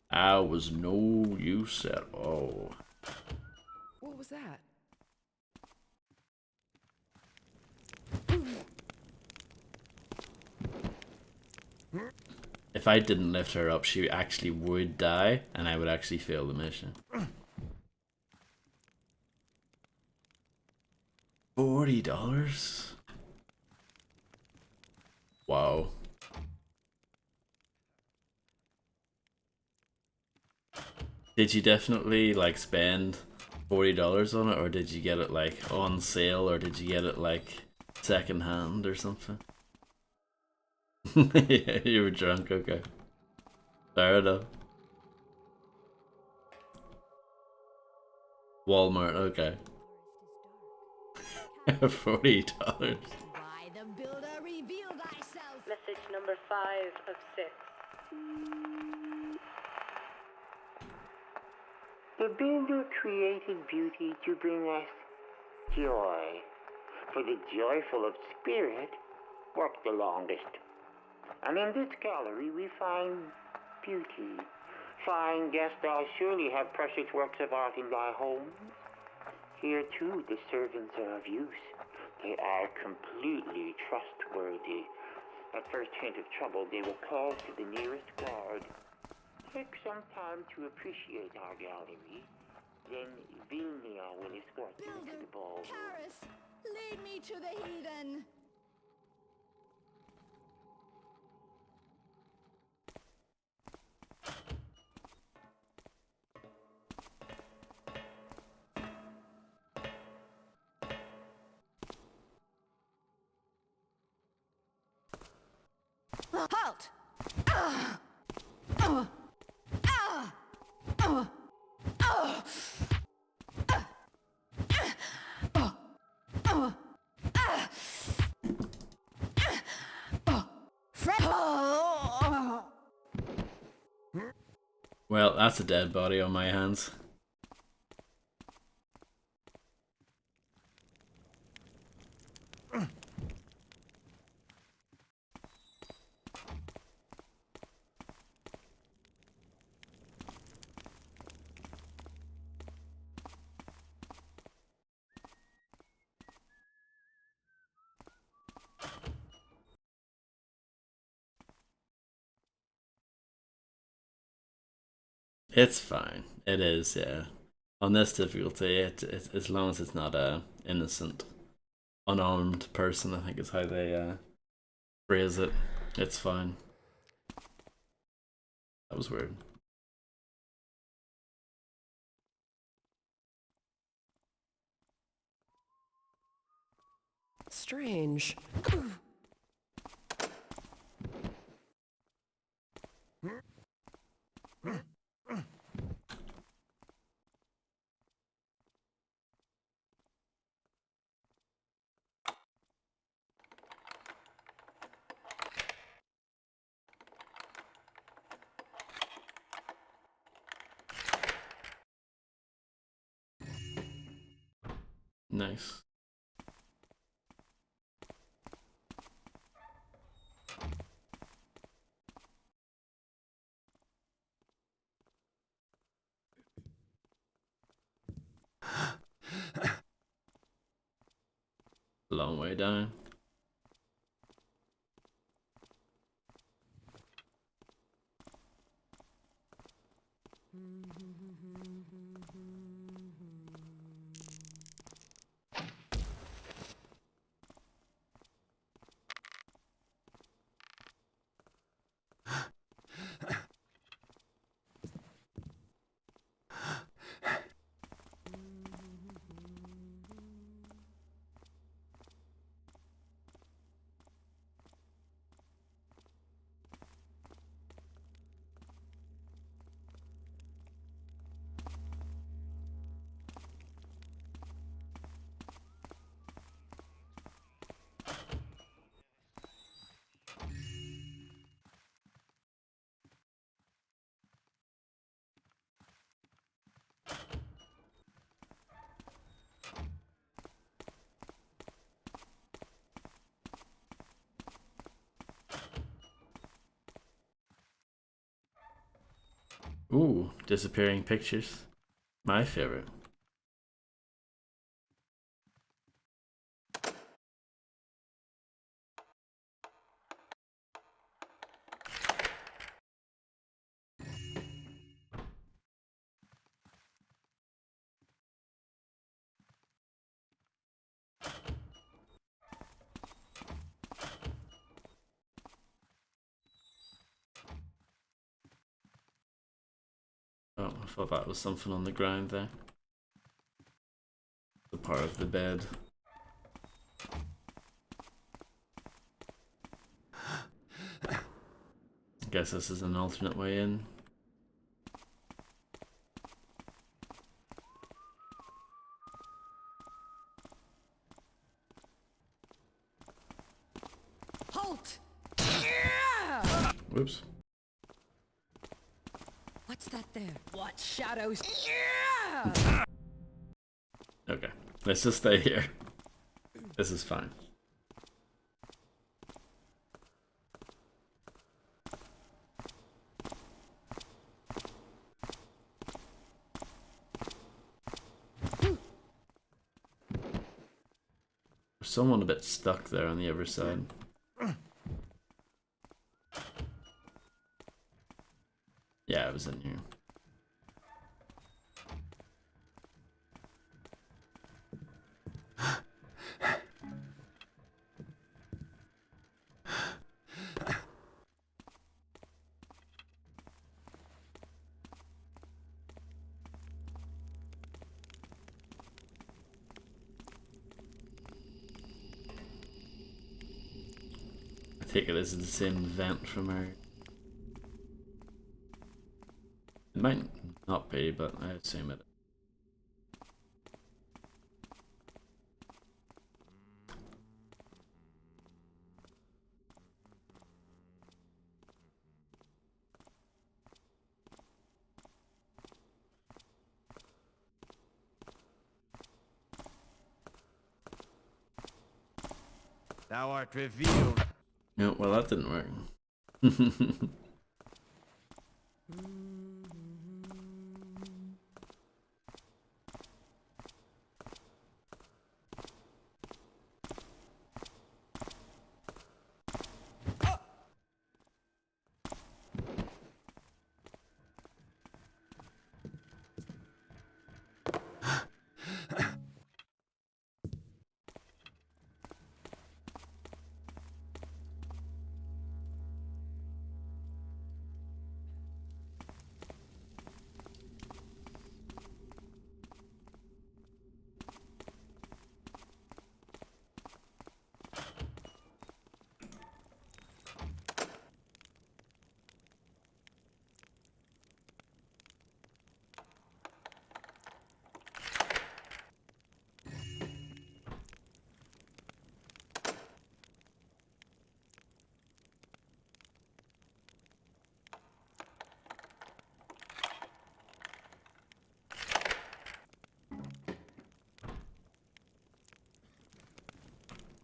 I was no use at all. What was that? If I didn't lift her up, she actually would die, and I would actually fail the mission. $40? Wow. Did you definitely like spend $40 on it, or did you get it like on sale, or did you get it like second hand or something? Yeah, you were drunk, okay. Fair enough. Walmart, okay. $40. Why the builder reveal thyself? Message number 5 of 6. The builder created beauty to bring us joy. For the joyful of spirit work the longest. And in this gallery we find beauty. Fine guest, thou surely have precious works of art in thy home. Here too the servants are of use. They are completely trustworthy. At first hint of trouble, they will call to the nearest guard. Take some time to appreciate our gallery. Then Vilnia will escort you to the ballroom. Karis, lead me to the heathen. Halt! Well, that's a dead body on my hands. It's fine. It is, yeah. On this difficulty, as long as it's not a innocent, unarmed person, I think is how they phrase it. It's fine. That was weird. Strange. Nice. Long way down. Ooh, disappearing pictures. My favorite. I thought that was something on the ground there. The part of the bed. I guess this is an alternate way in. Halt! Whoops. What's that there? What shadows? Okay, let's just stay here. This is fine. There's someone a bit stuck there on the other side. Yeah, it was in here. I take it this is the same vent from her. It might not be, but I assume it. Thou art revealed. No, well that didn't work.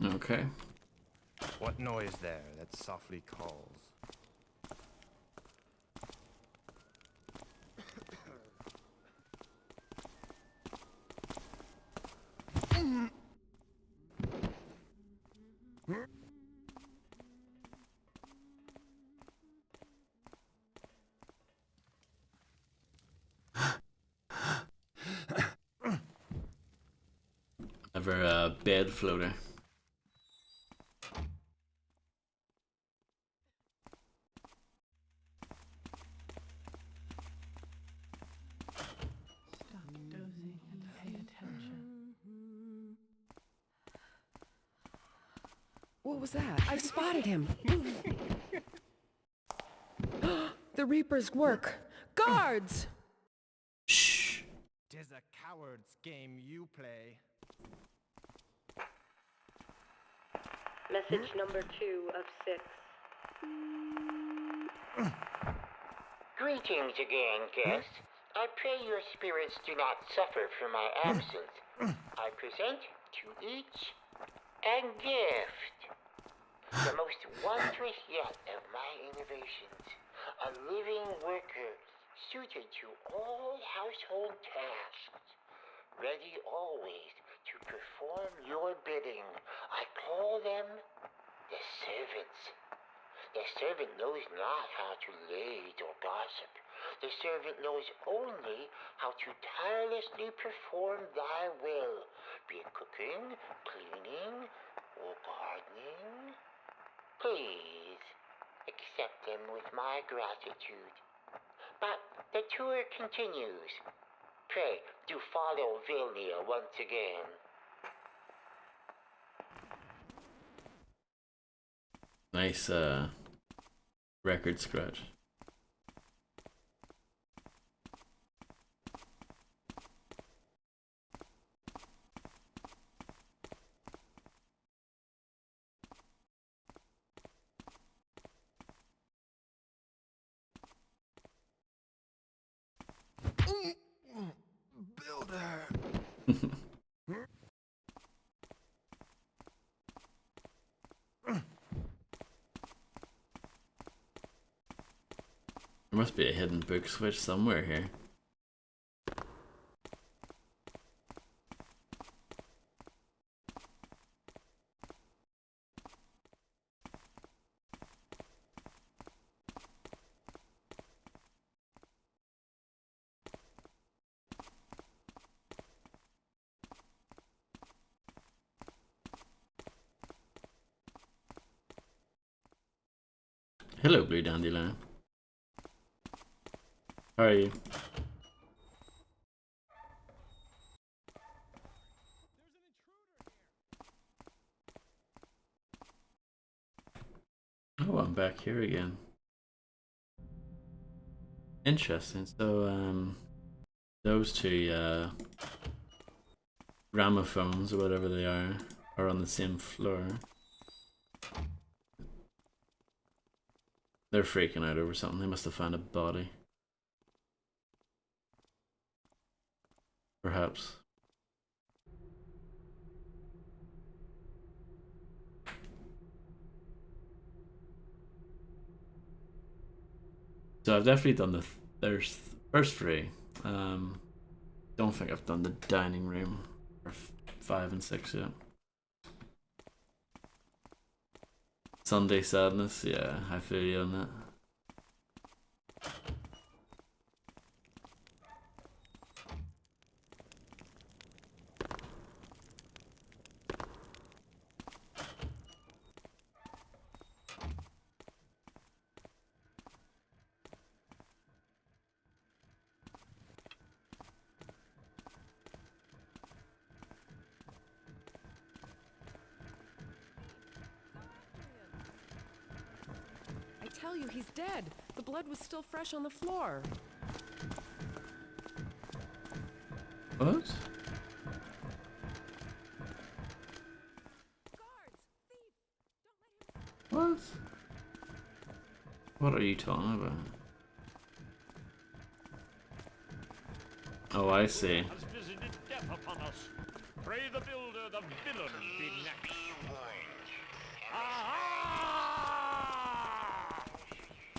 Okay. What noise there that softly calls? Ever a bed floater. What was that? I've spotted him. The Reaper's work. Guards! Shh. 'Tis a coward's game you play. Message number 2 of 6. Greetings again, guest. I pray your spirits do not suffer for my absence. I present to each a gift. The most wondrous yet of my innovations. A living worker suited to all household tasks. Ready always to perform your bidding. I call them the servants. The servant knows not how to lade or gossip. The servant knows only how to tirelessly perform thy will, be it cooking, cleaning, or gardening. Please accept them with my gratitude. But the tour continues. Pray, do follow Vilnia once again. Nice record scratch. Builder. There must be a hidden book switch somewhere here. Hello, Blue Dandelion. How are you? Oh, I'm back here again. Interesting. So, those two gramophones or whatever they are on the same floor. They're freaking out over something. They must have found a body. Perhaps. So I've definitely done the first three. Don't think I've done the dining room or 5 and 6 yet. Sunday Sadness, yeah, I feel you on that. I tell you, he's dead. The blood was still fresh on the floor. What? What? What are you talking about? Oh, I see. Has visited death upon us. Pray the builder, the villain, be next. Aha!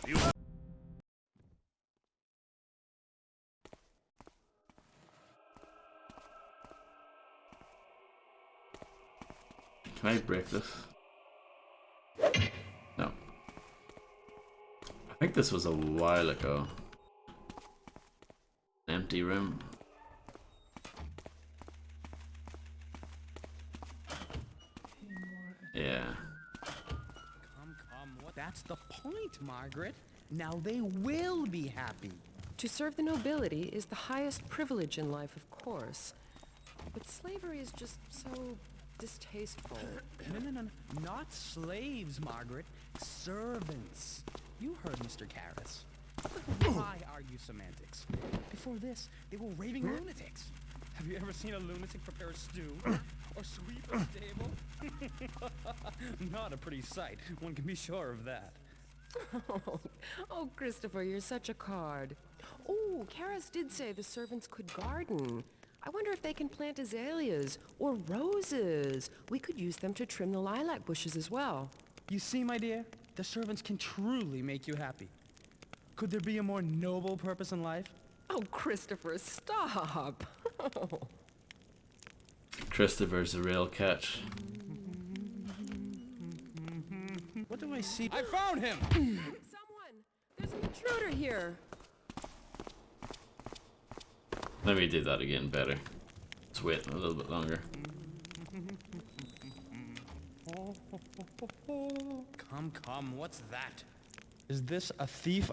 You Can I break this? No. I think this was a while ago. Empty room. Yeah. Come, that's the point, Margaret. Now they will be happy. To serve the nobility is the highest privilege in life, of course. But slavery is just so distasteful. No. Not slaves, Margaret. Servants. You heard Mr. Karras. Why argue semantics? Before this, they were raving lunatics. Have you ever seen a lunatic prepare a stew? Or sweep a stable? Not a pretty sight, one can be sure of that. Oh, Christopher, you're such a card. Oh, Karras did say the servants could garden. I wonder if they can plant azaleas or roses. We could use them to trim the lilac bushes as well. You see, my dear, the servants can truly make you happy. Could there be a more noble purpose in life? Oh, Christopher, stop! Christopher's a real catch. What do I see? I found him! Someone! There's an intruder here! Let me do that again better. Let's wait a little bit longer. Come, what's that? Is this a thief?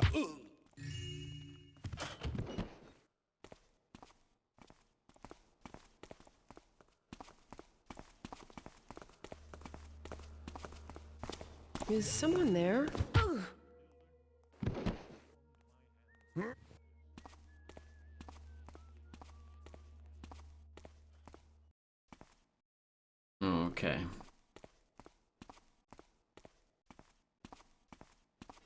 Is someone there? Okay.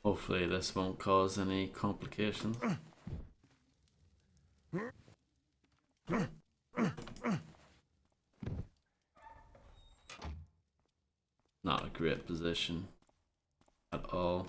Hopefully this won't cause any complications. Not a great position at all.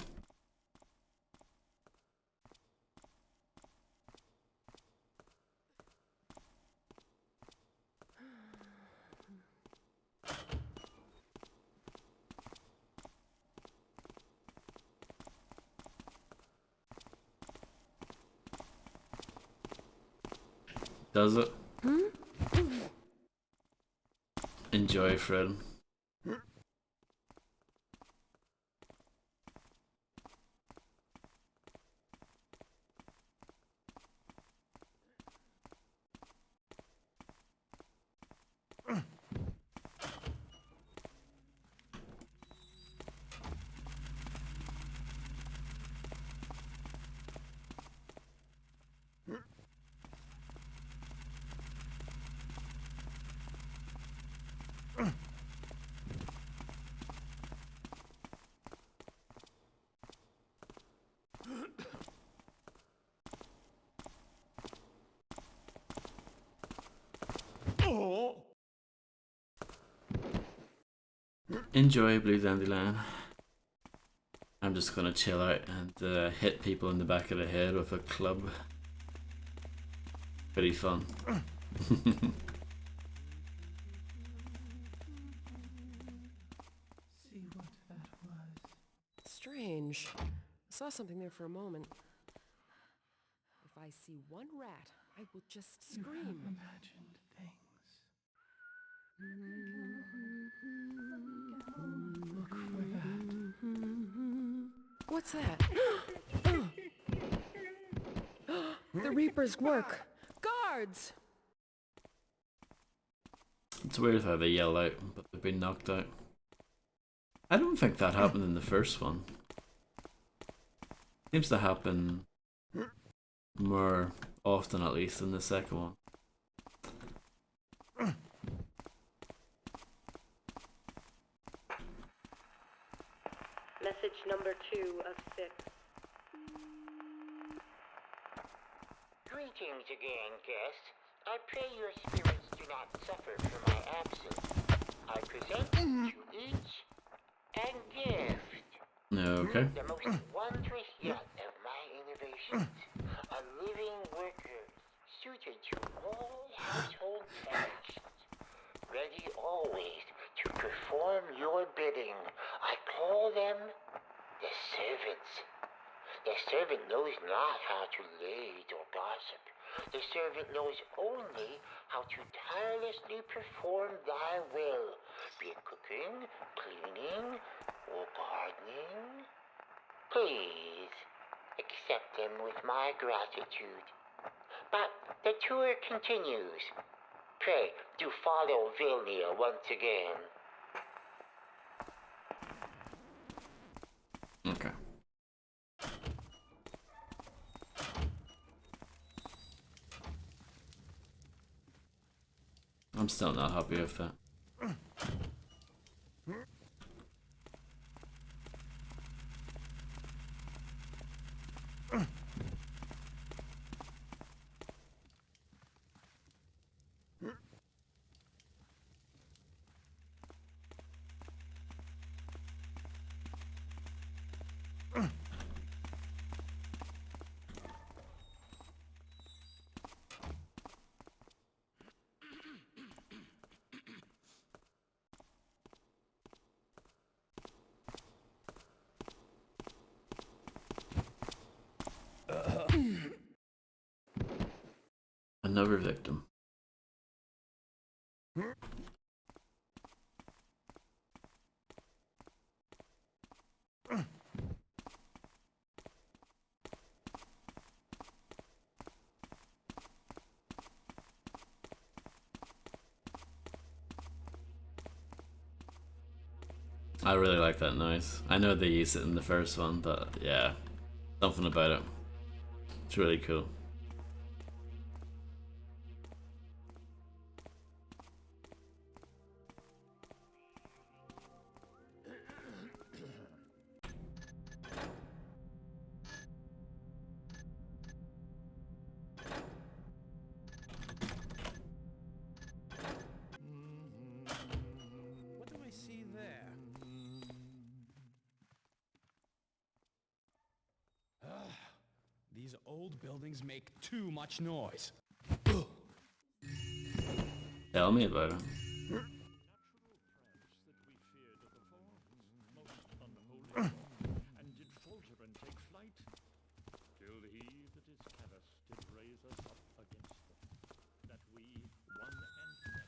Does it? Enjoy, Fred. Enjoy, Blue Dandelion. I'm just gonna chill out and hit people in the back of the head with a club. Pretty fun. See what that was. Strange. I saw something there for a moment. If I see one rat, I will just scream. You have imagined things. Look for that. What's that? The Reaper's work. Guards! It's weird how they yell out, but they've been knocked out. I don't think that happened in the first one. Seems to happen more often, at least, in the second one. Message number 2 of 6. Greetings again, guest. I pray your spirits do not suffer for my absence. I present to each a gift. Okay. The most wondrous yet of my innovations. A living worker suited to all household tasks. Ready always to perform your bidding. I call them the servants. The servant knows not how to lade or gossip. The servant knows only how to tirelessly perform thy will, be it cooking, cleaning, or gardening. Please accept them with my gratitude. But the tour continues. Pray do follow Vilnia once again. Okay. I'm still not happy with that. Another victim. I really like that noise. I know they used it in the first one, but yeah, something about it. It's really cool. What do I see there? These old buildings make too much noise. Tell me about it. And did falter and take flight, till he that is Caras did raise us up against them, that we, one and next,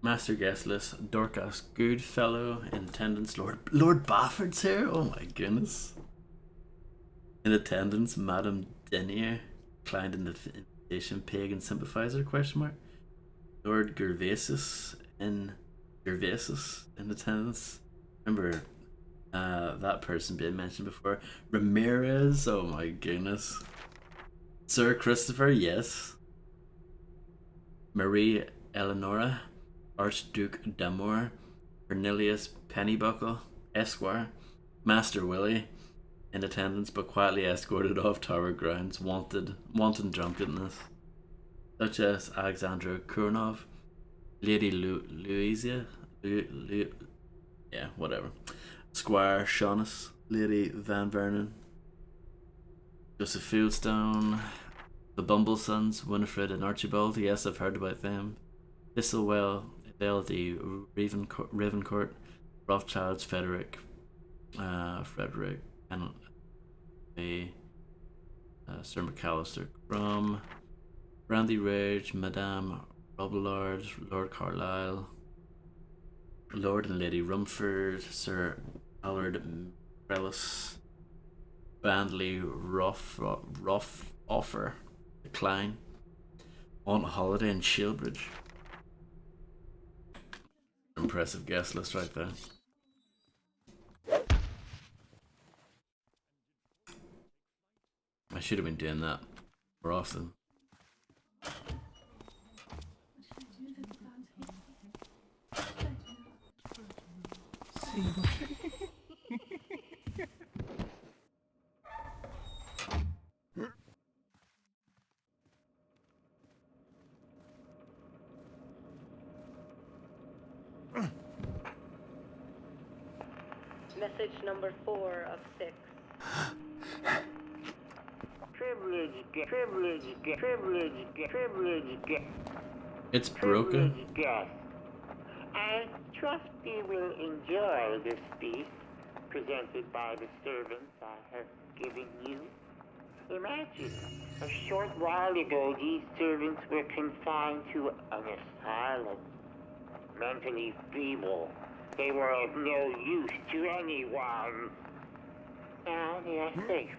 Master guest list: Dorcas Goodfellow in attendance. Lord Bafford's here. Oh my goodness. In attendance, Madame Denier declined in the invitation. Pagan sympathizer? Question mark. Lord Gervasis in attendance. Remember that person being mentioned before. Ramirez. Oh my goodness. Sir Christopher. Yes. Marie Eleonora. Archduke Damour, Cornelius Pennybuckle, Esquire, Master Willie, in attendance but quietly escorted off Tower grounds, wanton drunkenness, such as Alexandra Kurnov, Lady Louisa, yeah, whatever, Squire Shaughnessy, Lady Van Vernon, Joseph Fieldstone, the Bumblesons, Winifred and Archibald. Yes, I've heard about them. Thistlewell, Eveldy, Ravencourt, Rothschilds, Frederick, and Sir McAllister Crumb, Brandy Rage, Madame Robillard, Lord Carlisle, Lord and Lady Rumford, Sir Allard Trellis, Bandley Offer, Decline, on holiday in Shieldbridge. Impressive guest list right there. I should have been doing that more often. Message number 4 of 6. It's broken. Guest. I trust you will enjoy this feast presented by the servants I have given you. Imagine, a short while ago these servants were confined to an asylum. Mentally feeble. They were of no use to anyone. Now they are safe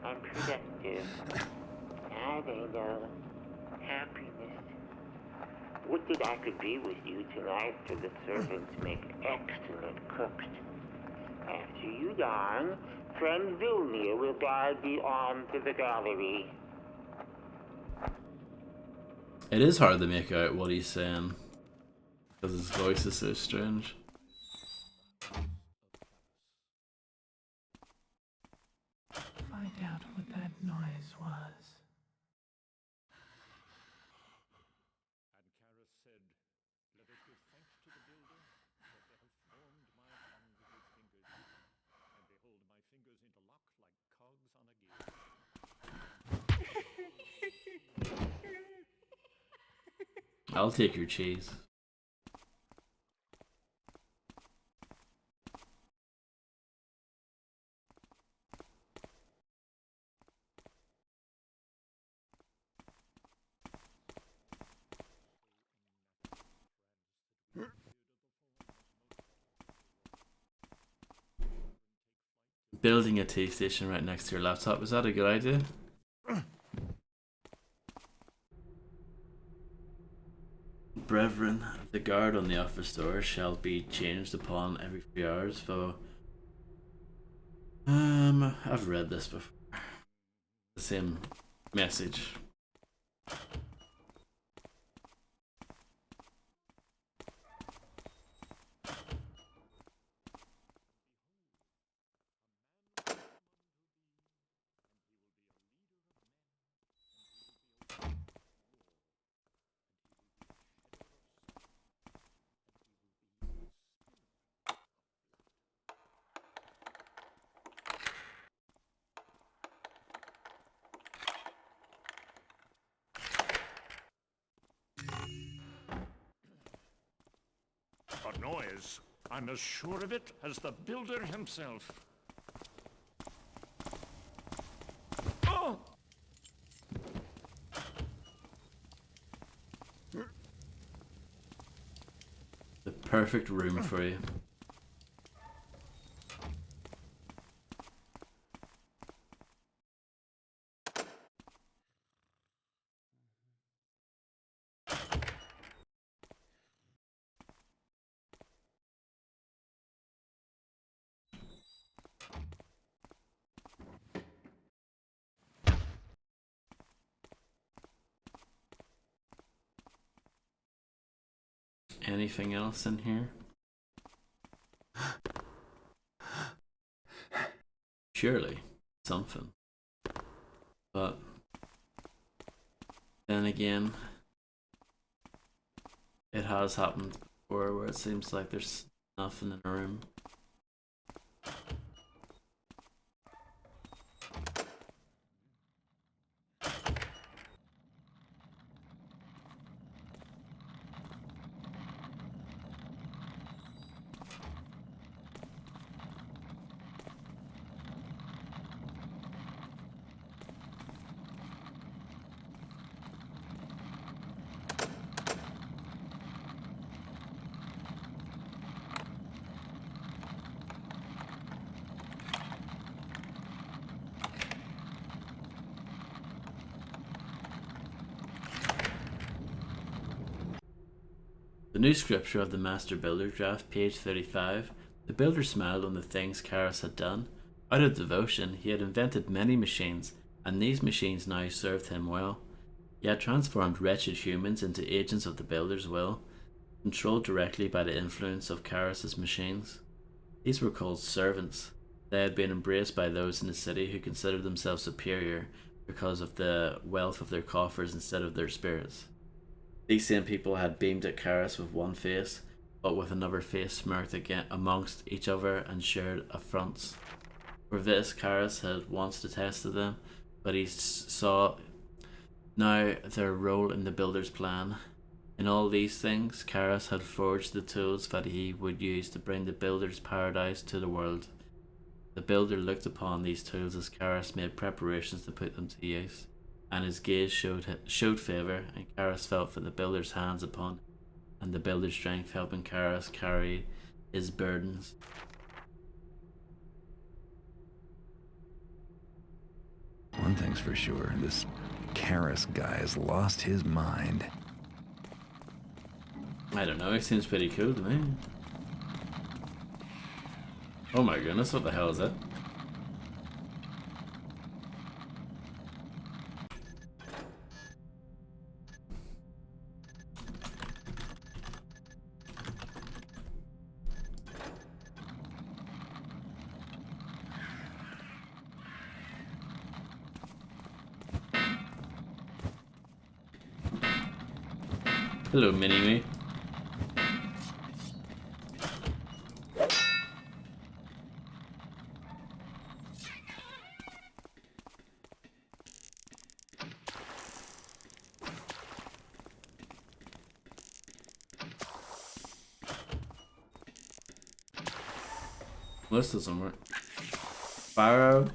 and productive. Now they know happiness. Would that I could be with you tonight, for the servants make excellent cooks. After you dine, friend Vilnia will guide thee on to the gallery. It is hard to make out what he's saying, because his voice is so strange. Find out what that noise was. And Caras said, "Let us give thanks to the builder, that they have formed my tongue with his fingers, and behold my fingers interlock like cogs on a gear." I'll take your cheese. Building a tea station right next to your laptop, is that a good idea? Brethren, the guard on the office door shall be changed upon every 3 hours, though I've read this before. The same message. A noise. I'm as sure of it as the builder himself. Oh! The perfect room for you. Anything else in here? Surely, something. But then again, it has happened before where it seems like there's nothing in a room. The new scripture of the Master Builder draft, page 35. The builder smiled on the things Karis had done. Out of devotion, he had invented many machines, and these machines now served him well. He had transformed wretched humans into agents of the builder's will, controlled directly by the influence of Karis's machines. These were called servants. They had been embraced by those in the city who considered themselves superior because of the wealth of their coffers instead of their spirits. These same people had beamed at Karis with one face, but with another face smirked again amongst each other and shared affronts. For this, Karis had once detested them, but he saw now their role in the builder's plan. In all these things, Karis had forged the tools that he would use to bring the builder's paradise to the world. The builder looked upon these tools as Karis made preparations to put them to use, and his gaze showed favour, and Karis felt for the builder's hands upon him, and the builder's strength helping Karis carry his burdens. One thing's for sure, this Karis guy has lost his mind. I don't know, he seems pretty cool to me. Oh my goodness, what the hell is that? Hello, Mini-Me. Well, this doesn't work. Barrow.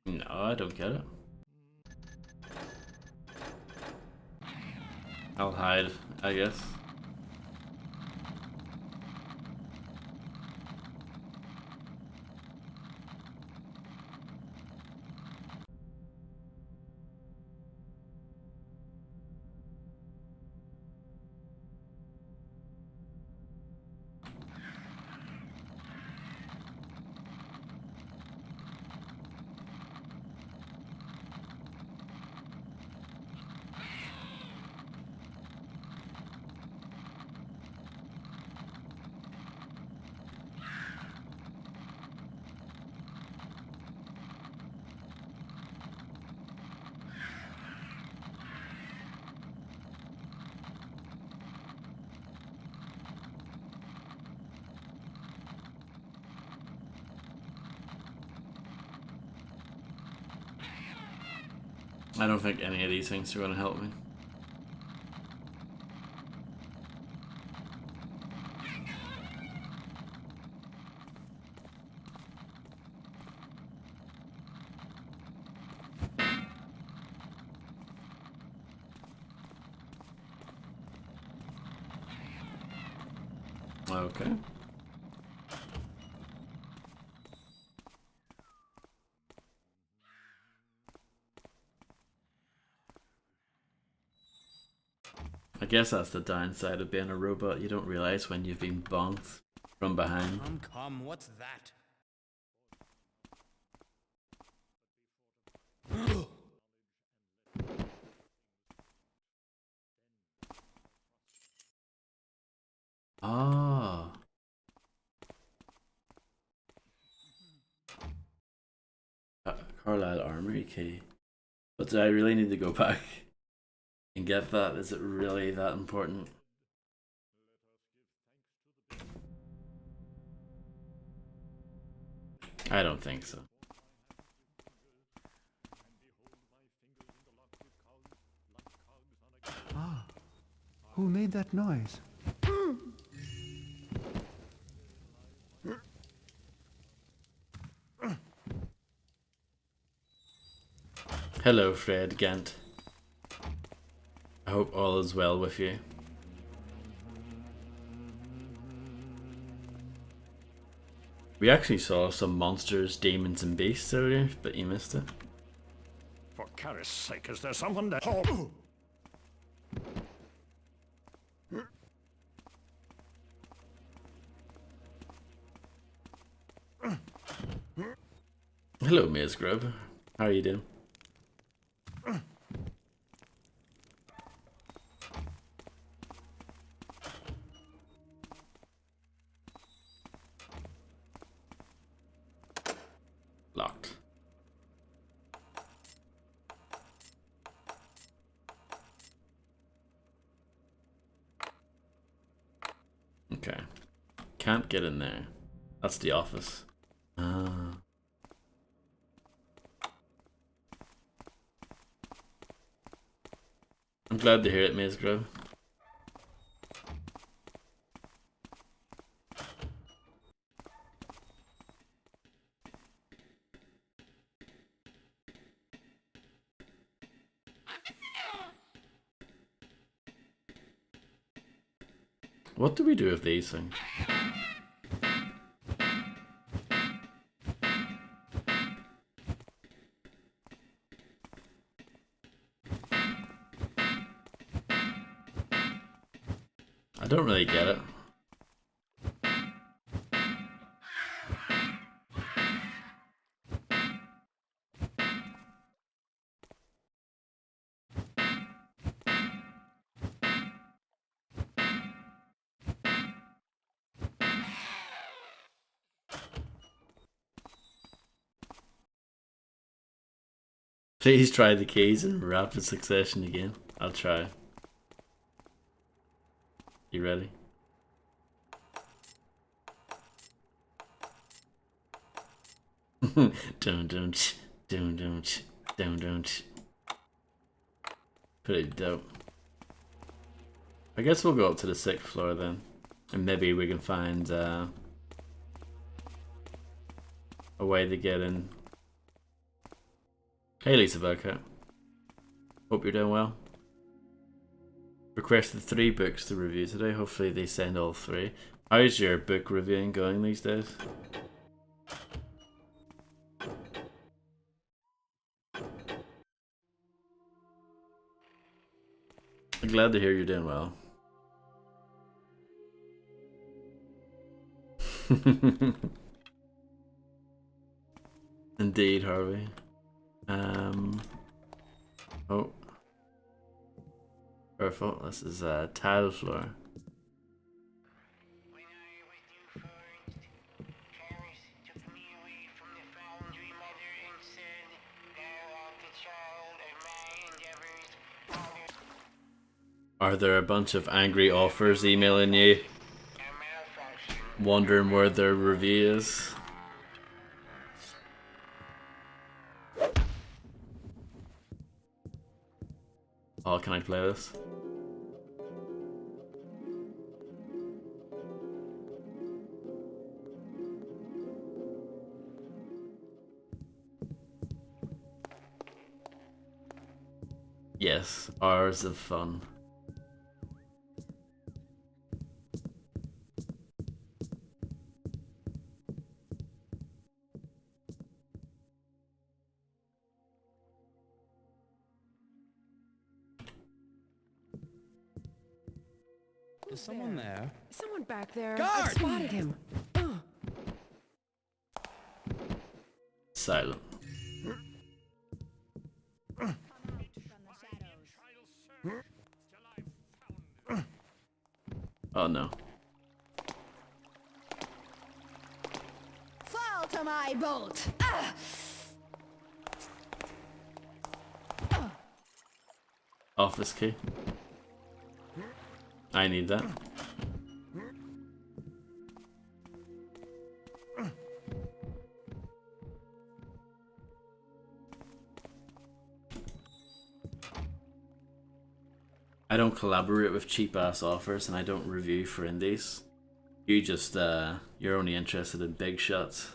No, I don't get it. I'll hide, I guess. I don't think any of these things are going to help me. Okay. I guess that's the downside of being a robot. You don't realize when you've been bonked from behind. Come, what's that? Ah. Carlisle Armory key. But do I really need to go back and get that? Is it really that important? I don't think so. Ah, who made that noise? Hello, Fred Gant. I hope all is well with you. We actually saw some monsters, demons, and beasts earlier, but you missed it. For Karis' sake, is there someone that... Oh. Hello, Maze Grub. How are you doing? Locked. Okay. Can't get in there. That's the office. Ah. I'm glad to hear it, Maze Grub. What do we do with these things? I don't really get it. Please try the keys in rapid succession again. I'll try. You ready? Don't. Pretty dope. I guess we'll go up to the 6th floor then, and maybe we can find a way to get in. Hey Lisa Bellcat. Hope you're doing well. Requested 3 books to review today. Hopefully they send all 3. How's your book reviewing going these days? I'm glad to hear you're doing well. Indeed, Harvey. Oh. Careful, this is a tile floor. Are there a bunch of angry offers emailing you, wondering where their review is? Oh, can I play this? Yes, hours of fun. Is someone there? Someone back there. Guard! I spotted him. Silent. Oh no. Fall to my bolt! Office key. I need that. I don't collaborate with cheap ass offers and I don't review for indies. You just you're only interested in big shots.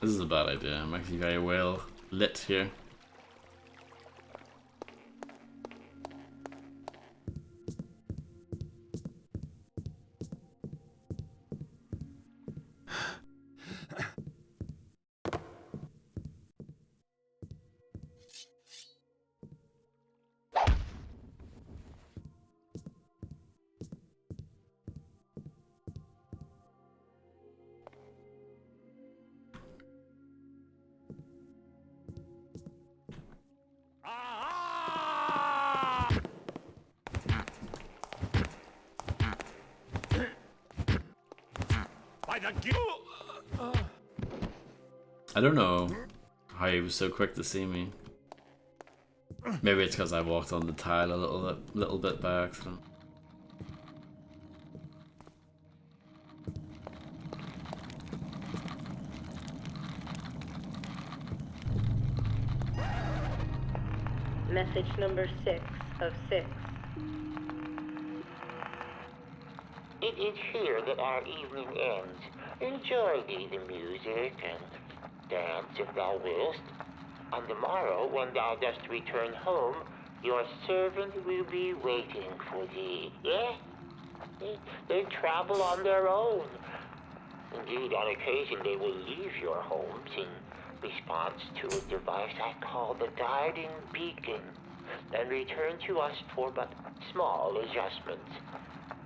This is a bad idea. I'm actually very well lit here. I don't know how he was so quick to see me. Maybe it's because I walked on the tile a little bit by accident. Message number 6 of 6. It is here that our evening ends. Enjoy the music and dance if thou willst. On the morrow, when thou dost return home, your servant will be waiting for thee. Yeah? They travel on their own. Indeed, on occasion they will leave your homes in response to a device I call the guiding beacon, and return to us for but small adjustments.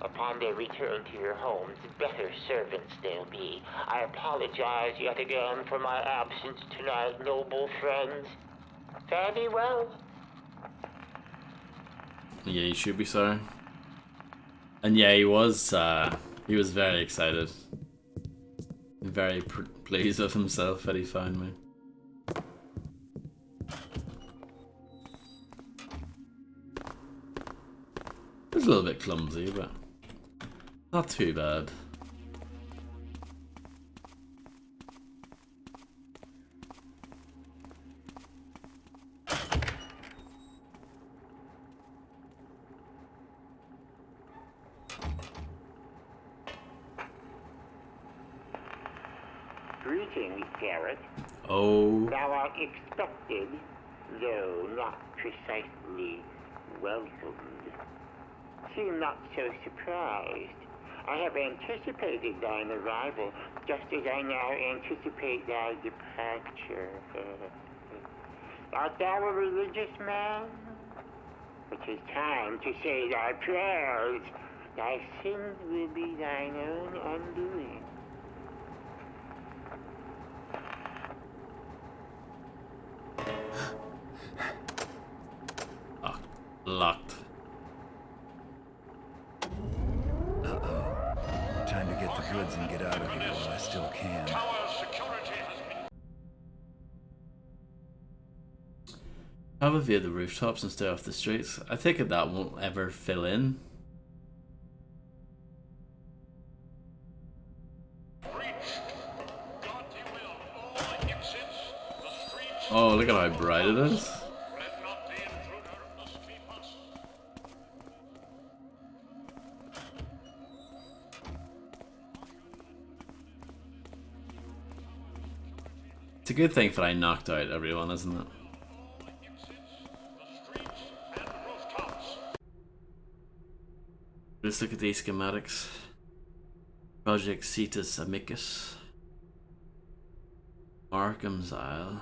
Upon their return to your homes, better servants they'll be. I apologize yet again for my absence tonight, noble friends. Very well. Yeah, you should be sorry. And yeah, he was very excited. Very pleased with himself that he found me. It was a little bit clumsy, but not too bad. Greetings, Garrett. Oh. Thou art expected, though not precisely welcomed. Seem not so surprised. I have anticipated thine arrival, just as I now anticipate thy departure. Art thou a religious man? It is time to say thy prayers. Thy sins will be thine own undoing. Locked. Uh-oh. Time to get the goods and get out of here while I still can. Have a view of the rooftops and stay off the streets. I think that won't ever fill in. Oh, look at how bright it is. It's a good thing that I knocked out everyone, isn't it? Let's look at these schematics. Project Cetus Amicus. Arkham's Isle.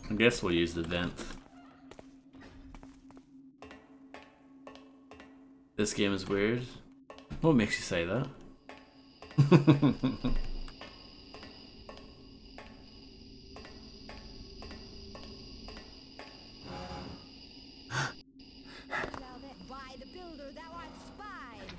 I guess we'll use the vent. This game is weird. What makes you say that? By the builder thou art spied.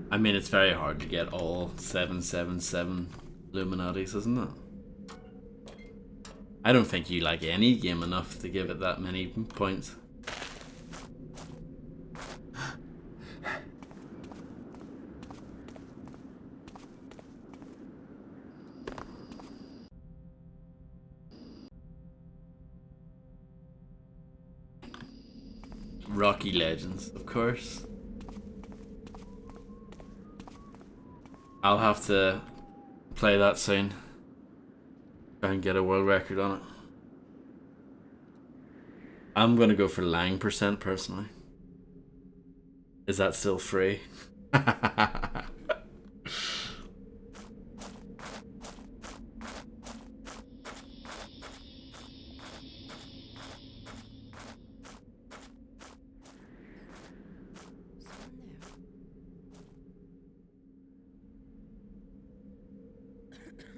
I mean, it's very hard to get all 777 Illuminatis, isn't it? I don't think you like any game enough to give it that many points. Rocky Legends, of course. I'll have to play that soon. Try and get a world record on it. I'm gonna go for Lang % personally. Is that still free?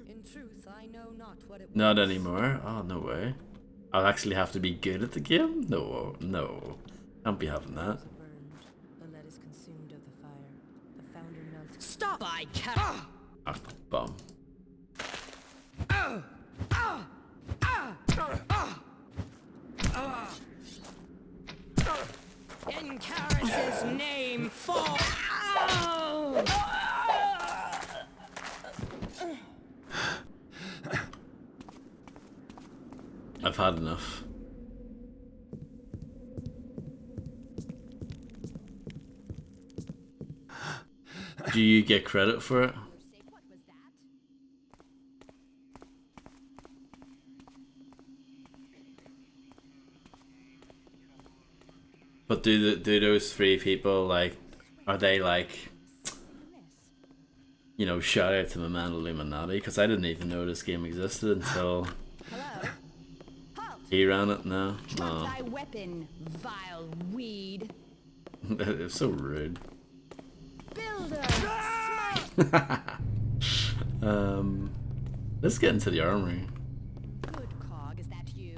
In truth, I know not what it Not anymore. Oh, no way. I'll actually have to be good at the game? No, no. Can't be having that. The lead is consumed of the fire. The founder melted. Stop! By cat! Ah, bomb. In Karis's name, fall! I've had enough. Do you get credit for it? But do those three people, like, are they like, you know, shout out to my man Illuminati? Because I didn't even know this game existed until he ran it. No, Drop thy weapon, vile weed. It's so rude. Builder, Let's get into the armory. Good Cog, is that you?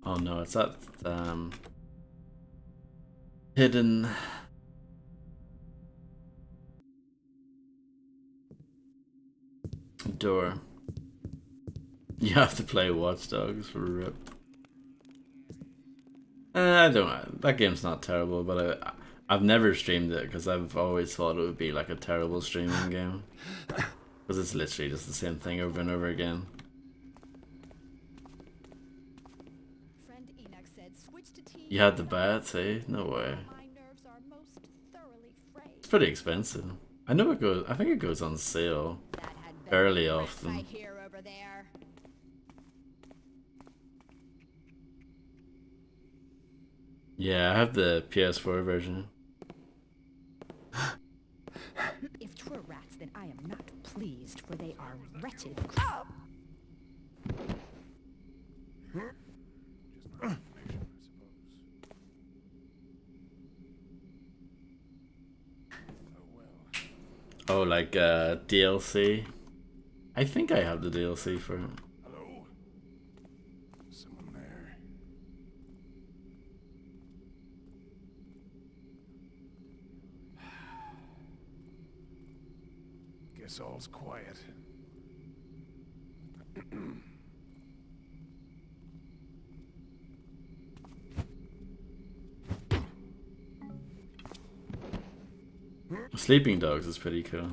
Oh no, it's that hidden door. You have to play Watch Dogs for RIP. I don't. That game's not terrible, but I've never streamed it because I've always thought it would be like a terrible streaming game because it's literally just the same thing over and over again. Friend Enoch said, switch to tea. You had the bats, eh? No way. My nerves are most thoroughly frayed. It's pretty expensive. I know it goes. I think it goes on sale fairly often. I hear over there. Yeah, I have the PS4 version. If 'twere rats, then I am not pleased, for they are wretched. Oh, like DLC? I think I have the DLC for it. Hello? Someone there? Guess all's quiet. Sleeping Dogs is pretty cool.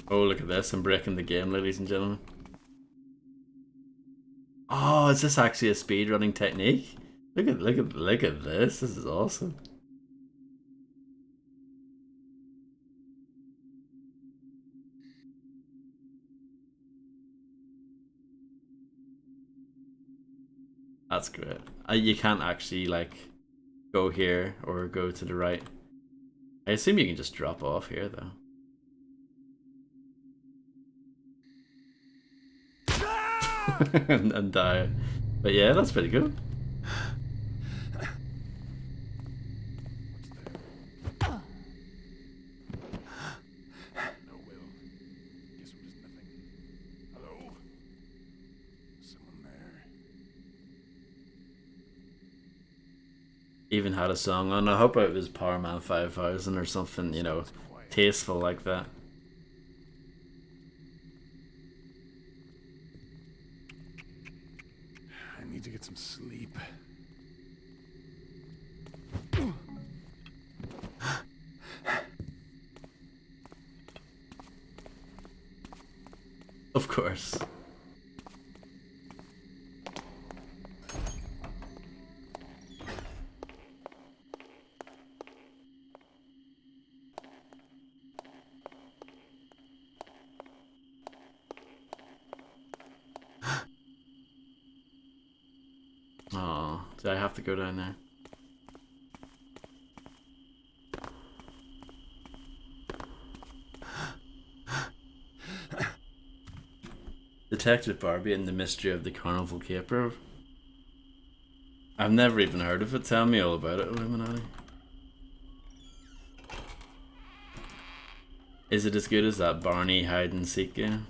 Oh, look at this. I'm breaking the game, ladies and gentlemen. Oh, is this actually a speedrunning technique? Look at this. This is awesome. That's great. You can't actually like go here or go to the right. I assume you can just drop off here though. and die. But yeah, that's pretty good. Even had a song on. I hope it was Power Man 5000 or something, you know, tasteful like that. I need to get some sleep. Of course. Oh, did I have to go down there? Detective Barbie and the Mystery of the Carnival Caper. I've never even heard of it. Tell me all about it, Illuminati. Is it as good as that Barney hide and seek game?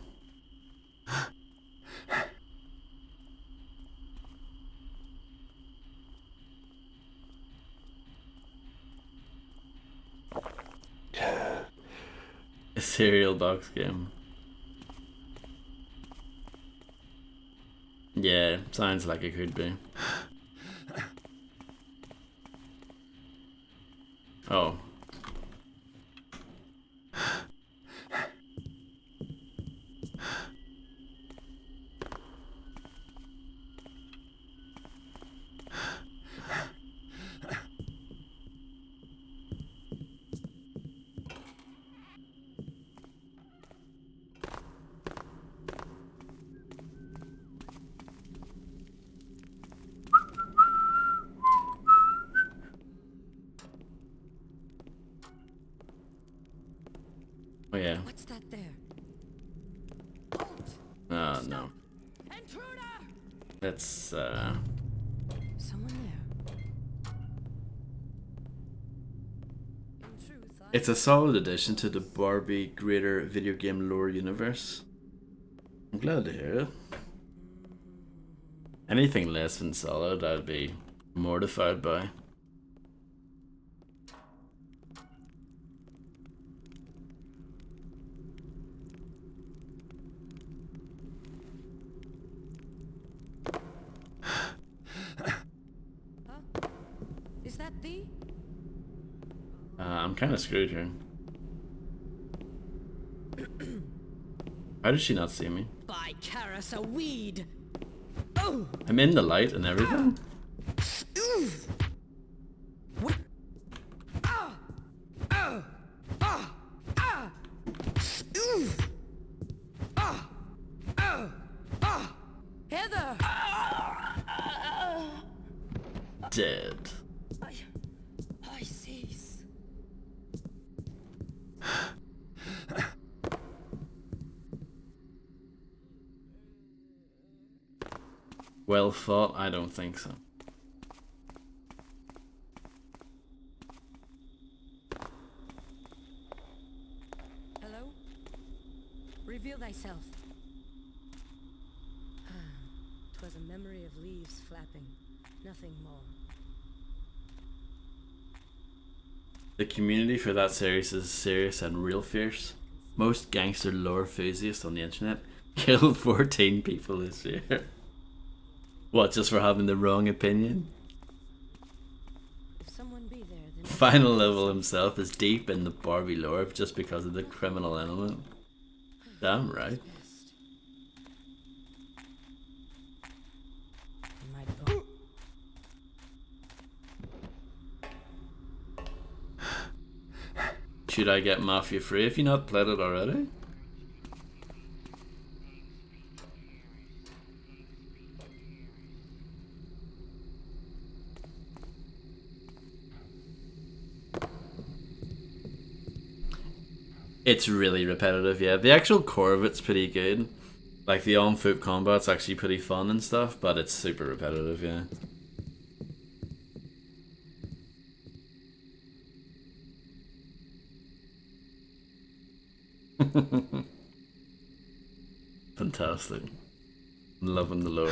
A cereal box game. Yeah, sounds like it could be. Oh. Oh yeah. What's that there? Oh no. Intruder! That's Someone there. It's a solid addition to the Barbie greater video game lore universe. I'm glad to hear it. Anything less than solid I'd be mortified by. Is that thee? I'm kind of screwed here. How did she not see me? By Karas, a weed! I'm in the light and everything. Heather! Dead. I cease. Well fought? I don't think so. Hello? Reveal thyself. 'Twas a memory of leaves flapping, nothing more. The community for that series is serious and real fierce. Most gangster lore enthusiasts on the internet killed 14 people this year. What, just for having the wrong opinion? If someone be there, then Final Level himself is deep in the Barbie lore just because of the criminal element. Damn right. Should I get Mafia free if you not played it already? It's really repetitive, yeah. The actual core of it's pretty good. Like the on-foot combat's actually pretty fun and stuff, but it's super repetitive, yeah. Fantastic. I'm loving the lore.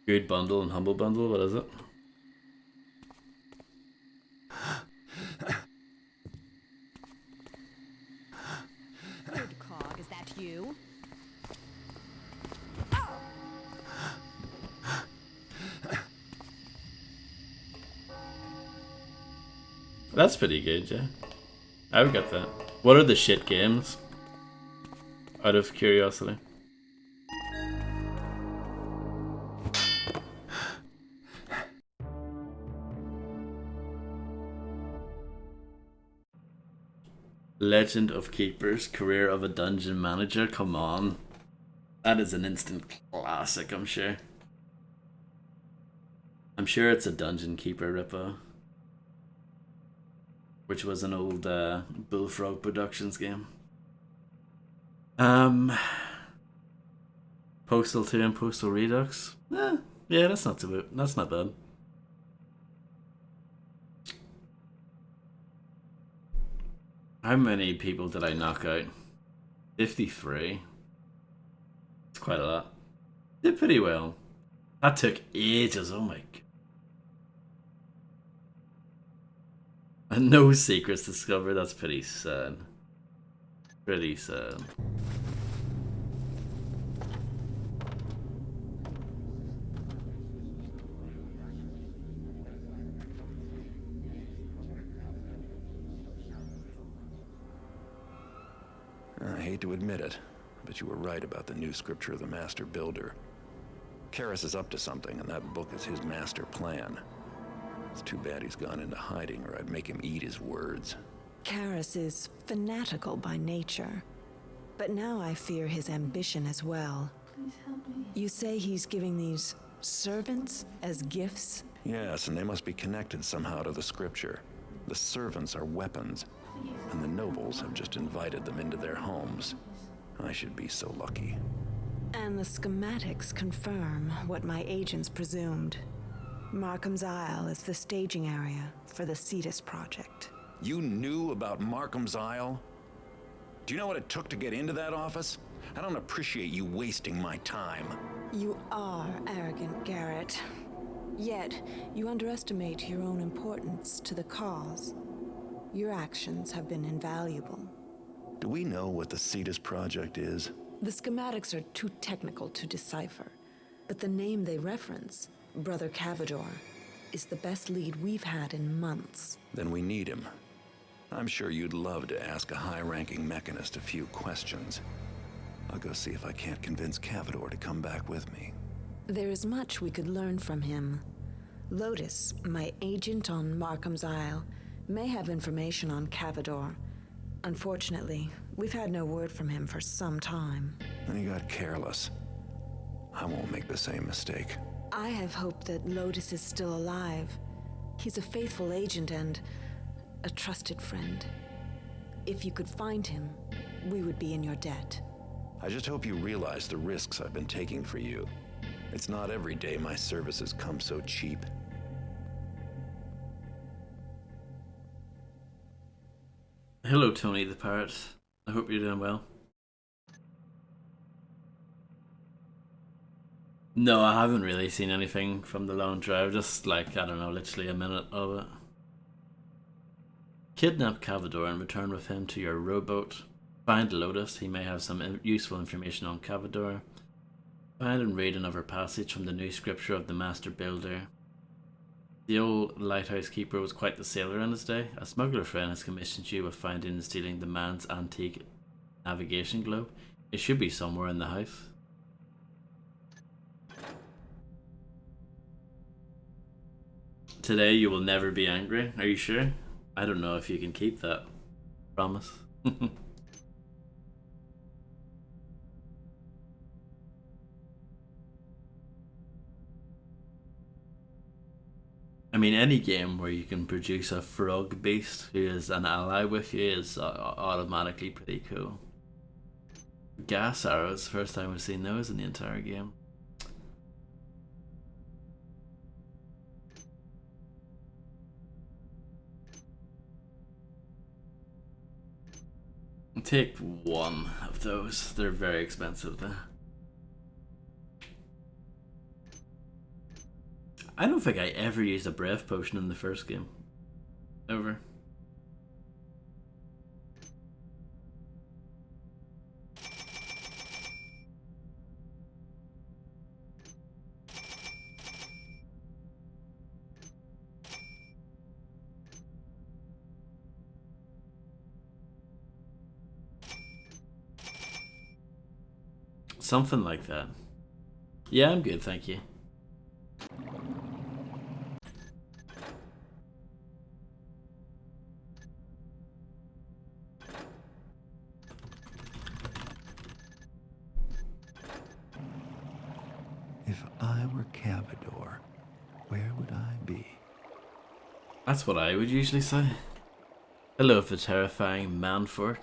Good bundle and humble bundle, what is it? Good Cog, is that you? That's pretty good, yeah. I would get that. What are the shit games? Out of curiosity. Legend of Keepers, Career of a Dungeon Manager. Come on. That is an instant classic, I'm sure. I'm sure it's a Dungeon Keeper ripper, which was an old Bullfrog Productions game. Postal 2 and Postal Redux. Yeah, that's not bad. How many people did I knock out? 53. It's quite a lot. Did pretty well. That took ages, oh my god. And no secrets discovered, that's pretty sad. Pretty sad. I hate to admit it, but you were right about the new scripture of the Master Builder. Karis is up to something, and that book is his master plan. It's too bad he's gone into hiding, or I'd make him eat his words. Karis is fanatical by nature, but now I fear his ambition as well. Please help me. You say he's giving these servants as gifts? Yes, and they must be connected somehow to the scripture. The servants are weapons, and the nobles have just invited them into their homes. I should be so lucky. And the schematics confirm what my agents presumed. Markham's Isle is the staging area for the Cetus project. You knew about Markham's Isle? Do you know what it took to get into that office? I don't appreciate you wasting my time. You are arrogant, Garrett. Yet, you underestimate your own importance to the cause. Your actions have been invaluable. Do we know what the Cetus project is? The schematics are too technical to decipher, but the name they reference, Brother Cavador, is the best lead we've had in months. Then we need him. I'm sure you'd love to ask a high-ranking mechanist a few questions. I'll go see if I can't convince Cavador to come back with me. There is much we could learn from him. Lotus, my agent on Markham's Isle, may have information on Cavador. Unfortunately, we've had no word from him for some time. Then he got careless. I won't make the same mistake. I have hoped that Lotus is still alive. He's a faithful agent and a trusted friend. If you could find him, we would be in your debt. I just hope you realize the risks I've been taking for you. It's not every day my services come so cheap. Hello, Tony the Parrot. I hope you're doing well. No, I haven't really seen anything from the Lone Drive, just like, I don't know, literally a minute of it. Kidnap Cavador and return with him to your rowboat. Find Lotus, he may have some useful information on Cavador. Find and read another passage from the new scripture of the Master Builder. The old lighthouse keeper was quite the sailor in his day. A smuggler friend has commissioned you with finding and stealing the man's antique navigation globe. It should be somewhere in the house. Today you will never be angry. Are you sure? I don't know if you can keep that promise. I mean, any game where you can produce a frog beast who is an ally with you is automatically pretty cool. Gas arrows, first time we've seen those in the entire game. Take one of those, they're very expensive though. I don't think I ever used a breath potion in the first game. Ever. Something like that. Yeah, I'm good, thank you. Cavador, where would I be? That's what I would usually say. Hello, the terrifying manfork.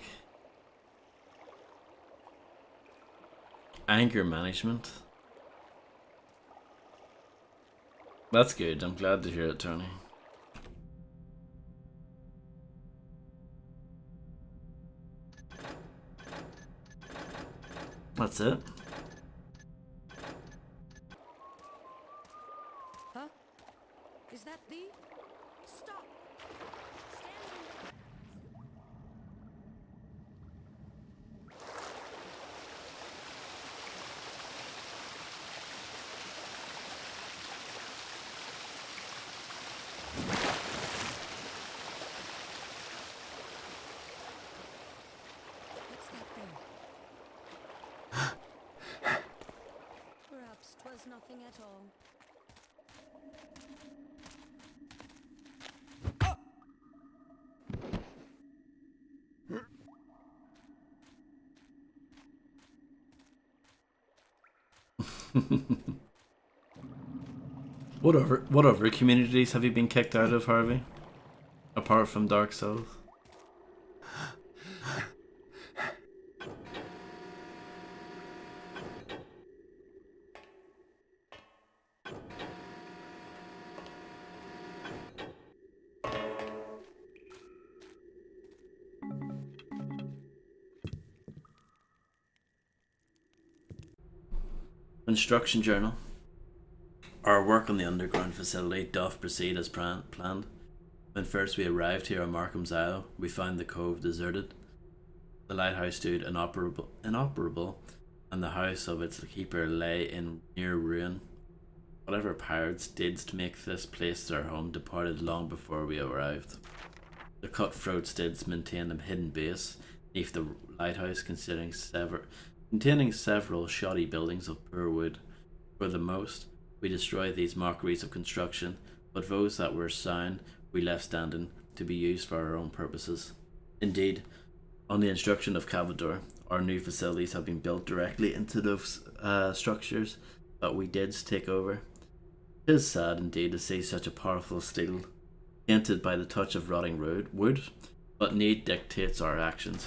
Anger management. That's good. I'm glad to hear it, Tony. That's it. Huh? Is that thee? Stop! What's that there? Perhaps 'twas nothing at all. What other communities have you been kicked out of, Harvey? Apart from Dark Souls? Instruction journal. Our work on the underground facility doth proceed as planned. When first we arrived here on Markham's Isle, we found the cove deserted. The lighthouse stood inoperable, and the house of its keeper lay in near ruin. Whatever pirates did to make this place their home departed long before we arrived. The cutthroats did maintain a hidden base beneath the lighthouse, containing several shoddy buildings of poor wood. For the most, we destroyed these mockeries of construction, but those that were sound we left standing to be used for our own purposes. Indeed, on the instruction of Cavador, our new facilities have been built directly into those structures that we did take over. It is sad indeed to see such a powerful steel painted by the touch of rotting wood, but need dictates our actions.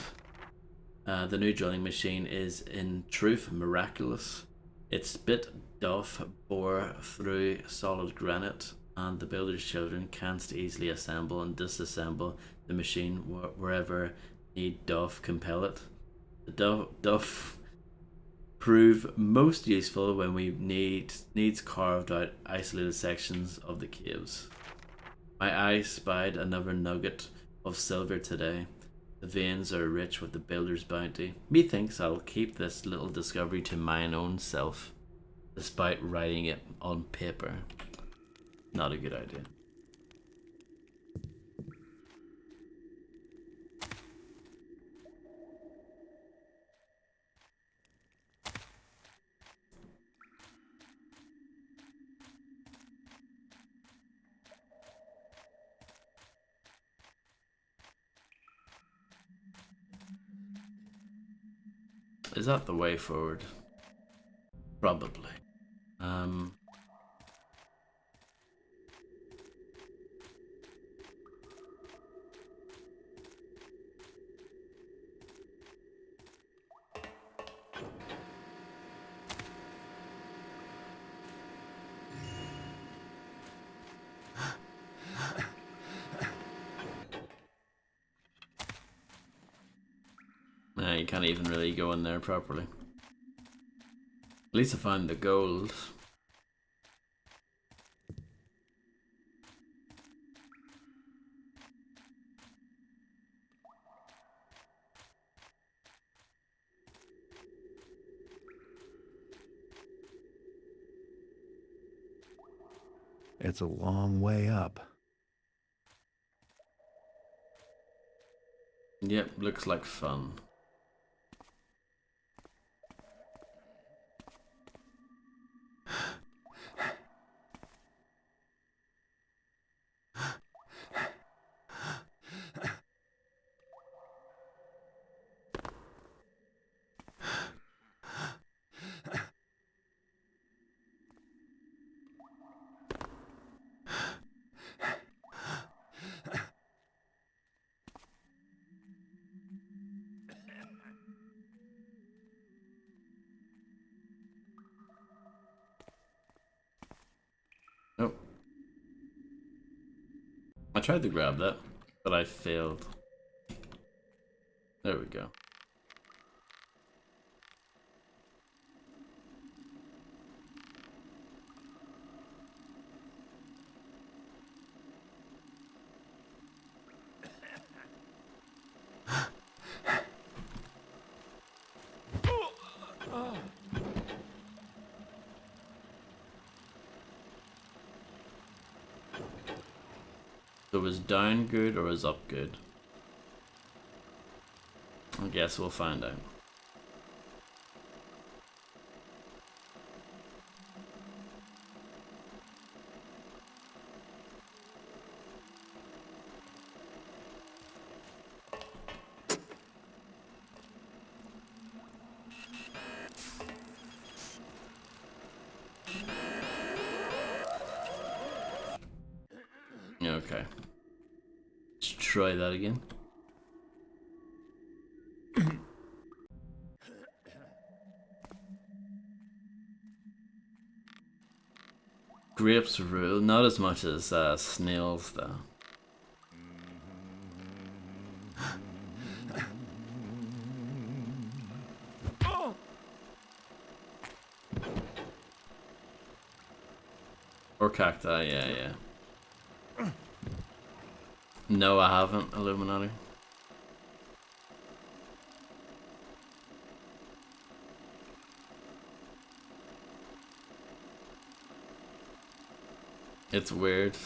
The new drilling machine is in truth miraculous. Its bit doth bore through solid granite, and the builder's children canst easily assemble and disassemble the machine wherever need doth compel it. The doth prove most useful when we needs carved out isolated sections of the caves. My eye spied another nugget of silver today. The veins are rich with the builder's bounty. Methinks I'll keep this little discovery to mine own self, despite writing it on paper. Not a good idea. Is that the way forward? Probably. Nah, you can't even really go in there properly. At least I found the gold. It's a long way up. Yep, looks like fun. I tried to grab that, but I failed. There we go. So was down good or was up good? I guess we'll find out. Okay. Let's try that again. Grapes rule, not as much as snails though. Or cacti, yeah. No, I haven't, Illuminati. It's weird.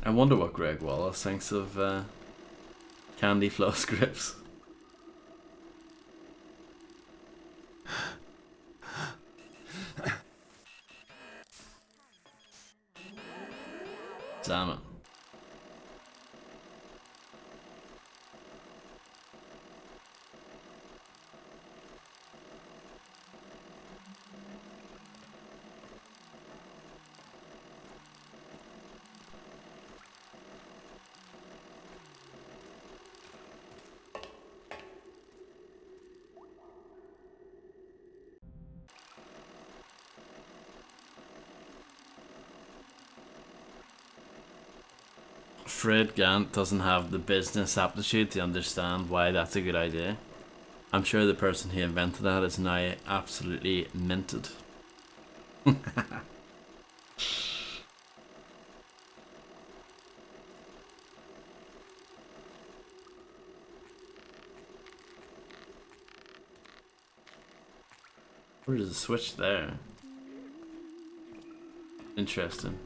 I wonder what Greg Wallace thinks of candy floss grips. Damn it. Fred Gant doesn't have the business aptitude to understand why that's a good idea. I'm sure the person who invented that is now absolutely minted. Where does it switch there? Interesting.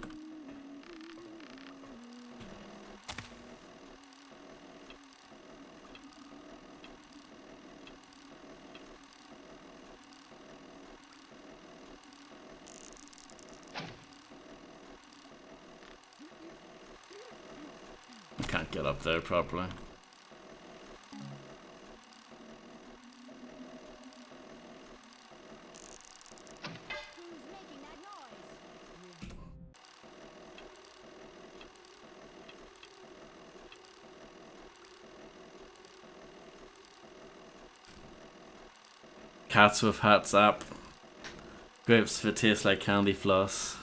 Can't get up there properly. Cats with hats app. Grapes that taste like candy floss.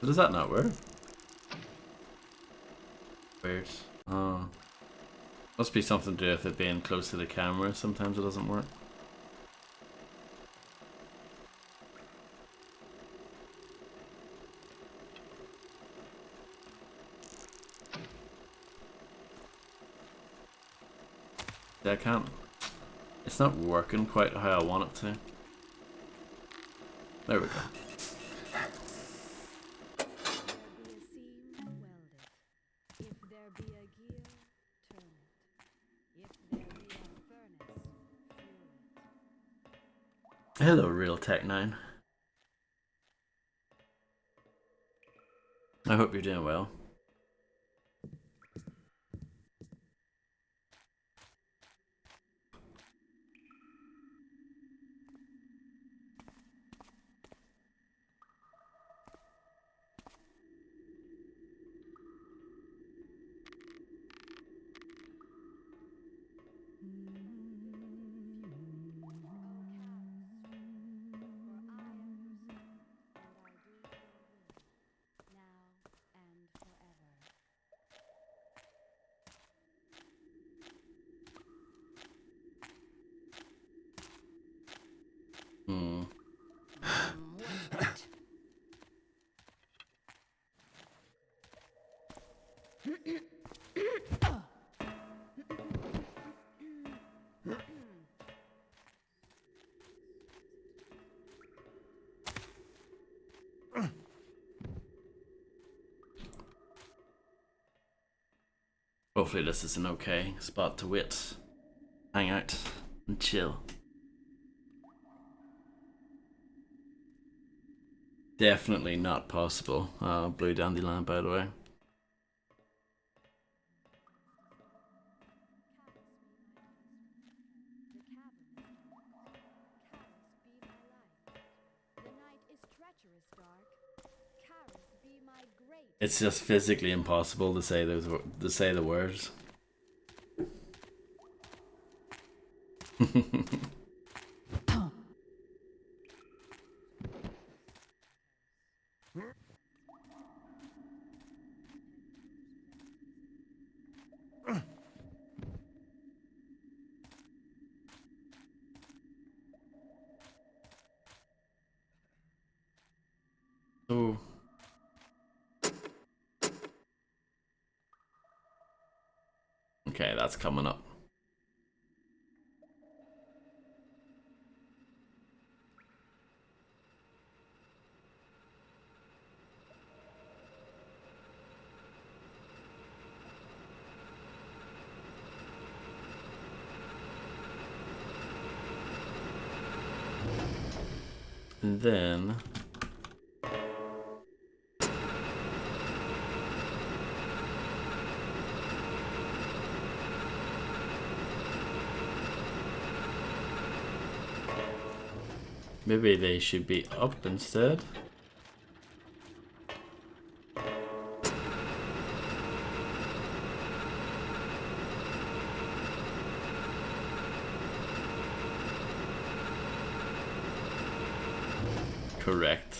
Does that not work? Weird. Oh. Must be something to do with it being close to the camera. Sometimes it doesn't work. Yeah, I can't. It's not working quite how I want it to. There we go. Hello, Real Tech 9. I hope you're doing well. Hopefully this is an okay spot to wait, hang out, and chill. Definitely not possible. Blue dandelion, by the way. It's just physically impossible to say the words. Oh. Okay, that's coming up. And then maybe they should be up instead. Correct.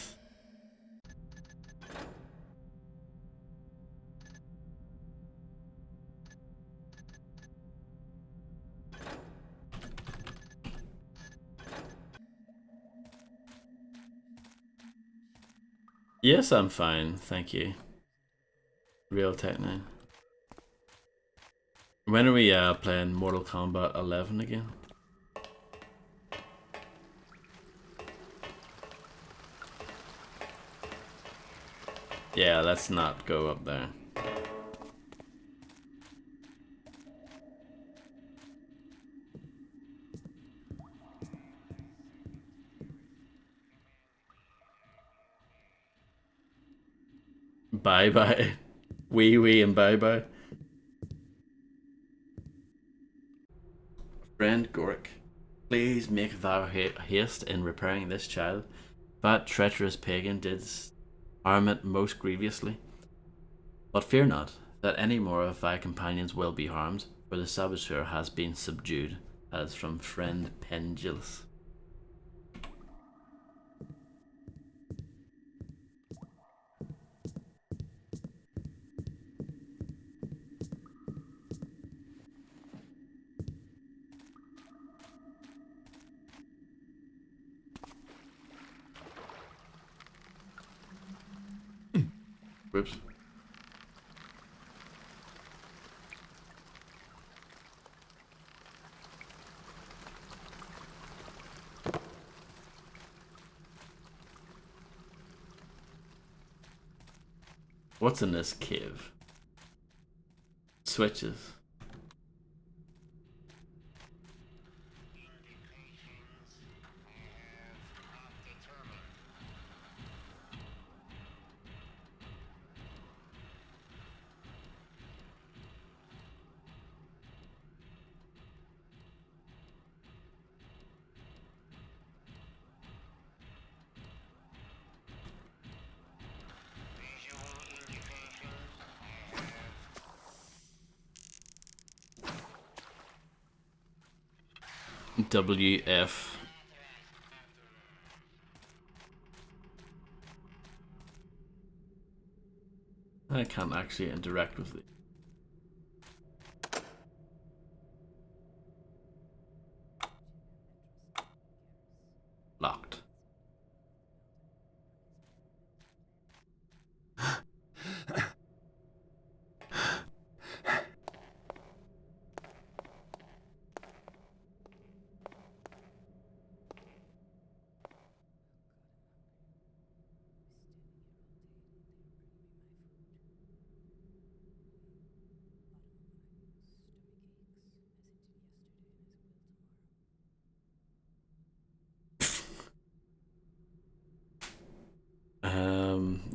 Yes, I'm fine, thank you. Real Techno. When are we playing Mortal Kombat 11 again? Yeah, let's not go up there. Bye bye. Wee and bye bye. Friend Gorik, please make thou haste in repairing this child. That treacherous pagan did harm it most grievously. But fear not, that any more of thy companions will be harmed, for the saboteur has been subdued, as from friend Pendulous. Whoops. What's in this cave? Switches. WF. I can't actually interact with it. Locked.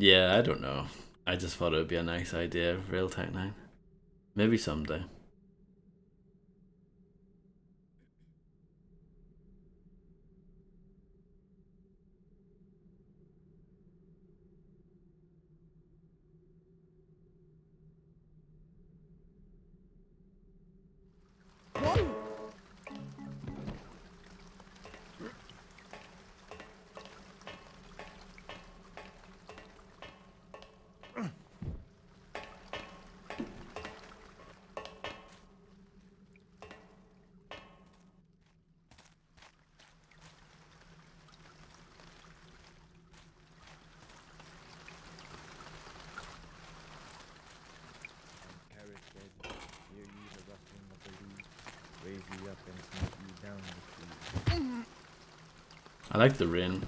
Yeah, I don't know. I just thought it would be a nice idea, Real Tech 9. Maybe someday. Carrot said, hear ye the rustling of the leaves, raise ye up and smite ye down the trees. I like the rain.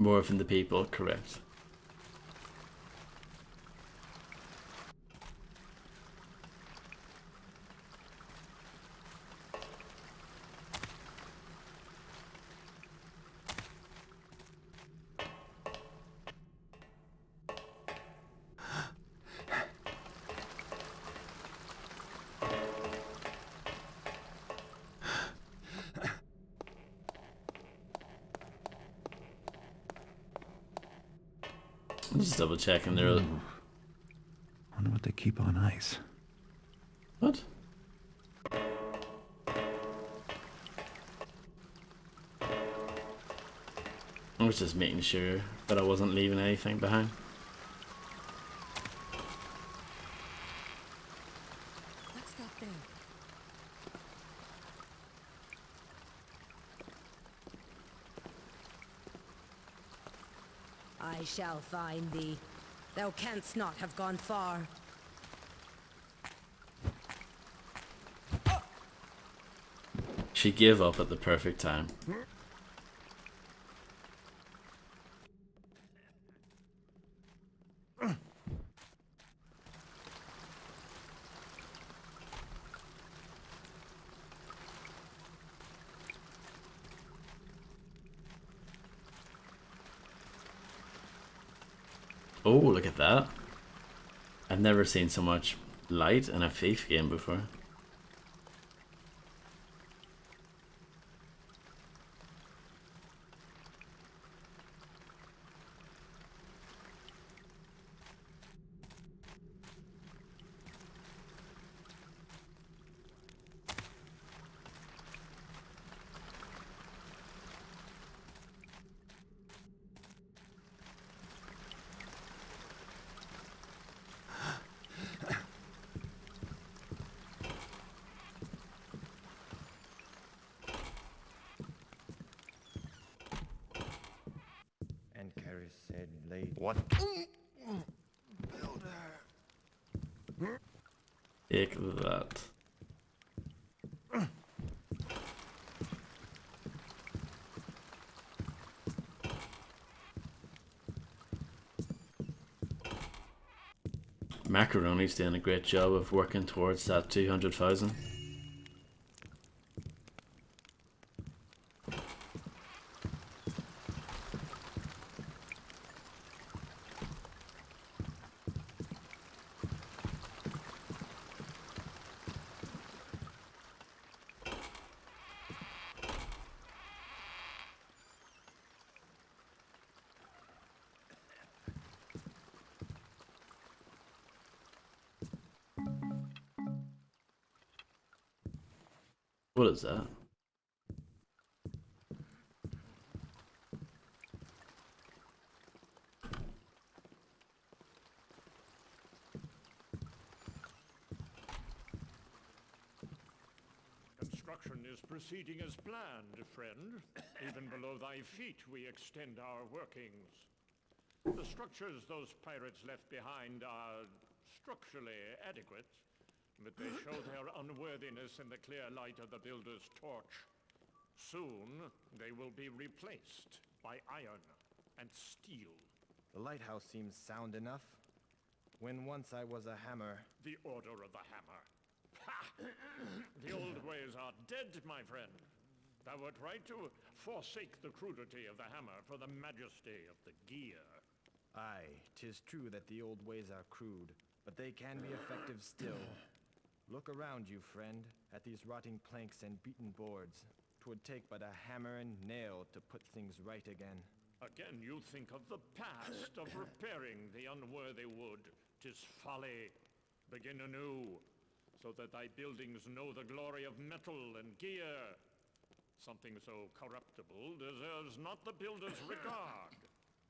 More from the people, correct. I'm just double checking there. Wonder what they keep on ice. What? I was just making sure that I wasn't leaving anything behind. What's that there? I shall find thee. Thou canst not have gone far. She gave up at the perfect time. Oh, look at that. I've never seen so much light in a Thief game before. And Karis said, Lady. What? Take that. Macaroni's doing a great job of working towards that 200,000. What is that? Construction is proceeding as planned, friend. Even below thy feet we extend our workings. The structures those pirates left behind are structurally adequate, but they show their unworthiness in the clear light of the builder's torch. Soon, they will be replaced by iron and steel. The lighthouse seems sound enough. When once I was a hammer. The Order of the Hammer. Ha! The old ways are dead, my friend. Thou wert right to forsake the crudity of the hammer for the majesty of the gear. Aye, 'tis true that the old ways are crude, but they can be effective still. Look around you, friend, at these rotting planks and beaten boards. 'Twould take but a hammer and nail to put things right again. Again you think of the past, of repairing the unworthy wood. 'Tis folly. Begin anew, so that thy buildings know the glory of metal and gear. Something so corruptible deserves not the builder's regard.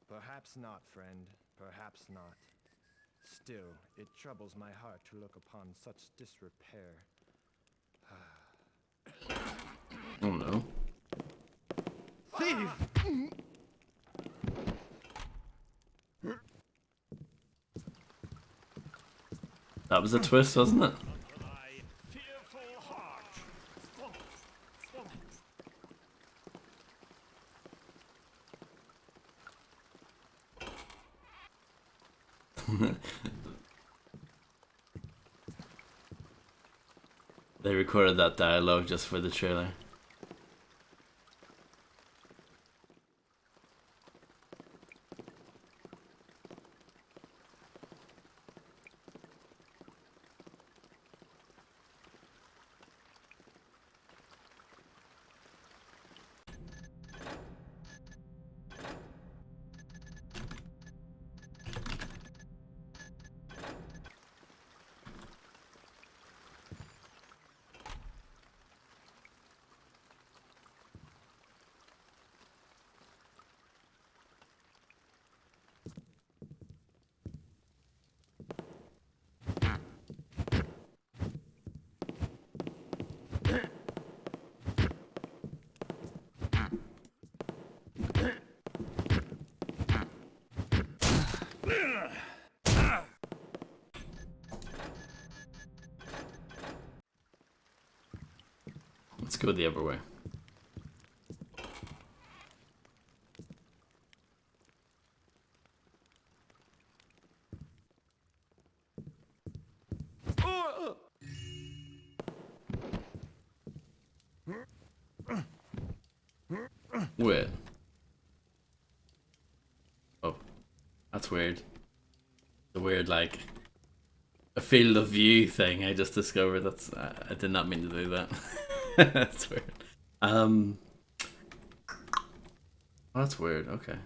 Perhaps not, friend. Perhaps not. Still, it troubles my heart to look upon such disrepair. Oh no. Thief! That was a twist, wasn't it? Thy fearful heart. They recorded that dialogue just for the trailer. Let's go the other way. Wait. Oh, that's weird. The weird, like, a field of view thing I just discovered. That's I did not mean to do that. That's weird. Oh, that's weird. Okay.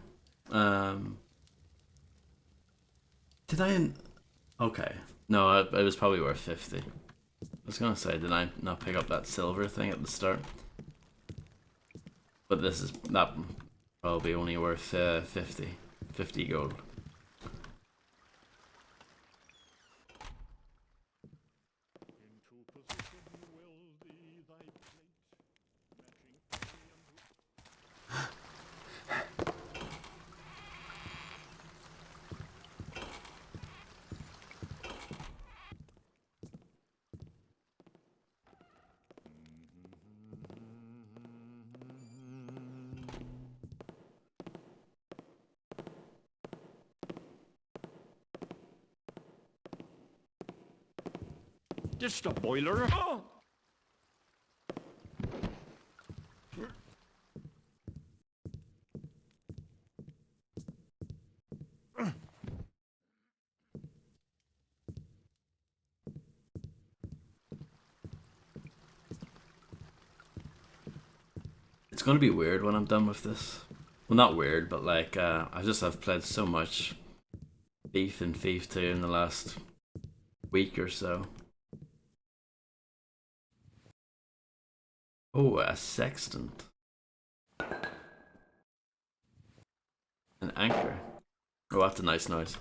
Did I? Okay. No, it was probably worth 50. I was gonna say, did I not pick up that silver thing at the start? But this is not probably only worth 50 gold. Just a boiler. Oh! It's gonna be weird when I'm done with this. Well, not weird, but like I've played so much Thief and Thief 2 in the last week or so. Oh, a sextant. An anchor. Oh, that's a nice noise.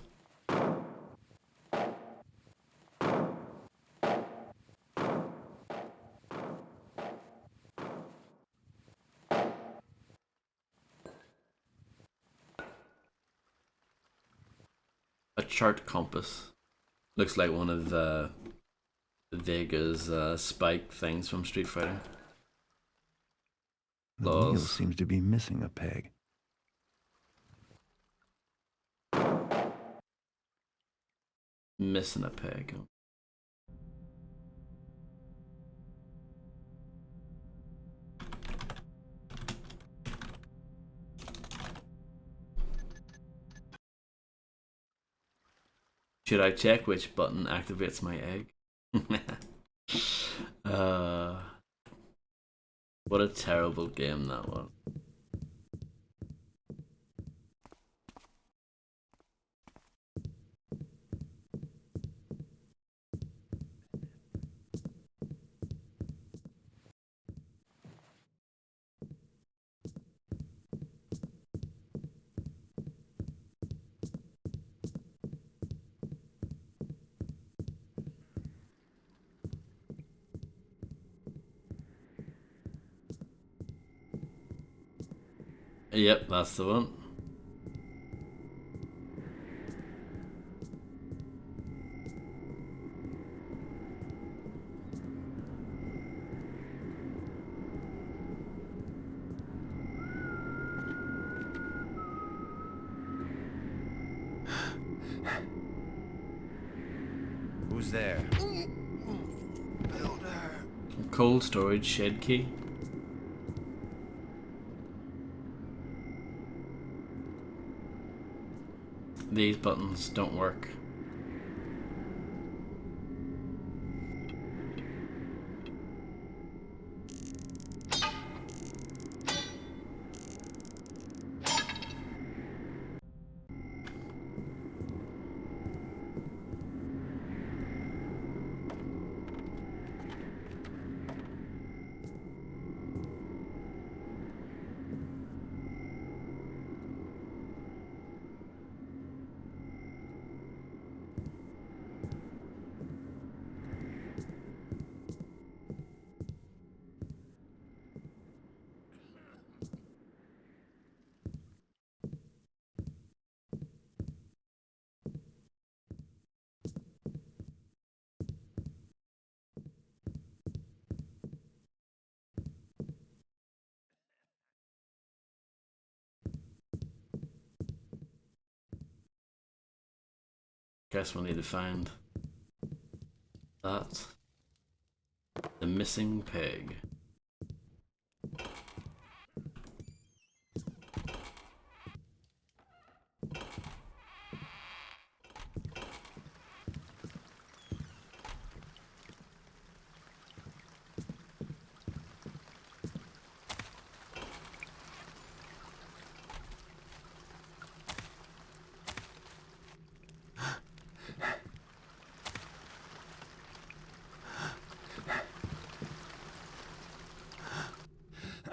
A chart compass. Looks like one of Vega's spike things from Street Fighter. The wheel seems to be missing a peg. Missing a peg. Should I check which button activates my egg? What a terrible game that was. Yep, that's the one. Who's there? Cold storage shed key. These buttons don't work. Guess we'll need to find that. The missing peg.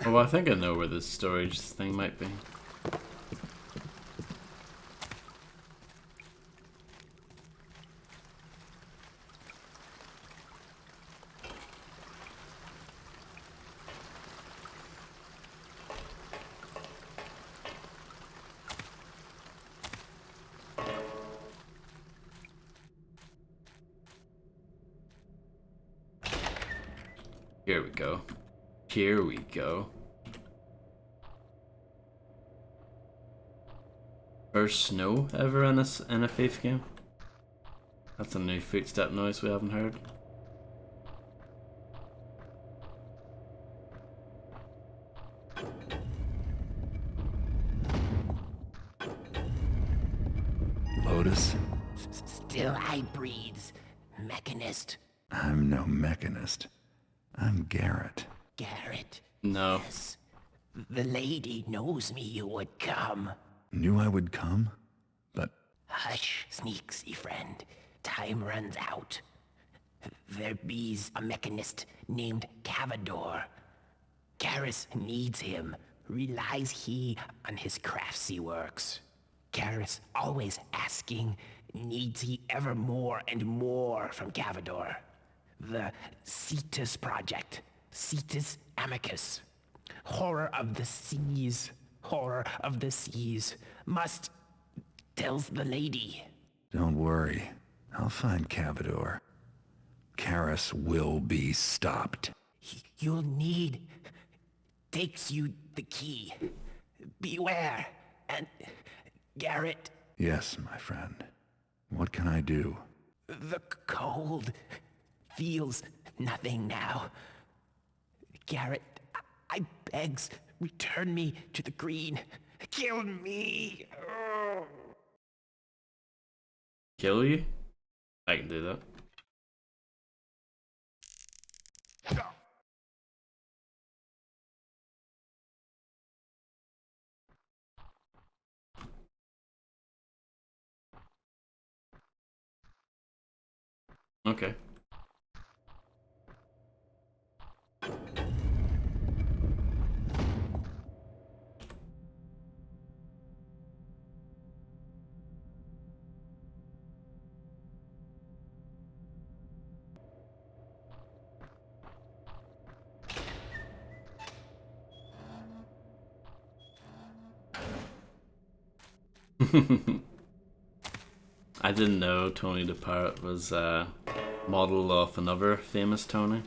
Oh, I think I know where this storage thing might be. Here we go. Here we go. First snow ever in a Faith game. That's a new footstep noise we haven't heard. Lotus? Still I breathes, mechanist. I'm no mechanist. I'm Garrett. Garrett. No. Yes. The lady knows me you would come. Knew I would come? But... Hush, sneaksy friend. Time runs out. There be's a mechanist named Cavador. Garrus needs him. Relies he on his craftsy works. Garrus always asking, needs he ever more and more from Cavador. The Cetus Project. Cetus Amicus. Horror of the seas. Horror of the seas. Must, tells the lady. Don't worry. I'll find Cavador. Karis will be stopped. You'll need... takes you the key. Beware. And... Garrett... Yes, my friend. What can I do? The cold feels nothing now. Garrett, I begs, return me to the green. Kill me! Kill you? I can do that. Okay. I didn't know Tony the Pirate was modeled off another famous Tony.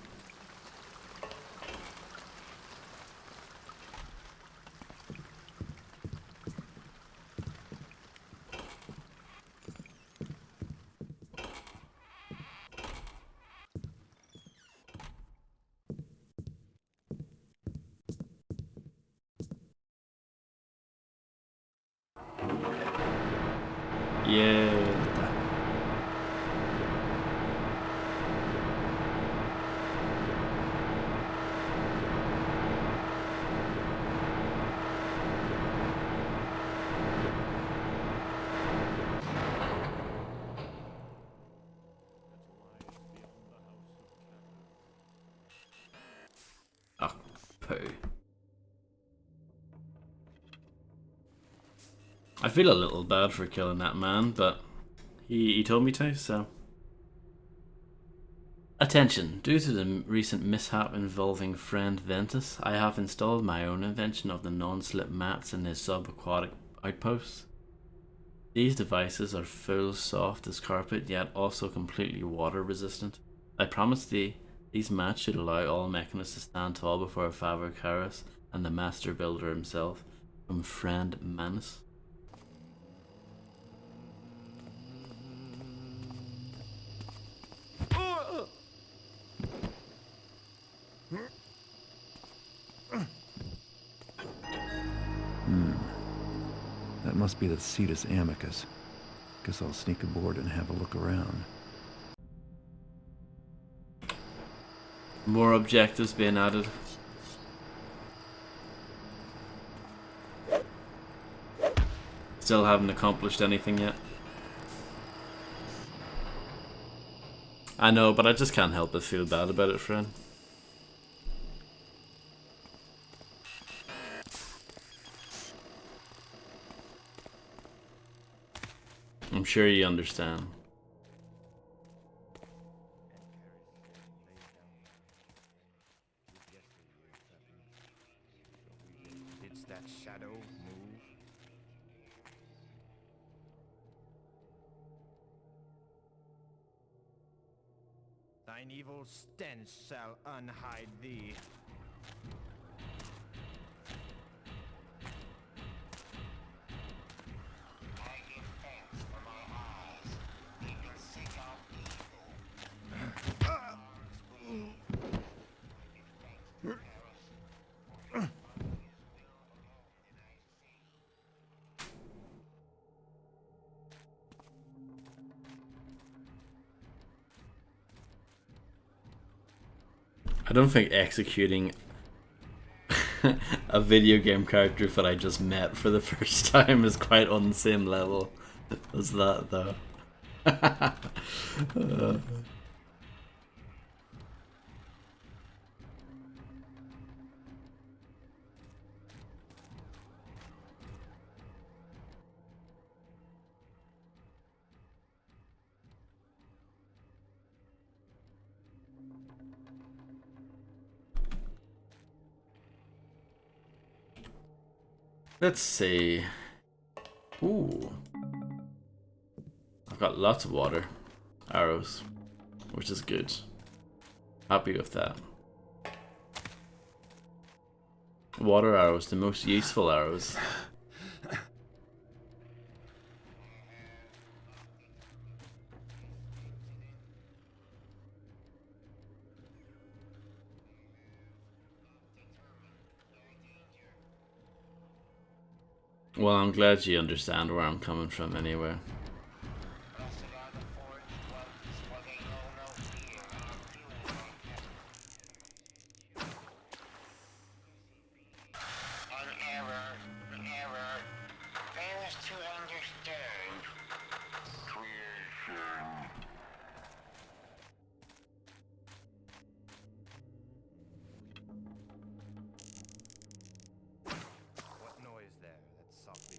Yay. Oh, poo. I feel a little bad for killing that man, but he told me to, so. Attention! Due to the recent mishap involving friend Ventus, I have installed my own invention of the non-slip mats in his subaquatic outposts. These devices are full soft as carpet, yet also completely water resistant. I promise these mats should allow all mechanists to stand tall before Father Karras and the master builder himself, from friend Manus. That must be the Cetus Amicus. Guess I'll sneak aboard and have a look around. More objectives being added. Still haven't accomplished anything yet. I know, but I just can't help but feel bad about it, friend. I'm sure you understand. Did that shadow move? Thine evil stench shall unhide thee. I don't think executing a video game character that I just met for the first time is quite on the same level as that, though. Let's see. Ooh. I've got lots of water arrows, which is good. Happy with that. Water arrows, the most useful arrows. Well, I'm glad you understand where I'm coming from anyway. What noise there? That's softly.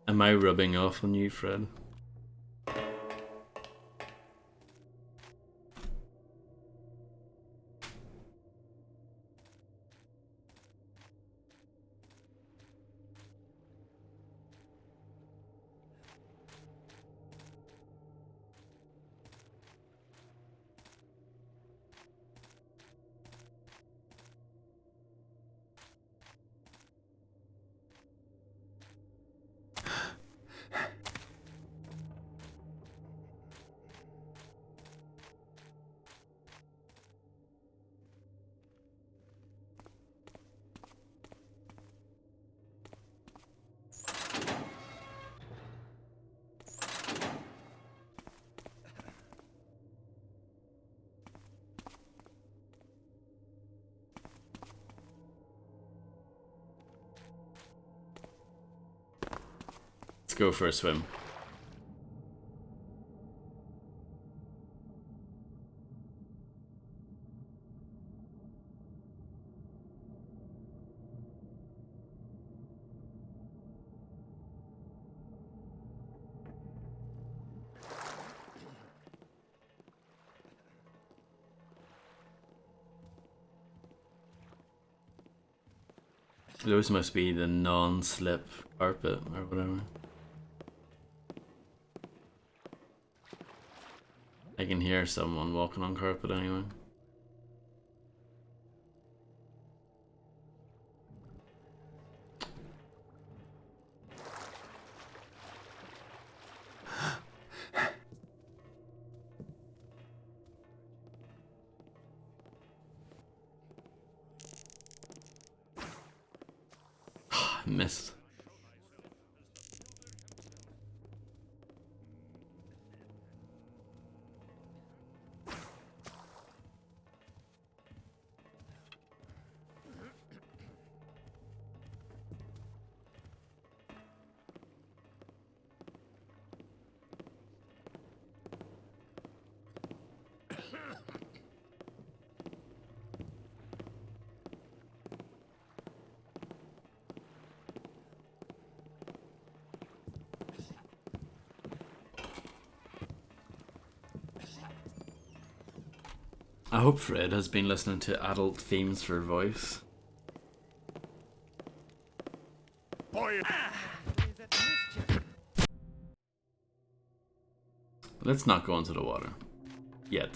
Am I rubbing off on you, Fred? Let's go for a swim. Those must be the non-slip carpet or whatever. I can hear someone walking on carpet anyway. Missed. I hope Fred has been listening to adult themes for voice. Let's not go into the water. Yet.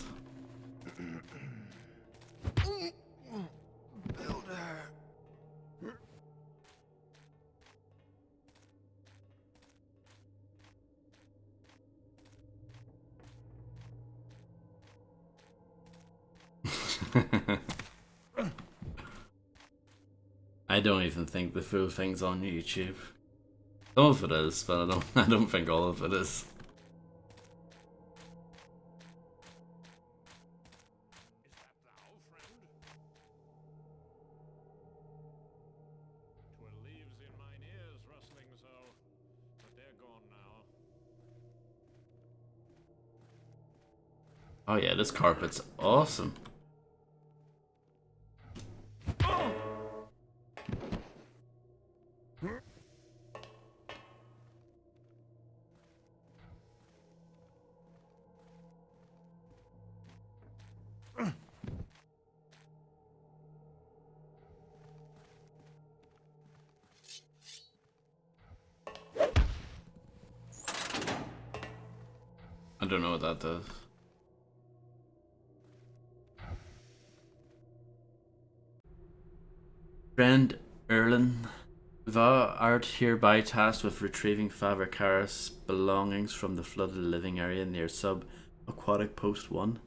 I don't even think the full thing's on YouTube. Some of it is, but I don't think all of it is. Oh yeah, this carpet's awesome. I don't know what that does. Friend Erlen, thou art hereby tasked with retrieving Father Karras' belongings from the flooded living area near sub-aquatic post 1.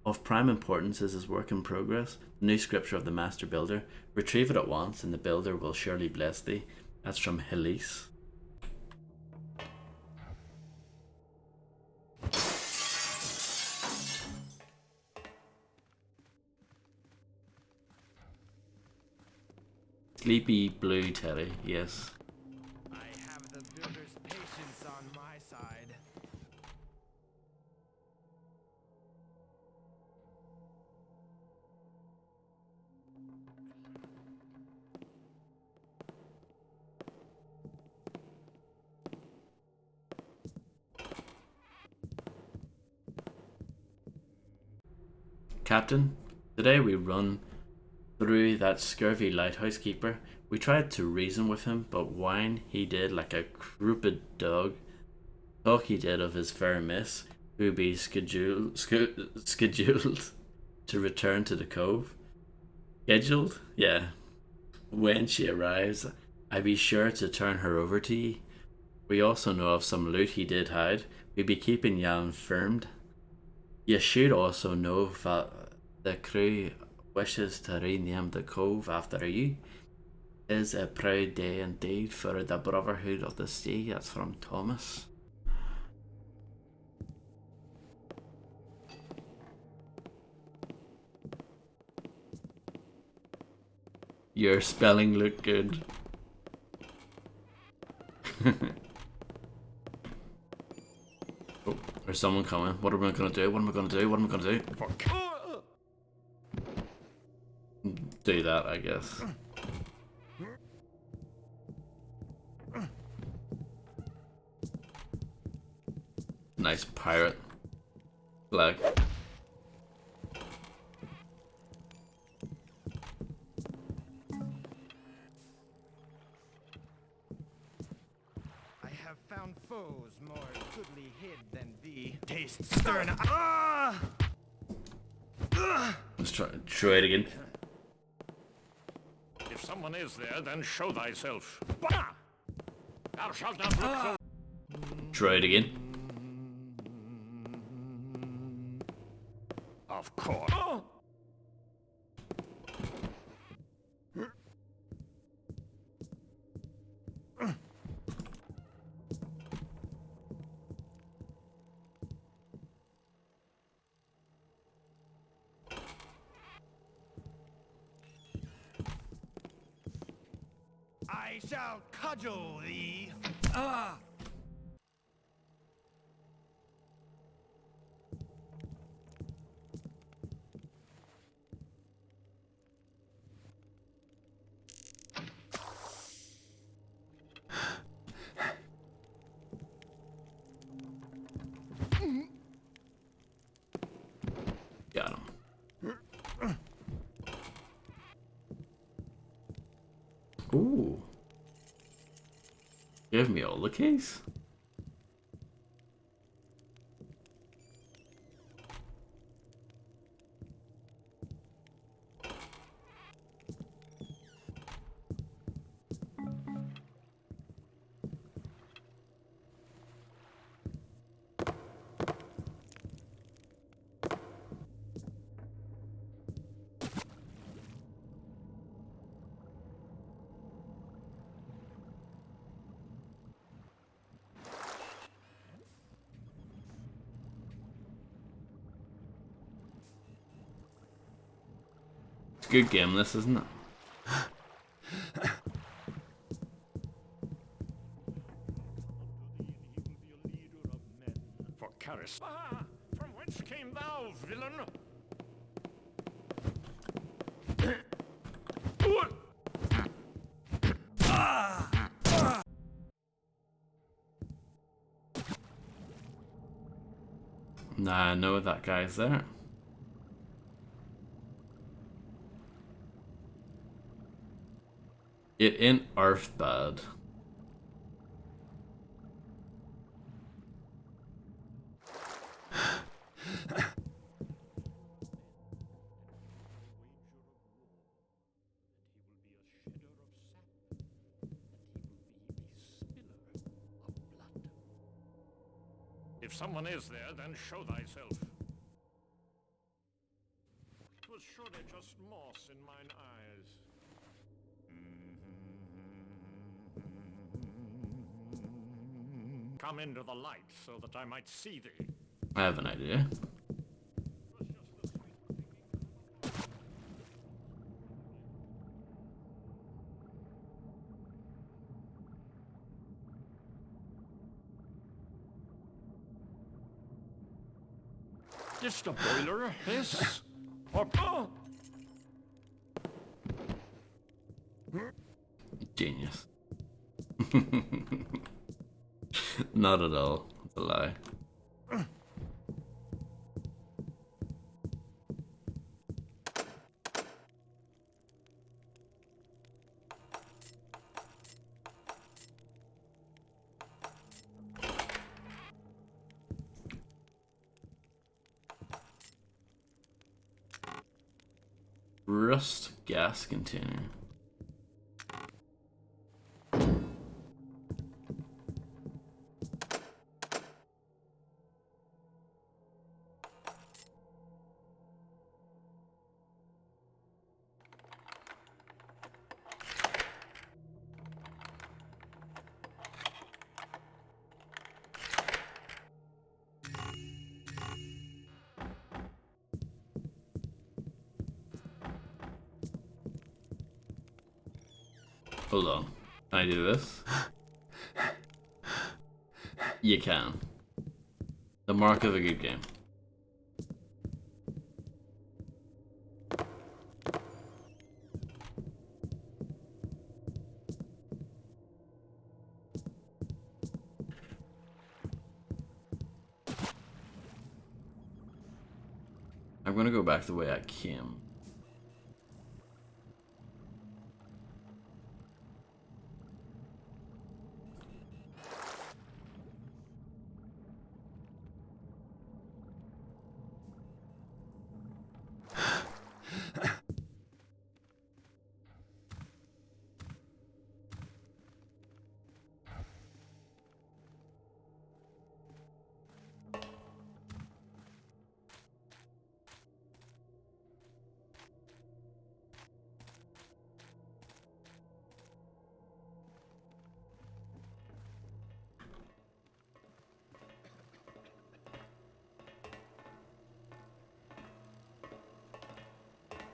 Of prime importance is his work in progress, the new scripture of the Master Builder. Retrieve it at once, and the Builder will surely bless thee. That's from Helise. Sleepy Blue Teddy, yes. I have the builder's patience on my side. Captain, today we run through that scurvy lighthouse keeper. We tried to reason with him, but whine he did like a crouped dog. Talk he did of his fair miss, who be scheduled to return to the cove. Scheduled? Yeah. When she arrives, I be sure to turn her over to ye. We also know of some loot he did hide. We be keeping ye informed. You should also know that the crew wishes to rename the cove after you. Is a proud day indeed for the Brotherhood of the Sea. That's from Thomas. Your spelling looked good. Oh, there's someone coming. What am I gonna do? What am I gonna do? What am I gonna do? Do that, I guess. Nice pirate flag. I have found foes more goodly hid than thee. Taste stern. Ah! Let's try it again. If someone is there, then show thyself. Bah! Thou shalt not look so. Try it again. Of course. I shall cudgel thee. Ah! Got him. Ooh. Give me all the keys. It's a good game, this, isn't it? For Caris. Ah, from whence came thou, villain? Nah, I know that guy's there. It ain't earth bad. If someone is there, then show thyself. just moss in mine eyes. Come into the light so that I might see thee. I have an idea. Is the boiler hiss? Or Genius. Not at all. It's a lie. Rust gas container. Hold on. Can I do this? You can. The mark of a good game. I'm gonna go back the way I came.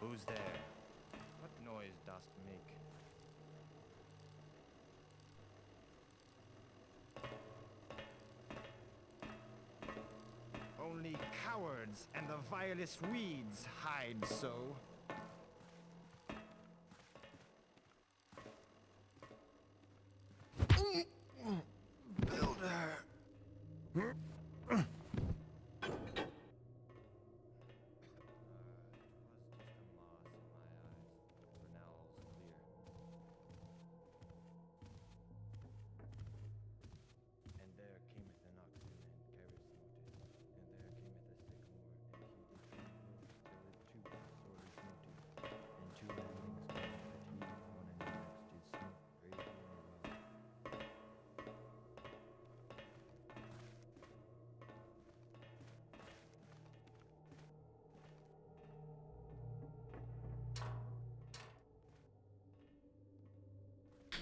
Who's there? What noise dost make? Only cowards and the vilest weeds hide so. Builder.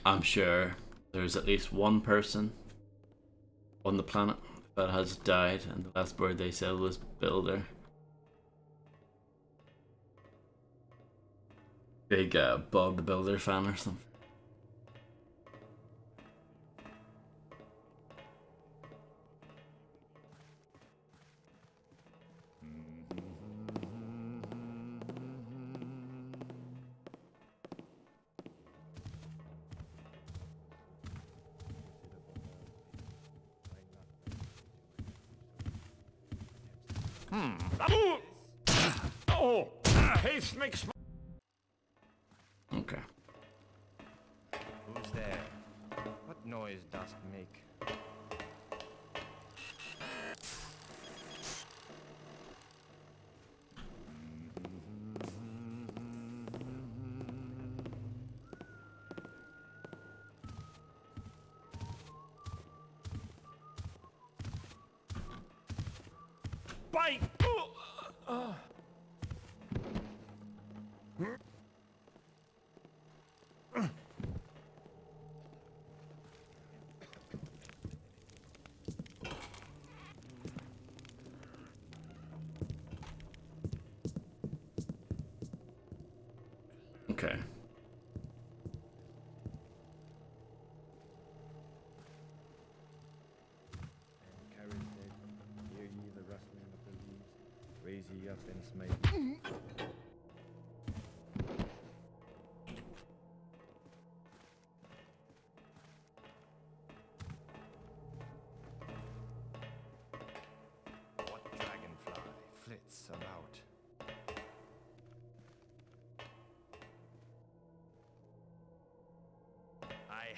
I'm sure there's at least one person on the planet that has died, and the last word they said was Builder. Big Bob the Builder fan or something. Oh, haste makes. Okay. Who's there? What noise dost make? Bite!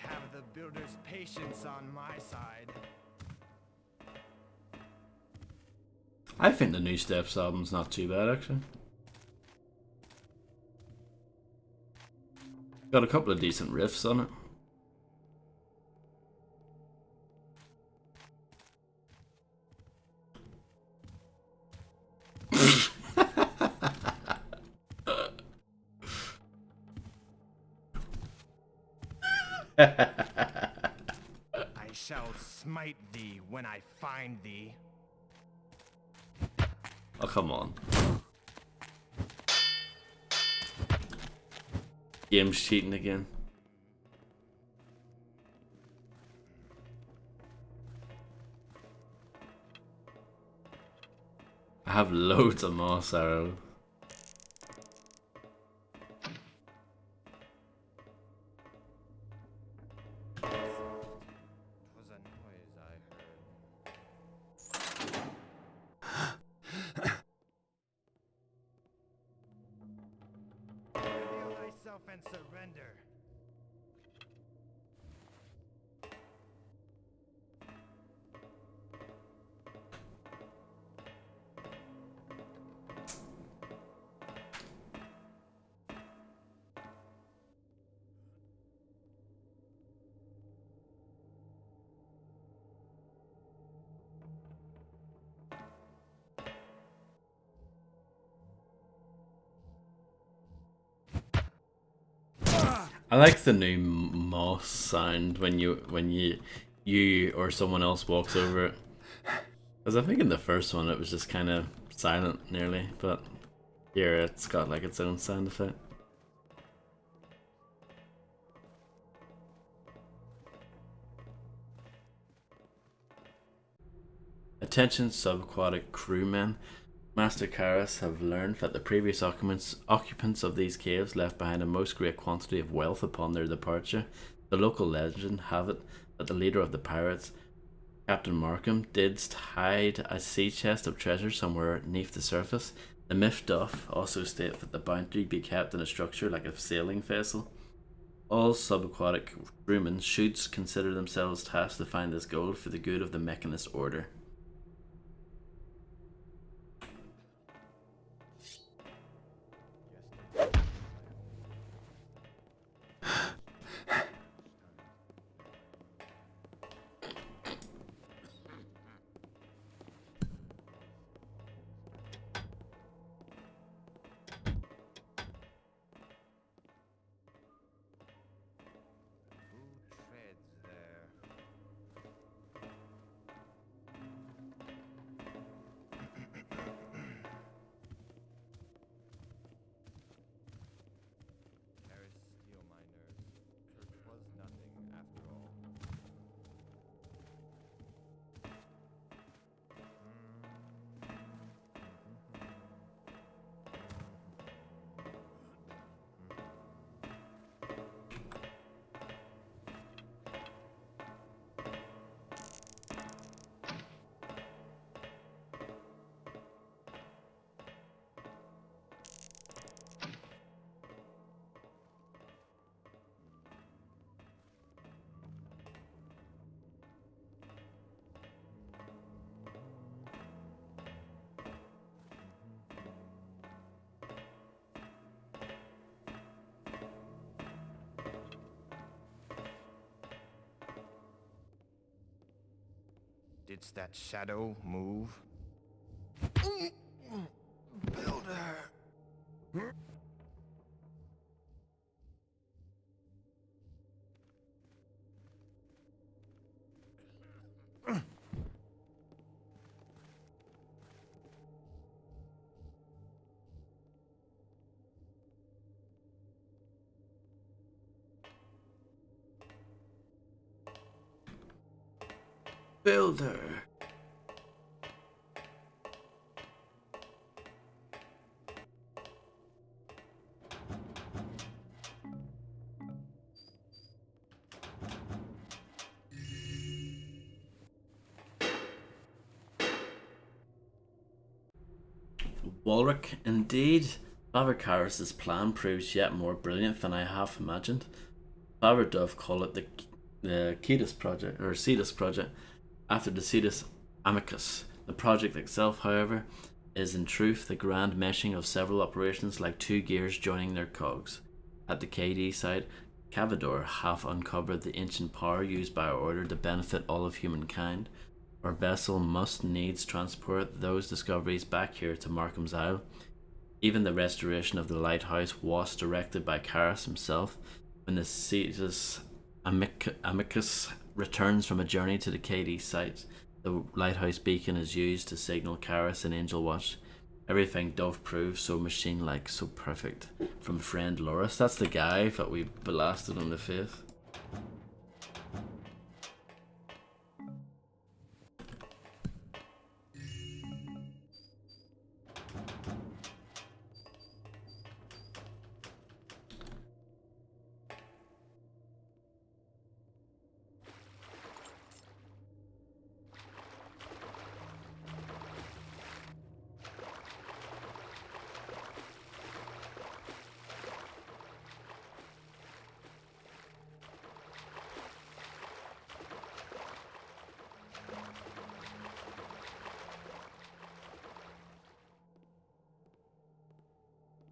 have the builder's patience on my side. I think the new Steps album's not too bad, actually. Got a couple of decent riffs on it. I shall smite thee when I find thee. Oh, come on. Game's cheating again. I have loads of moss arrows. Reveal thyself and surrender. I like the new moss sound when you or someone else walks over it. Because I think in the first one it was just kind of silent nearly, but here it's got like its own sound effect. Attention subaquatic crewmen. Master Karas have learned that the previous occupants of these caves left behind a most great quantity of wealth upon their departure. The local legend have it that the leader of the pirates, Captain Markham, didst hide a sea chest of treasure somewhere beneath the surface. The myth doth also state that the bounty be kept in a structure like a sailing vessel. All subaquatic crewmen should consider themselves tasked to find this gold for the good of the Mechanist Order. Didst that shadow move? Builder! Builder. Walric, indeed. Father Karras' plan proves yet more brilliant than I half imagined. Father Dove call it the Cetus project, or Cetus project, after the Cetus Amicus. The project itself, however, is in truth the grand meshing of several operations like two gears joining their cogs. At the KD side, Cavador have uncovered the ancient power used by our order to benefit all of humankind. Our vessel must needs transport those discoveries back here to Markham's Isle. Even the restoration of the lighthouse was directed by Karas himself. When the Cetus Amicus returns from a journey to the KD site, the lighthouse beacon is used to signal Karas and Angel Watch. Everything doth prove so machine-like, so perfect. From friend Loris. That's the guy that we blasted on the face.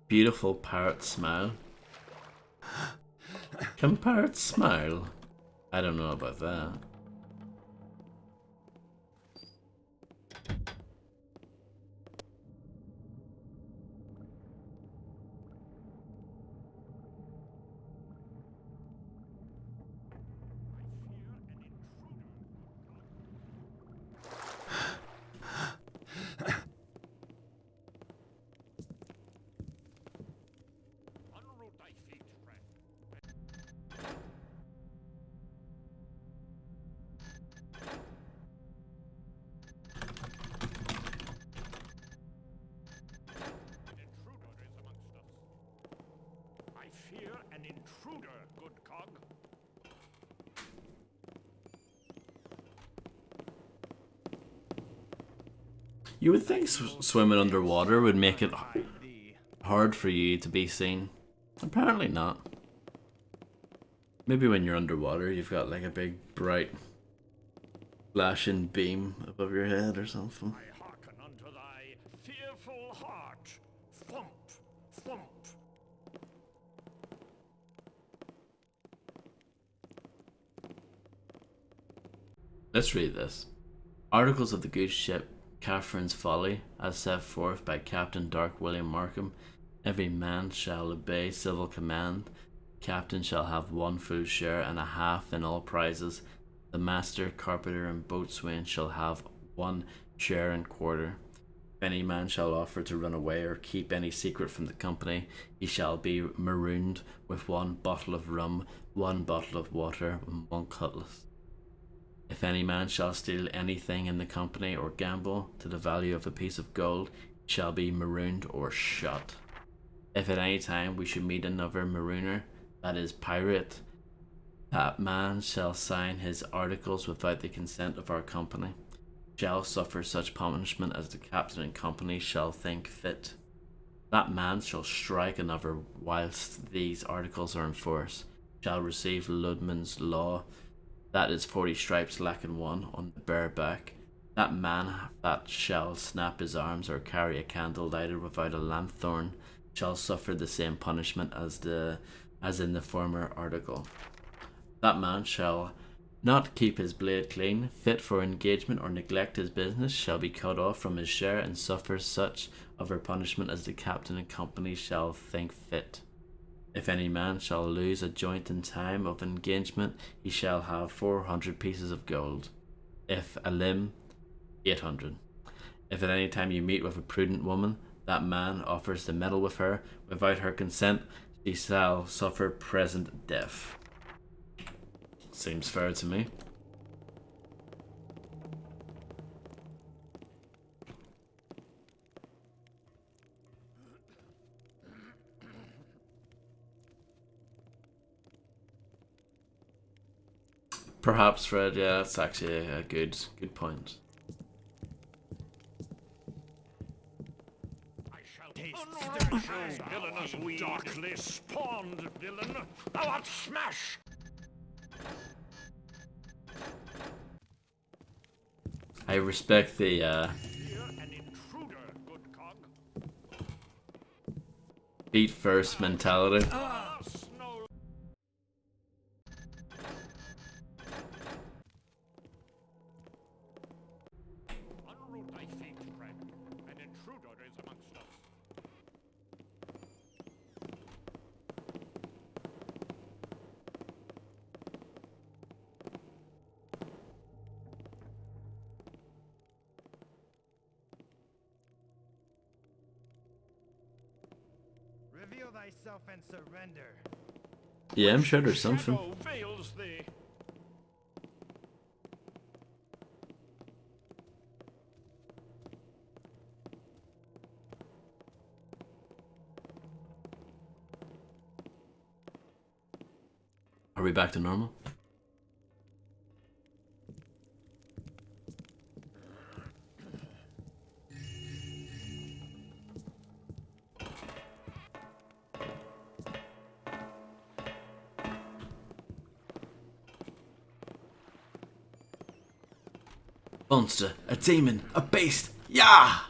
Beautiful parrot smile. Can parrots smile? I don't know about that. You would think swimming underwater would make it hard for you to be seen. Apparently not. Maybe when you're underwater you've got like a big bright flashing beam above your head or something. I hearken unto thy fearful heart. Thump, thump. Let's read this. Articles of the good ship Catherine's Folly, as set forth by Captain Dark William Markham. Every man shall obey civil command. Captain shall have 1 full share and a half in all prizes. The master, carpenter, and boatswain shall have 1 share and quarter. If any man shall offer to run away or keep any secret from the company, he shall be marooned with 1 bottle of rum, 1 bottle of water, and 1 cutlass. If any man shall steal anything in the company or gamble to the value of a piece of gold, he shall be marooned or shot. If at any time we should meet another marooner, that is pirate, that man shall sign his articles without the consent of our company, shall suffer such punishment as the captain and company shall think fit. That man shall strike another whilst these articles are in force, shall receive Ludman's law, that is 40 stripes lacking 1 on the bare back. That man that shall snap his arms or carry a candle lighted without a lanthorn shall suffer the same punishment as in the former article. That man shall not keep his blade clean, fit for engagement, or neglect his business, shall be cut off from his share and suffer such other punishment as the captain and company shall think fit. If any man shall lose a joint in time of engagement, he shall have 400 pieces of gold. If a limb, 800. If at any time you meet with a prudent woman, that man offers to meddle with her without her consent, she shall suffer present death. Seems fair to me. Perhaps, Fred, yeah, that's actually a good point. Villainous weed. Darkly spawned villain. Thou art smash! I respect the feet first mentality. Unroot thy feet, friend. An intruder is amongst us. Reveal thyself and surrender. Yeah, I'm sure there's something. Shadow veils thee. Are we back to normal? Monster, a demon, a beast, yeah!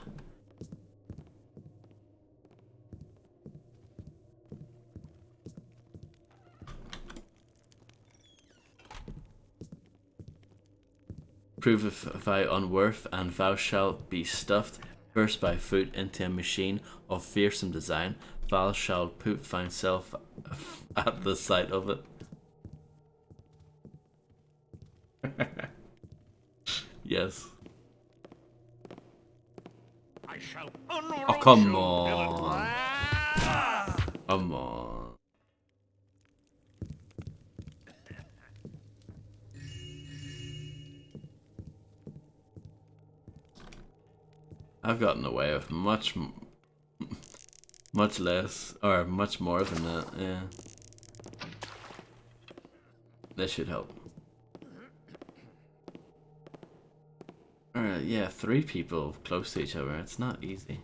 Prove if thy unworth, and thou shalt be stuffed first by foot into a machine of fearsome design. Thou shalt put thyself at the sight of it. Yes. I shall Oh, come on. Come on. I've gotten away with much less, or much more than that, yeah. This should help. Alright, yeah, 3 people close to each other, it's not easy.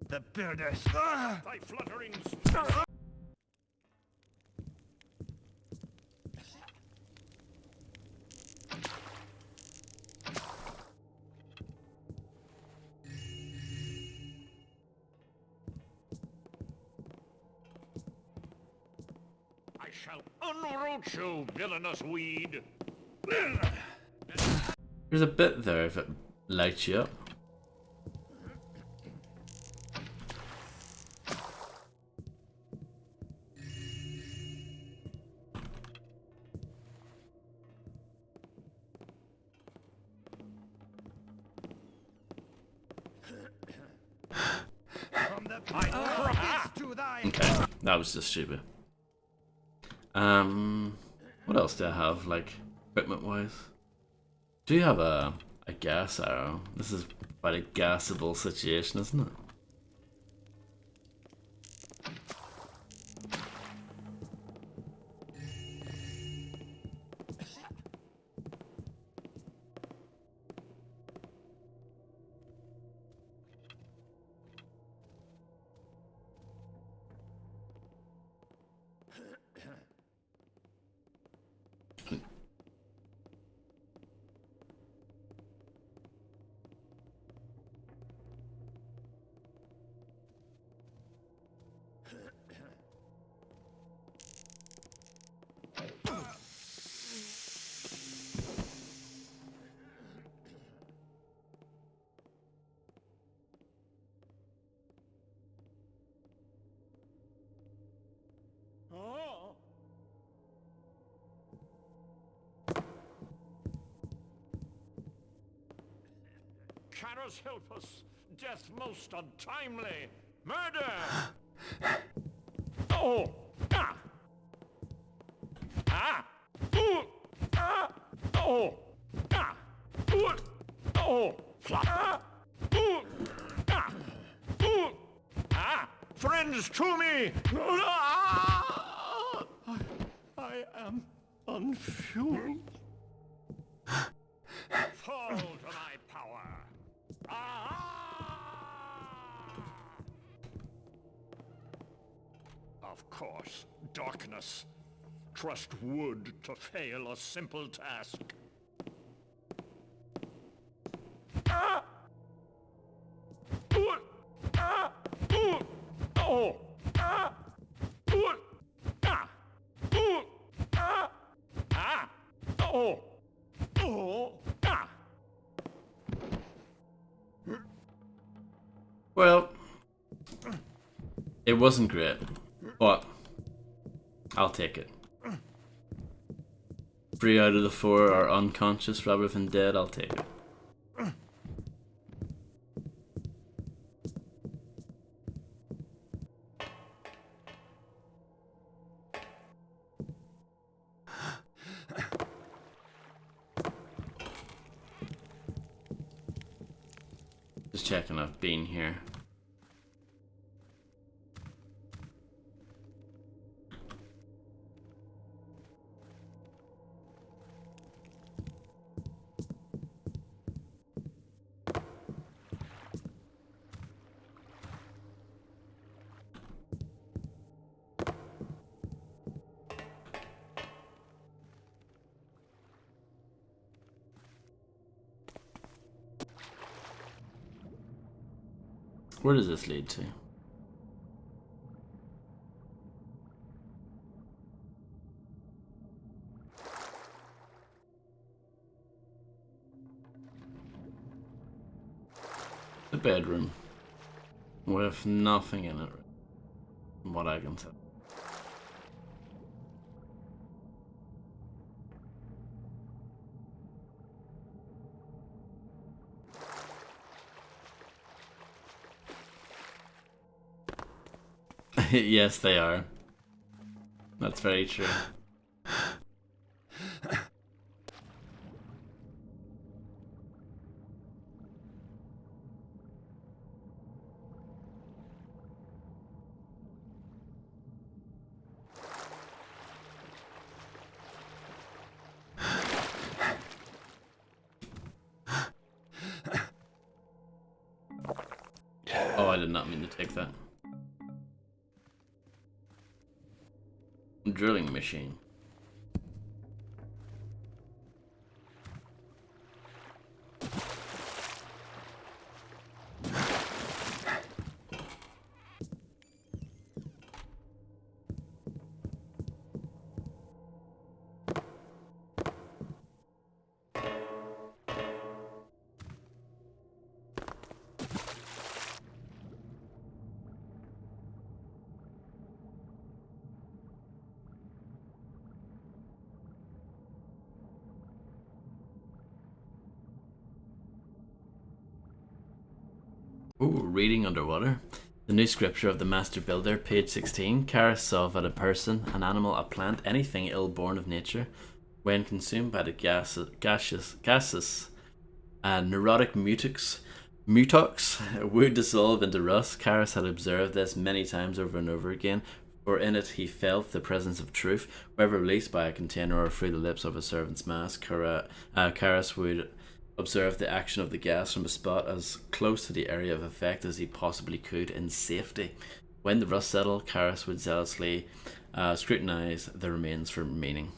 The builders. Thy flutterings. I shall unroot you, villainous weed. There's a bit there if it lights you up. Okay, that was just stupid. What else do I have, like, equipment-wise? Do you have a gas arrow? This is quite a gasable situation, isn't it? Oh. Karas, help us. Death most untimely. Murder! Oh! Ah! Ah! Ooh! Ah! Oh! Ah! Ooh! Oh! Ah! Ooh! Ah! Ooh! Ah! Friends to me! Ah! I am unfueled. Fall to my power. Of course, darkness. trust wood to fail a simple task. Well, it wasn't great, but I'll take it. 3 out of the 4 are unconscious rather than dead, I'll take it. Just checking I've been here. Where does this lead to? The bedroom with nothing in it, from what I can tell. Yes, they are. That's very true. Oh, I did not mean to take that. Drilling machine. Ooh, reading underwater. The new scripture of the Master Builder, page 16. Karis saw that a person, an animal, a plant, anything ill-born of nature, when consumed by the gases and neurotic mutox, would dissolve into rust. Karis had observed this many times over and over again, for in it he felt the presence of truth. Whether released by a container or through the lips of a servant's mask, Karis would observe the action of the gas from a spot as close to the area of effect as he possibly could in safety. When the rust settled, Karis would zealously scrutinize the remains for meaning.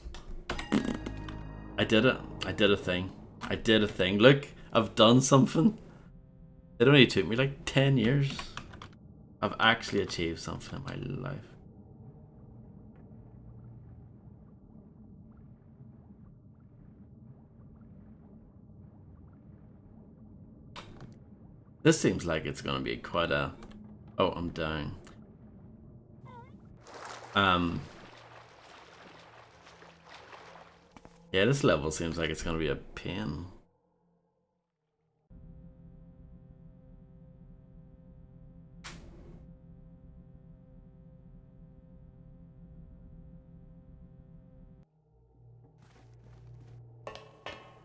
I did it. I did a thing. I did a thing. Look, I've done something. It only took me like 10 years. I've actually achieved something in my life. This seems like it's gonna be quite a... Oh, I'm dying. Yeah, this level seems like it's gonna be a pain.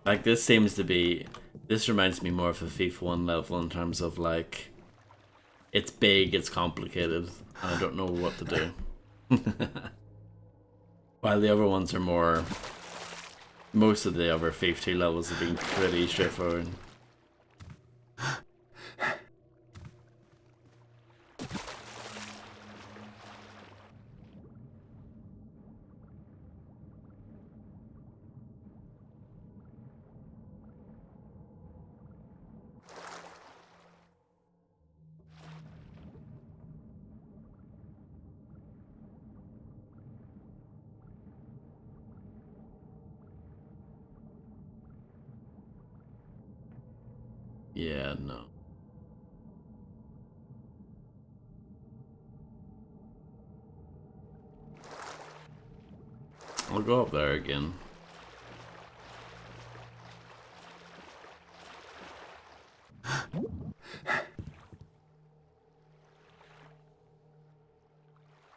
Like, this seems to be... This reminds me more of a FIFA 1 level in terms of, like... It's big, it's complicated, and I don't know what to do. While the other ones are more... Most of the other FIFA 2 levels have been pretty straightforward. Yeah, no. I'll go up there again.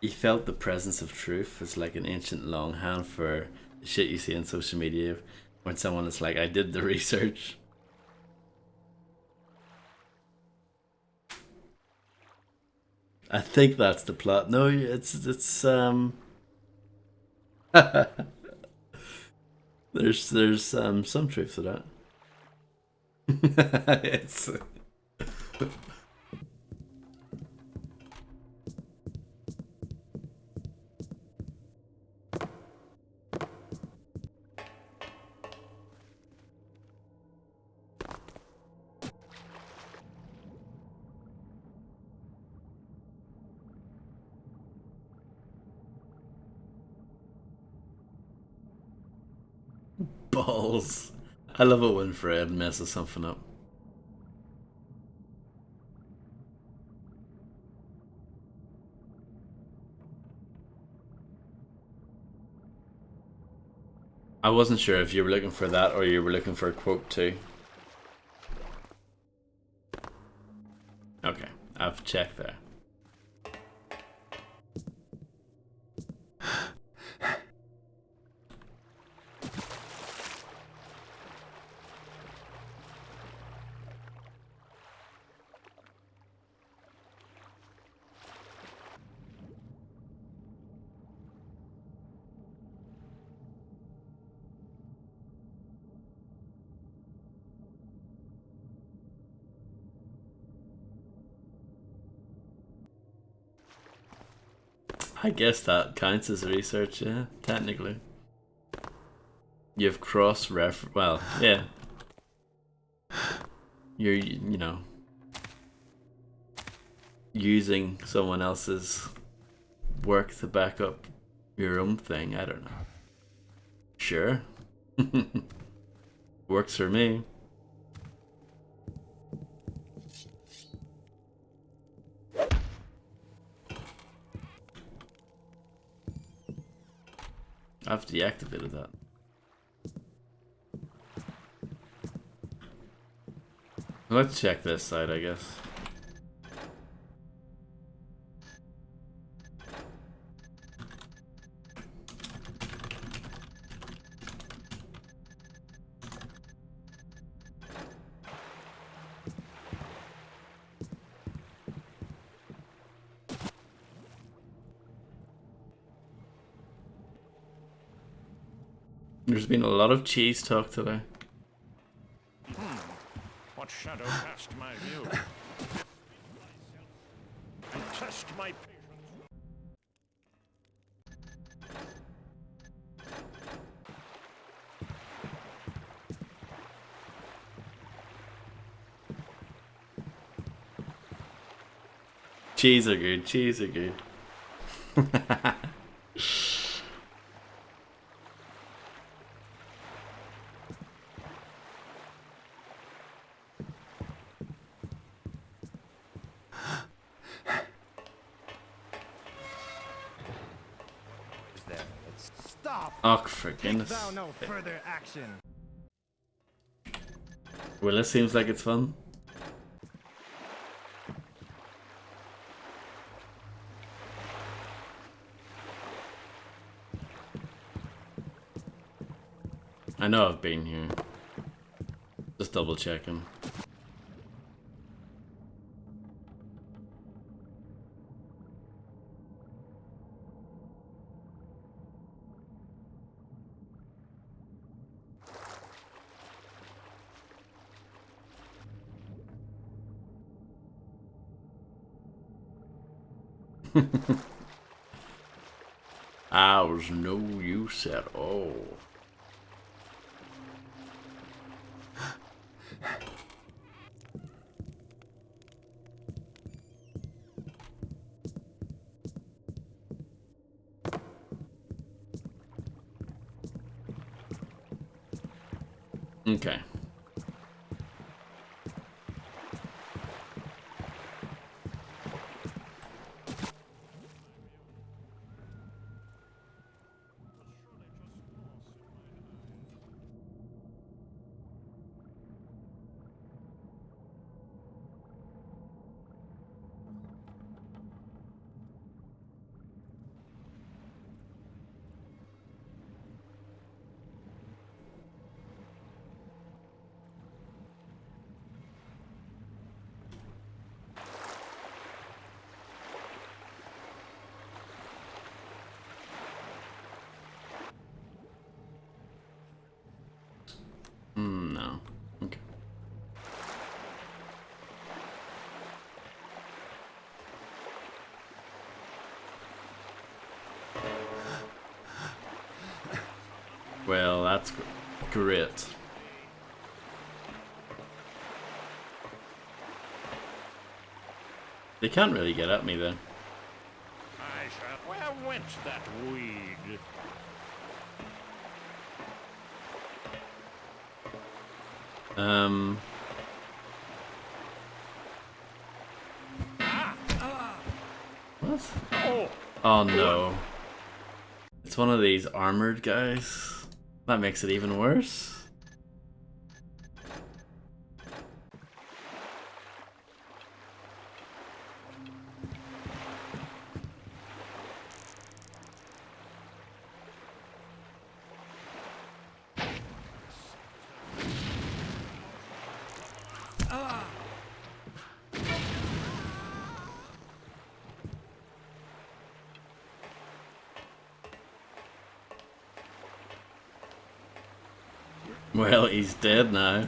He felt the presence of truth as like an ancient longhand for the shit you see on social media when someone is like, I did the research. I think that's the plot. No, it's there's some truth to that. It's balls. I love it when Fred messes something up. I wasn't sure if you were looking for that or you were looking for a quote too. Okay, I've checked there. I guess that counts as research, yeah, technically. You've cross-refer... well, yeah. You're, you know, using someone else's work to back up your own thing, I don't know. Sure. Works for me. I've deactivated that. Let's check this side, I guess. There's been a lot of cheese talk today. What shadow cast my view? And test my patience. Cheese are good, cheese are good. Oh, for goodness. No further action. Well, it seems like it's fun. I know I've been here. Just double checking. I was no use at all. Okay. Well, that's great. They can't really get at me then. I shall. Where went that weed? What? Oh no. It's one of these armored guys. That makes it even worse. Well, he's dead now.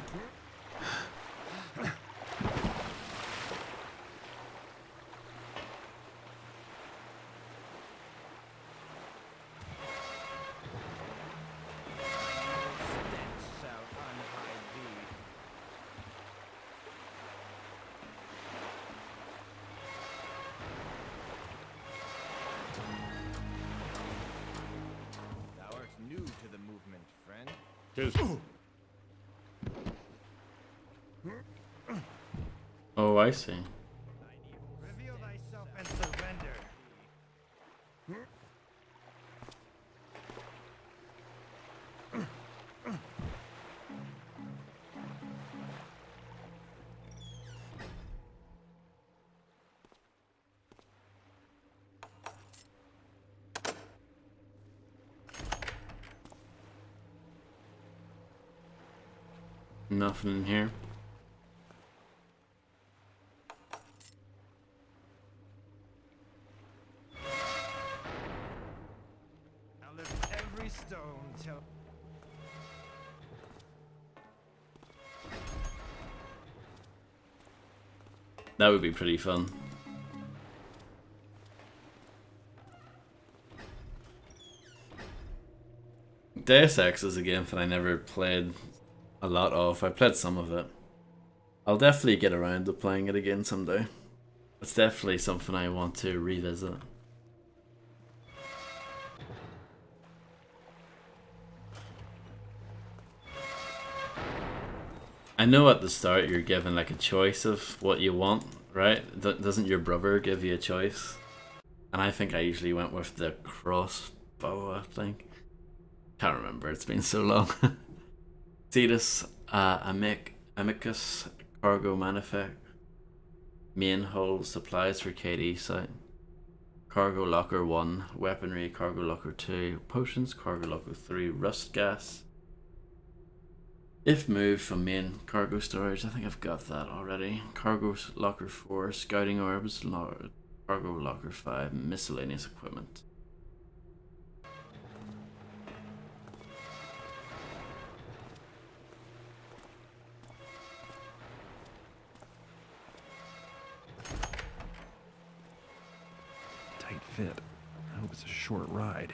Thou art new to the movement, friend. 'Tis Oh, I see. Reveal thyself and surrender. Nothing in here. I'll lift every stone till. That would be pretty fun. Deus Ex is a game that I never played a lot of. I played some of it. I'll definitely get around to playing it again someday. It's definitely something I want to revisit. I know at the start you're given like a choice of what you want, right? Doesn't your brother give you a choice? And I think I usually went with the crossbow, I think. Can't remember, it's been so long. Cetus, Amicus, Cargo Manufacture, Main Hull, Supplies for KD Site, Cargo Locker 1, Weaponry, Cargo Locker 2, Potions, Cargo Locker 3, Rust Gas. If moved from main cargo storage, I think I've got that already. Cargo Locker 4, Scouting Orbs, Cargo Locker 5, Miscellaneous Equipment. Tight fit. I hope it's a short ride.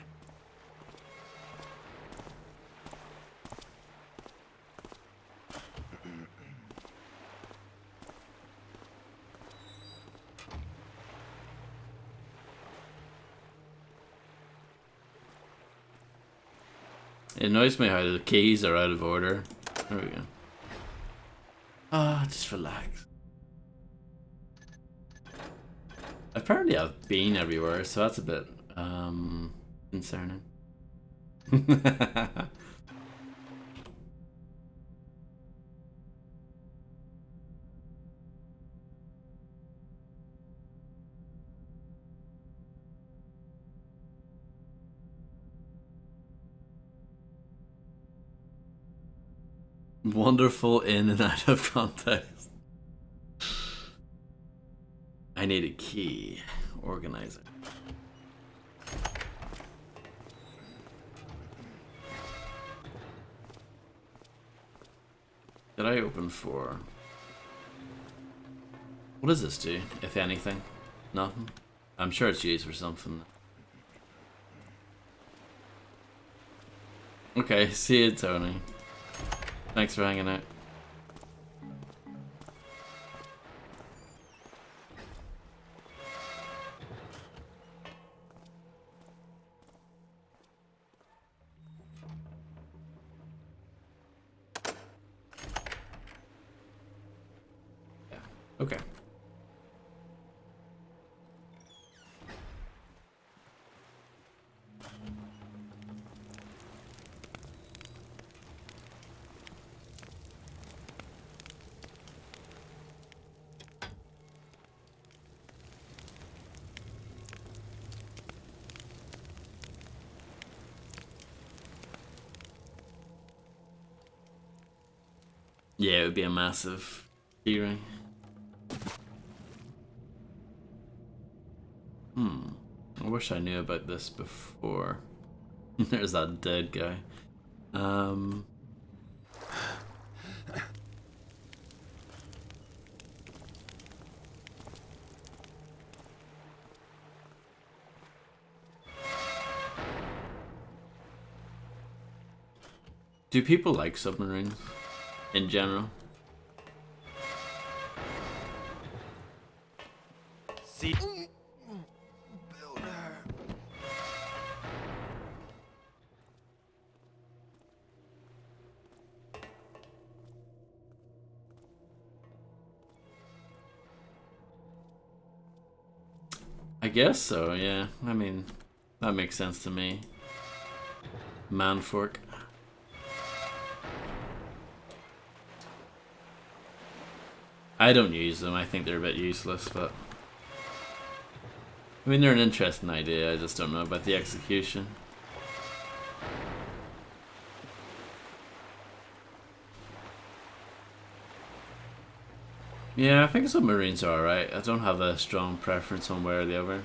It annoys me how the keys are out of order. There we go. Ah, just relax. Apparently I've been everywhere, so that's a bit concerning. Wonderful in and out of context. I need a key. Organizer. Did I open 4? What does this do, if anything? Nothing? I'm sure it's used for something. Okay, see you, Tony. Thanks for hanging out. Okay. Yeah, it would be a massive keyring. I wish I knew about this before. There's that dead guy. Do people like submarines in general? See. I guess so, yeah. I mean, that makes sense to me. Manfork. I don't use them. I think they're a bit useless, but I mean, they're an interesting idea. I just don't know about the execution. Yeah, I think submarines are alright. I don't have a strong preference one way or the other.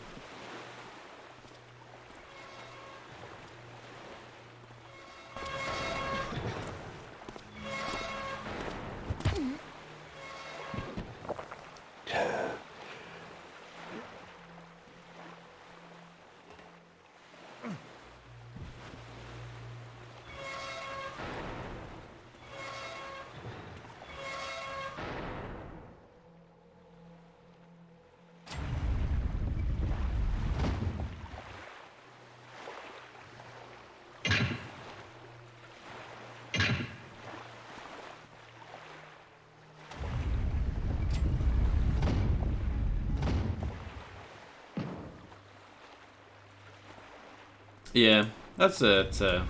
Yeah, it's a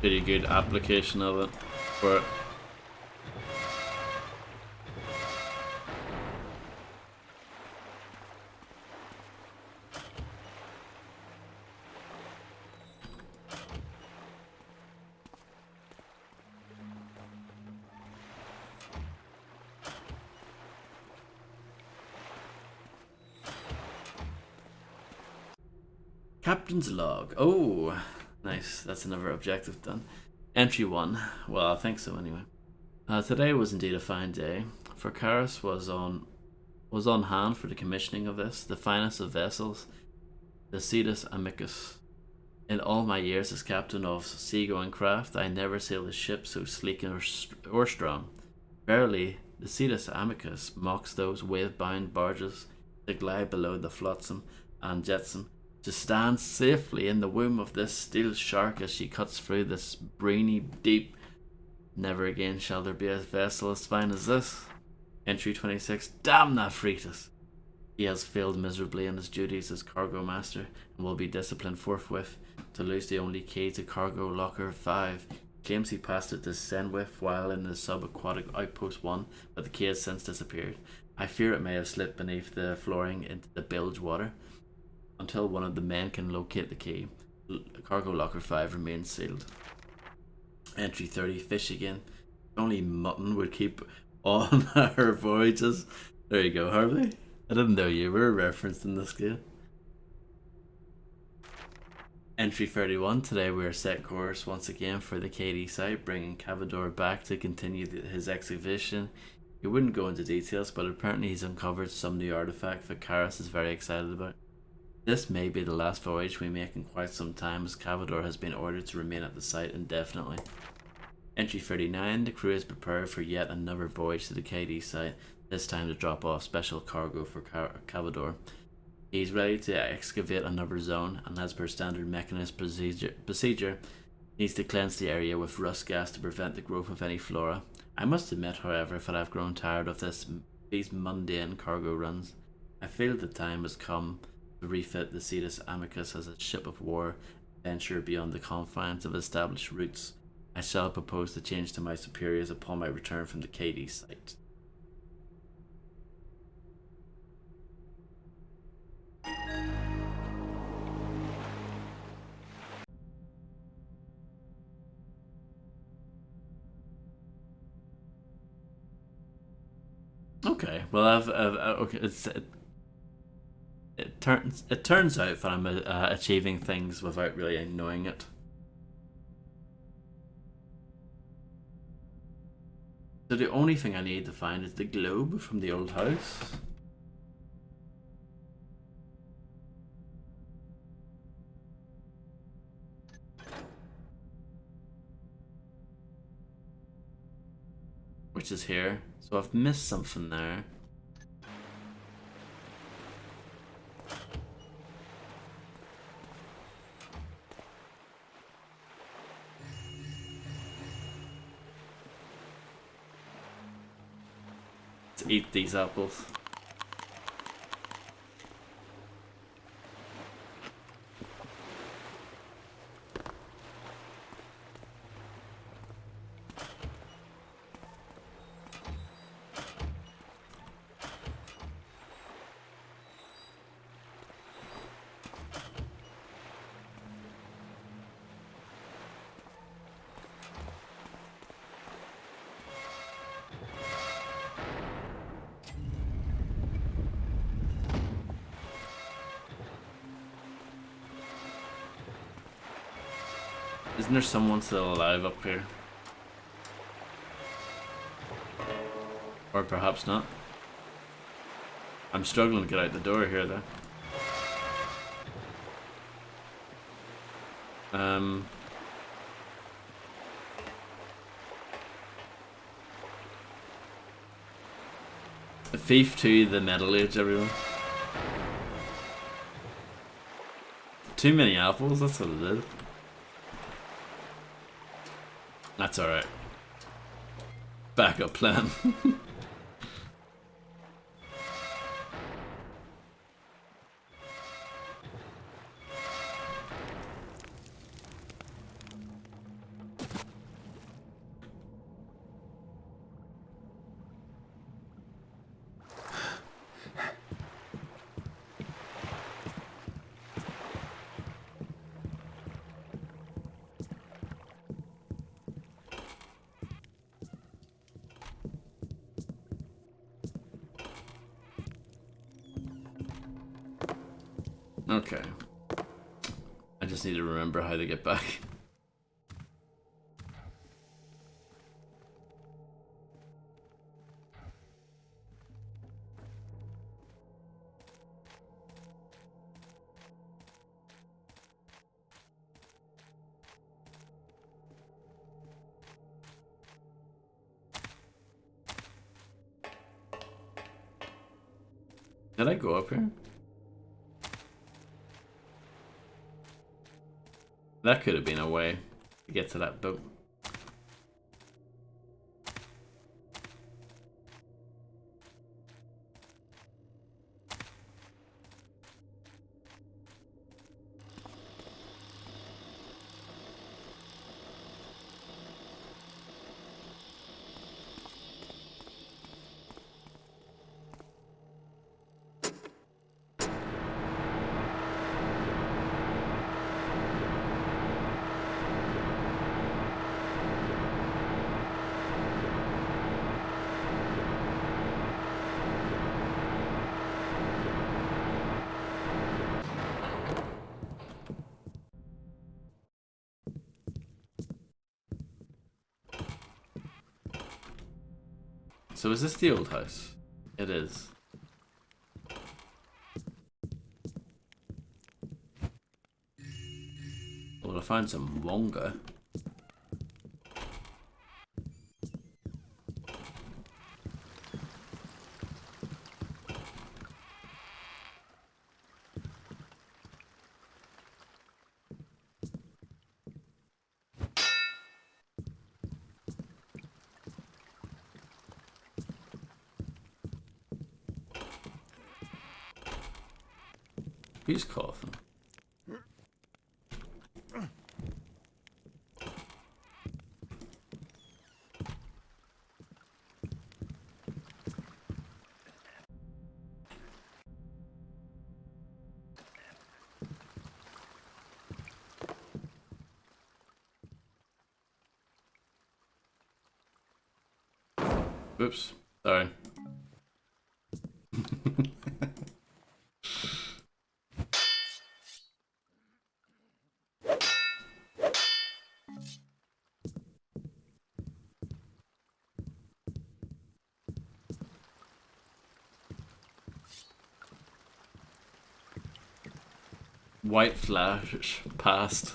pretty good application of it for it. Captain's log. Oh, nice. That's another objective done. Entry 1. Well, I think so anyway. Today was indeed a fine day, for Karis was on hand for the commissioning of this, the finest of vessels, the Cetus Amicus. In all my years as captain of seagoing craft, I never sailed a ship so sleek or strong. Verily, the Cetus Amicus mocks those wave-bound barges that glide below the flotsam and jetsam, to stand safely in the womb of this steel shark as she cuts through this briny deep. Never again shall there be a vessel as fine as this. Entry 26. Damn that Freitas! He has failed miserably in his duties as cargo master and will be disciplined forthwith to lose the only key to cargo locker 5. Claims he passed it to Senwith while in the subaquatic outpost 1, but the key has since disappeared. I fear it may have slipped beneath the flooring into the bilge water. Until one of the men can locate the key, cargo locker 5 remains sealed. Entry 30. Fish again. Only mutton would keep on our voyages. There you go, Harvey. I didn't know you were referenced in this game. Entry 31. Today we are set course once again for the KD site, bringing Cavador back to continue his excavation. He wouldn't go into details, but apparently he's uncovered some new artifact that Karis is very excited about. This may be the last voyage we make in quite some time, as Cavador has been ordered to remain at the site indefinitely. Entry 39, the crew is prepared for yet another voyage to the KD site, this time to drop off special cargo for Cavador. He's ready to excavate another zone, and as per standard mechanist procedure, needs to cleanse the area with rust gas to prevent the growth of any flora. I must admit, however, that I've grown tired of these mundane cargo runs. I feel the time has come to refit the Cetus Amicus as a ship of war, venture beyond the confines of established routes. I shall propose the change to my superiors upon my return from the KD site. Okay, well, okay. It turns out that I'm achieving things without really knowing it. So the only thing I need to find is the globe from the old house. Which is here. So I've missed something there. Let's eat these apples. Isn't there someone still alive up here? Or perhaps not. I'm struggling to get out the door here though. A thief to the Metal Age, everyone. Too many apples, that's what it is. That's alright. Backup plan. Okay. I just need to remember how to get back. Did I go up here? That could have been a way to get to that boat. So is this the old house? It is. I found some wonga. Who's coughing? Oops, sorry. White flash past.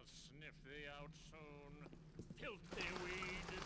Sniff thee out soon, filthy weed.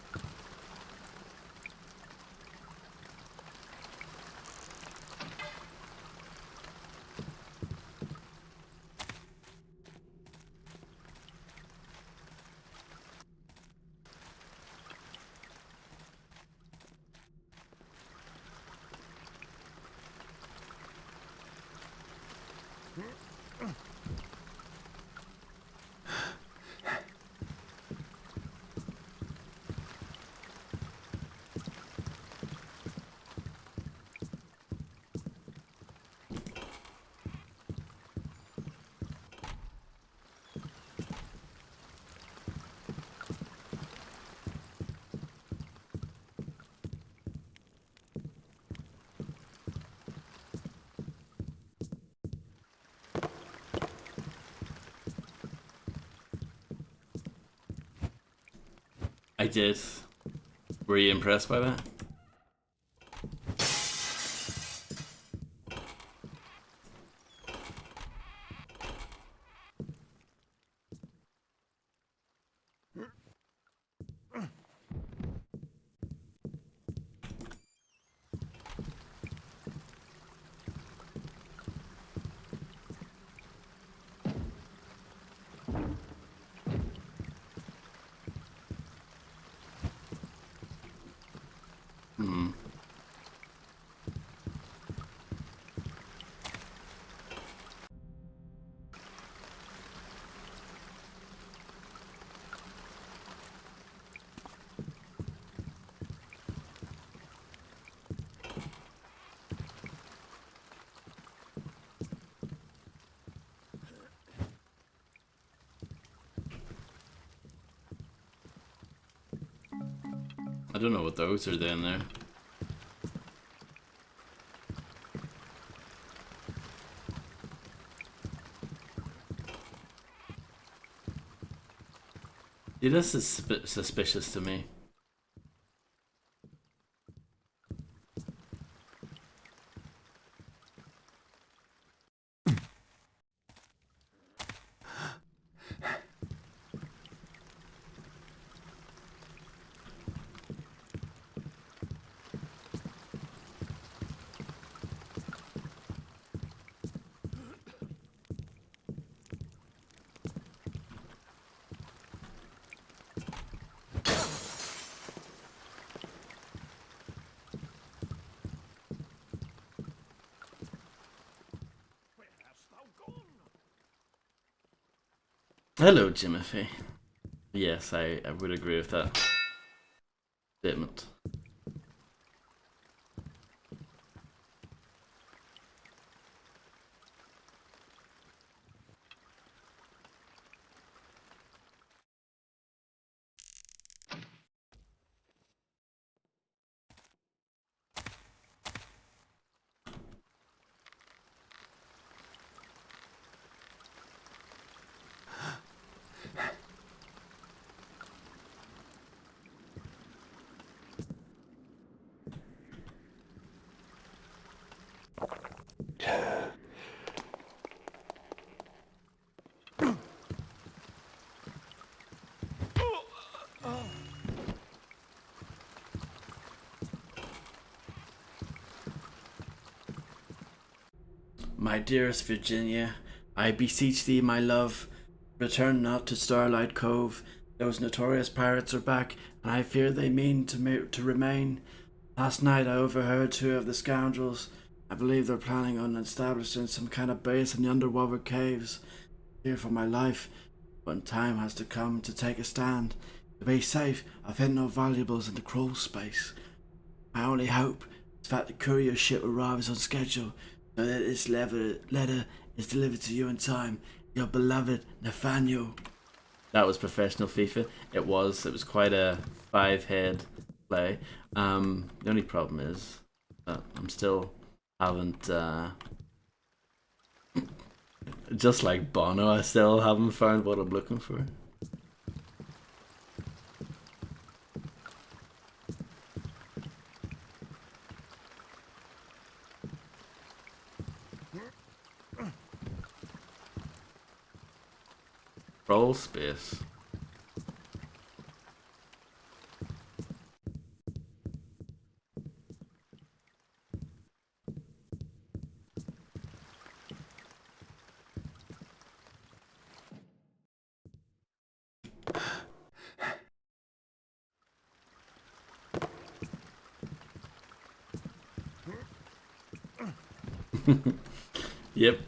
I did. Were you impressed by that? Hmm. I don't know what those are doing there. Yeah, this is suspicious to me. Hello, Jimothy. Yes, I would agree with that statement. My dearest Virginia, I beseech thee, my love, return not to Starlight Cove. Those notorious pirates are back, and I fear they mean to remain. Last night I overheard two of the scoundrels. I believe they're planning on establishing some kind of base in the underwater caves. Fear for my life, when time has to come to take a stand. To be safe, I've hidden no valuables in the crawl space. My only hope is that the courier ship arrives on schedule, so that this letter is delivered to you in time. Your beloved Nathaniel. That was professional FIFA. It was quite a 5-head play. The only problem is I'm still haven't just like Bono, I still haven't found what I'm looking for. Crawl space. Yep.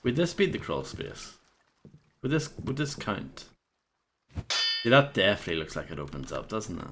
Would this be the crawl space? Would this count? See, that definitely looks like it opens up, doesn't it?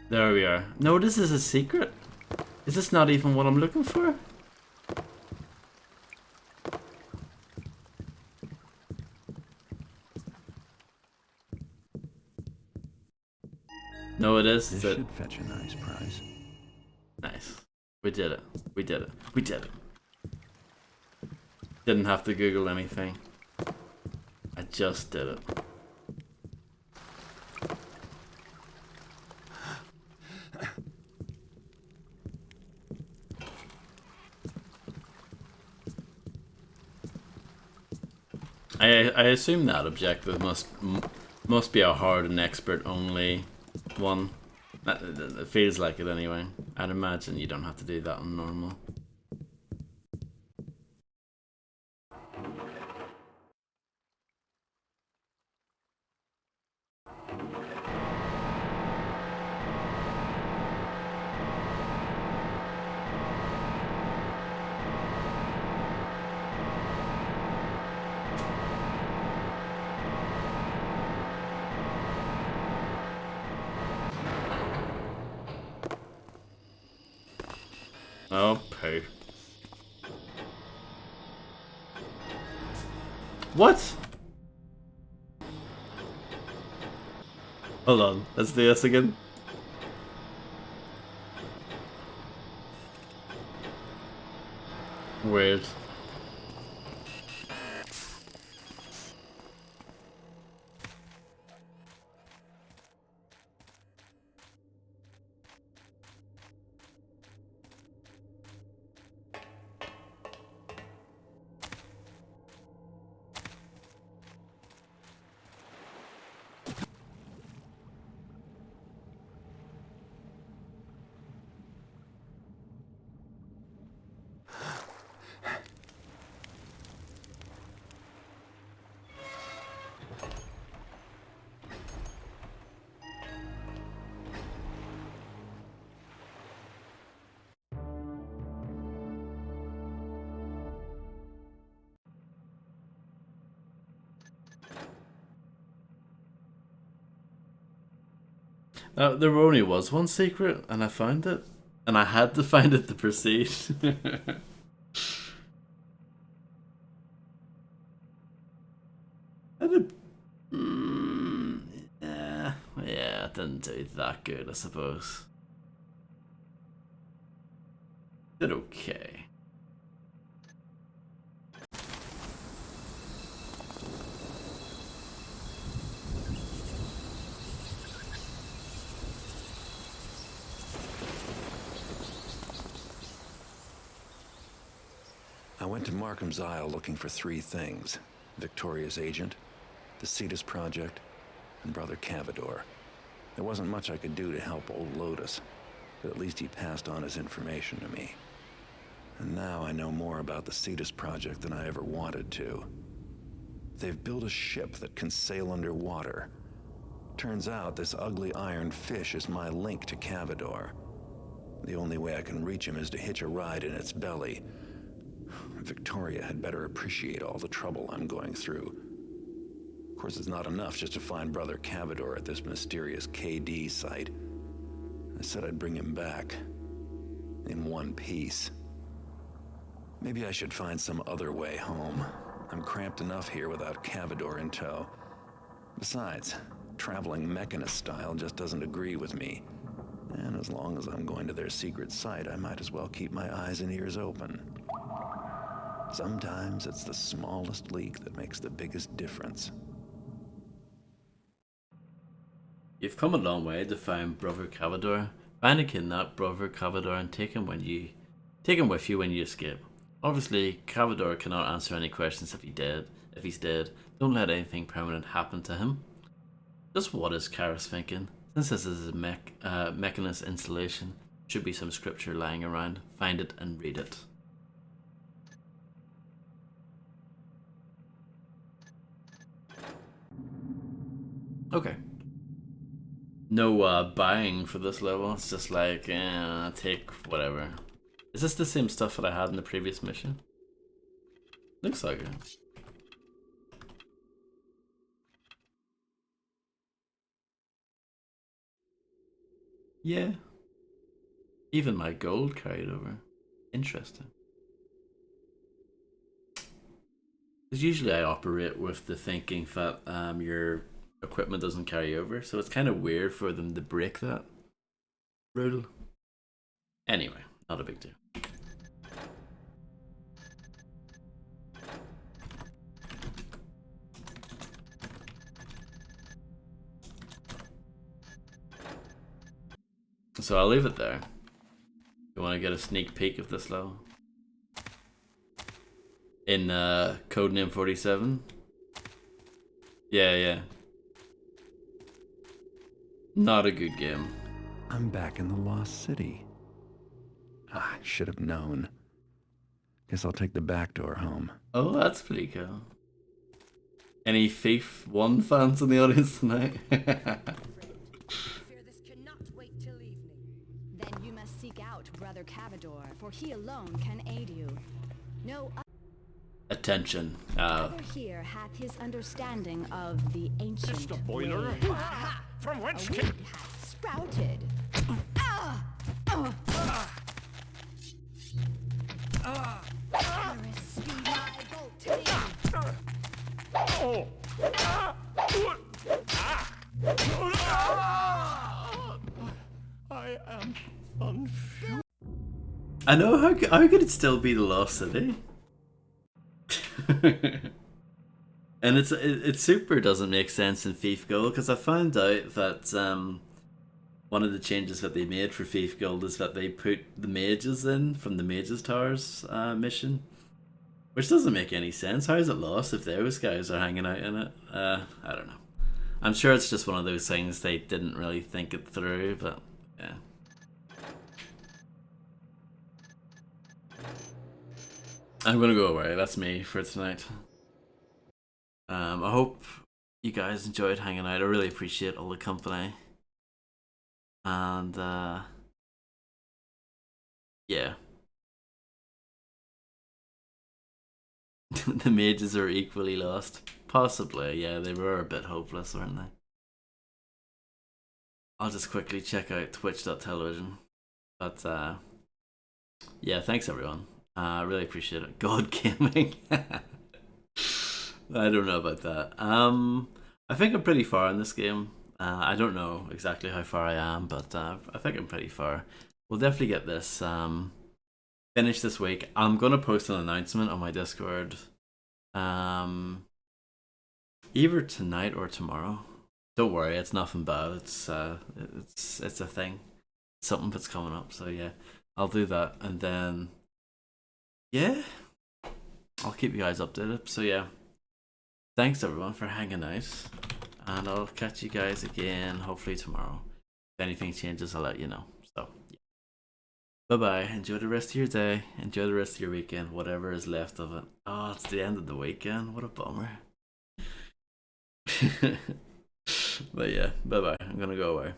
There we are. No, this is a secret. Is this not even what I'm looking for? No, it is. This should fetch a nice price. Nice. We did it. We did it. We did it. Didn't have to Google anything. I just did it. I assume that objective must be a hard and expert only one. It feels like it anyway. I'd imagine you don't have to do that on normal. Oh, poo. What? Hold on, let's do this again. Weird. There only was one secret, and I found it. And I had to find it to proceed. Yeah, it didn't do that good, I suppose. Did okay. I went to Markham's Isle looking for three things: Victoria's agent, the Cetus Project, and Brother Cavador. There wasn't much I could do to help old Lotus, but at least he passed on his information to me. And now I know more about the Cetus Project than I ever wanted to. They've built a ship that can sail underwater. Turns out this ugly iron fish is my link to Cavador. The only way I can reach him is to hitch a ride in its belly. Victoria had better appreciate all the trouble I'm going through. Of course, it's not enough just to find Brother Cavador at this mysterious KD site. I said I'd bring him back. In one piece. Maybe I should find some other way home. I'm cramped enough here without Cavador in tow. Besides, traveling Mechanist style just doesn't agree with me. And as long as I'm going to their secret site, I might as well keep my eyes and ears open. Sometimes it's the smallest leak that makes the biggest difference. You've come a long way to find Brother Cavador. Find and kidnap Brother Cavador and take him with you when you escape. Obviously, Cavador cannot answer any questions if he's dead. Don't let anything permanent happen to him. Just what is Karis thinking? Since this is a Mechanist installation, should be some scripture lying around. Find it and read it. Okay. No buying for this level. It's just like, take whatever. Is this the same stuff that I had in the previous mission? Looks like it. Yeah. Even my gold carried over. Interesting. Because usually I operate with the thinking that your equipment doesn't carry over, so it's kind of weird for them to break that rule. Anyway, not a big deal. So I'll leave it there. You want to get a sneak peek of this level? In Codename 47? Yeah. Not a good game. I'm back in the Lost City. I should have known. Guess I'll take the back door home. Oh, that's pretty cool. Any Thief 1 fans in the audience tonight? Then you must seek out Brother Cavador, for he alone can aid you. No Attention. other here hath his understanding of the ancient Mr. Boiler? way. From whence A came... weed hath sprouted. Paris, be my bolt to thee. Oh! I am confused. I know, how could it still be the Lost City? And it super doesn't make sense in Thief Gold, because I found out that one of the changes that they made for Thief Gold is that they put the mages in from the Mages Towers mission, which doesn't make any sense. How is it lost if those guys are hanging out in it? I don't know. I'm sure it's just one of those things they didn't really think it through, but yeah. I'm gonna go away. That's me for tonight. I hope you guys enjoyed hanging out. I really appreciate all the company. And yeah. The mages are equally lost. Possibly, yeah, they were a bit hopeless, weren't they? I'll just quickly check out twitch.television. But yeah, thanks everyone. I really appreciate it. God Gaming. I don't know about that. I think I'm pretty far in this game. I don't know exactly how far I am, but I think I'm pretty far. We'll definitely get this finished this week. I'm gonna post an announcement on my Discord, either tonight or tomorrow. Don't worry, it's nothing bad. It's a thing, something that's coming up. So yeah, I'll do that, and then yeah, I'll keep you guys updated. So yeah, thanks everyone for hanging out, and I'll catch you guys again hopefully tomorrow. If anything changes, I'll let you know. So yeah. Bye bye. Enjoy the rest of your day. Enjoy the rest of your weekend, whatever is left of it. Oh, it's the end of the weekend. What a bummer. But yeah, bye bye. I'm gonna go away.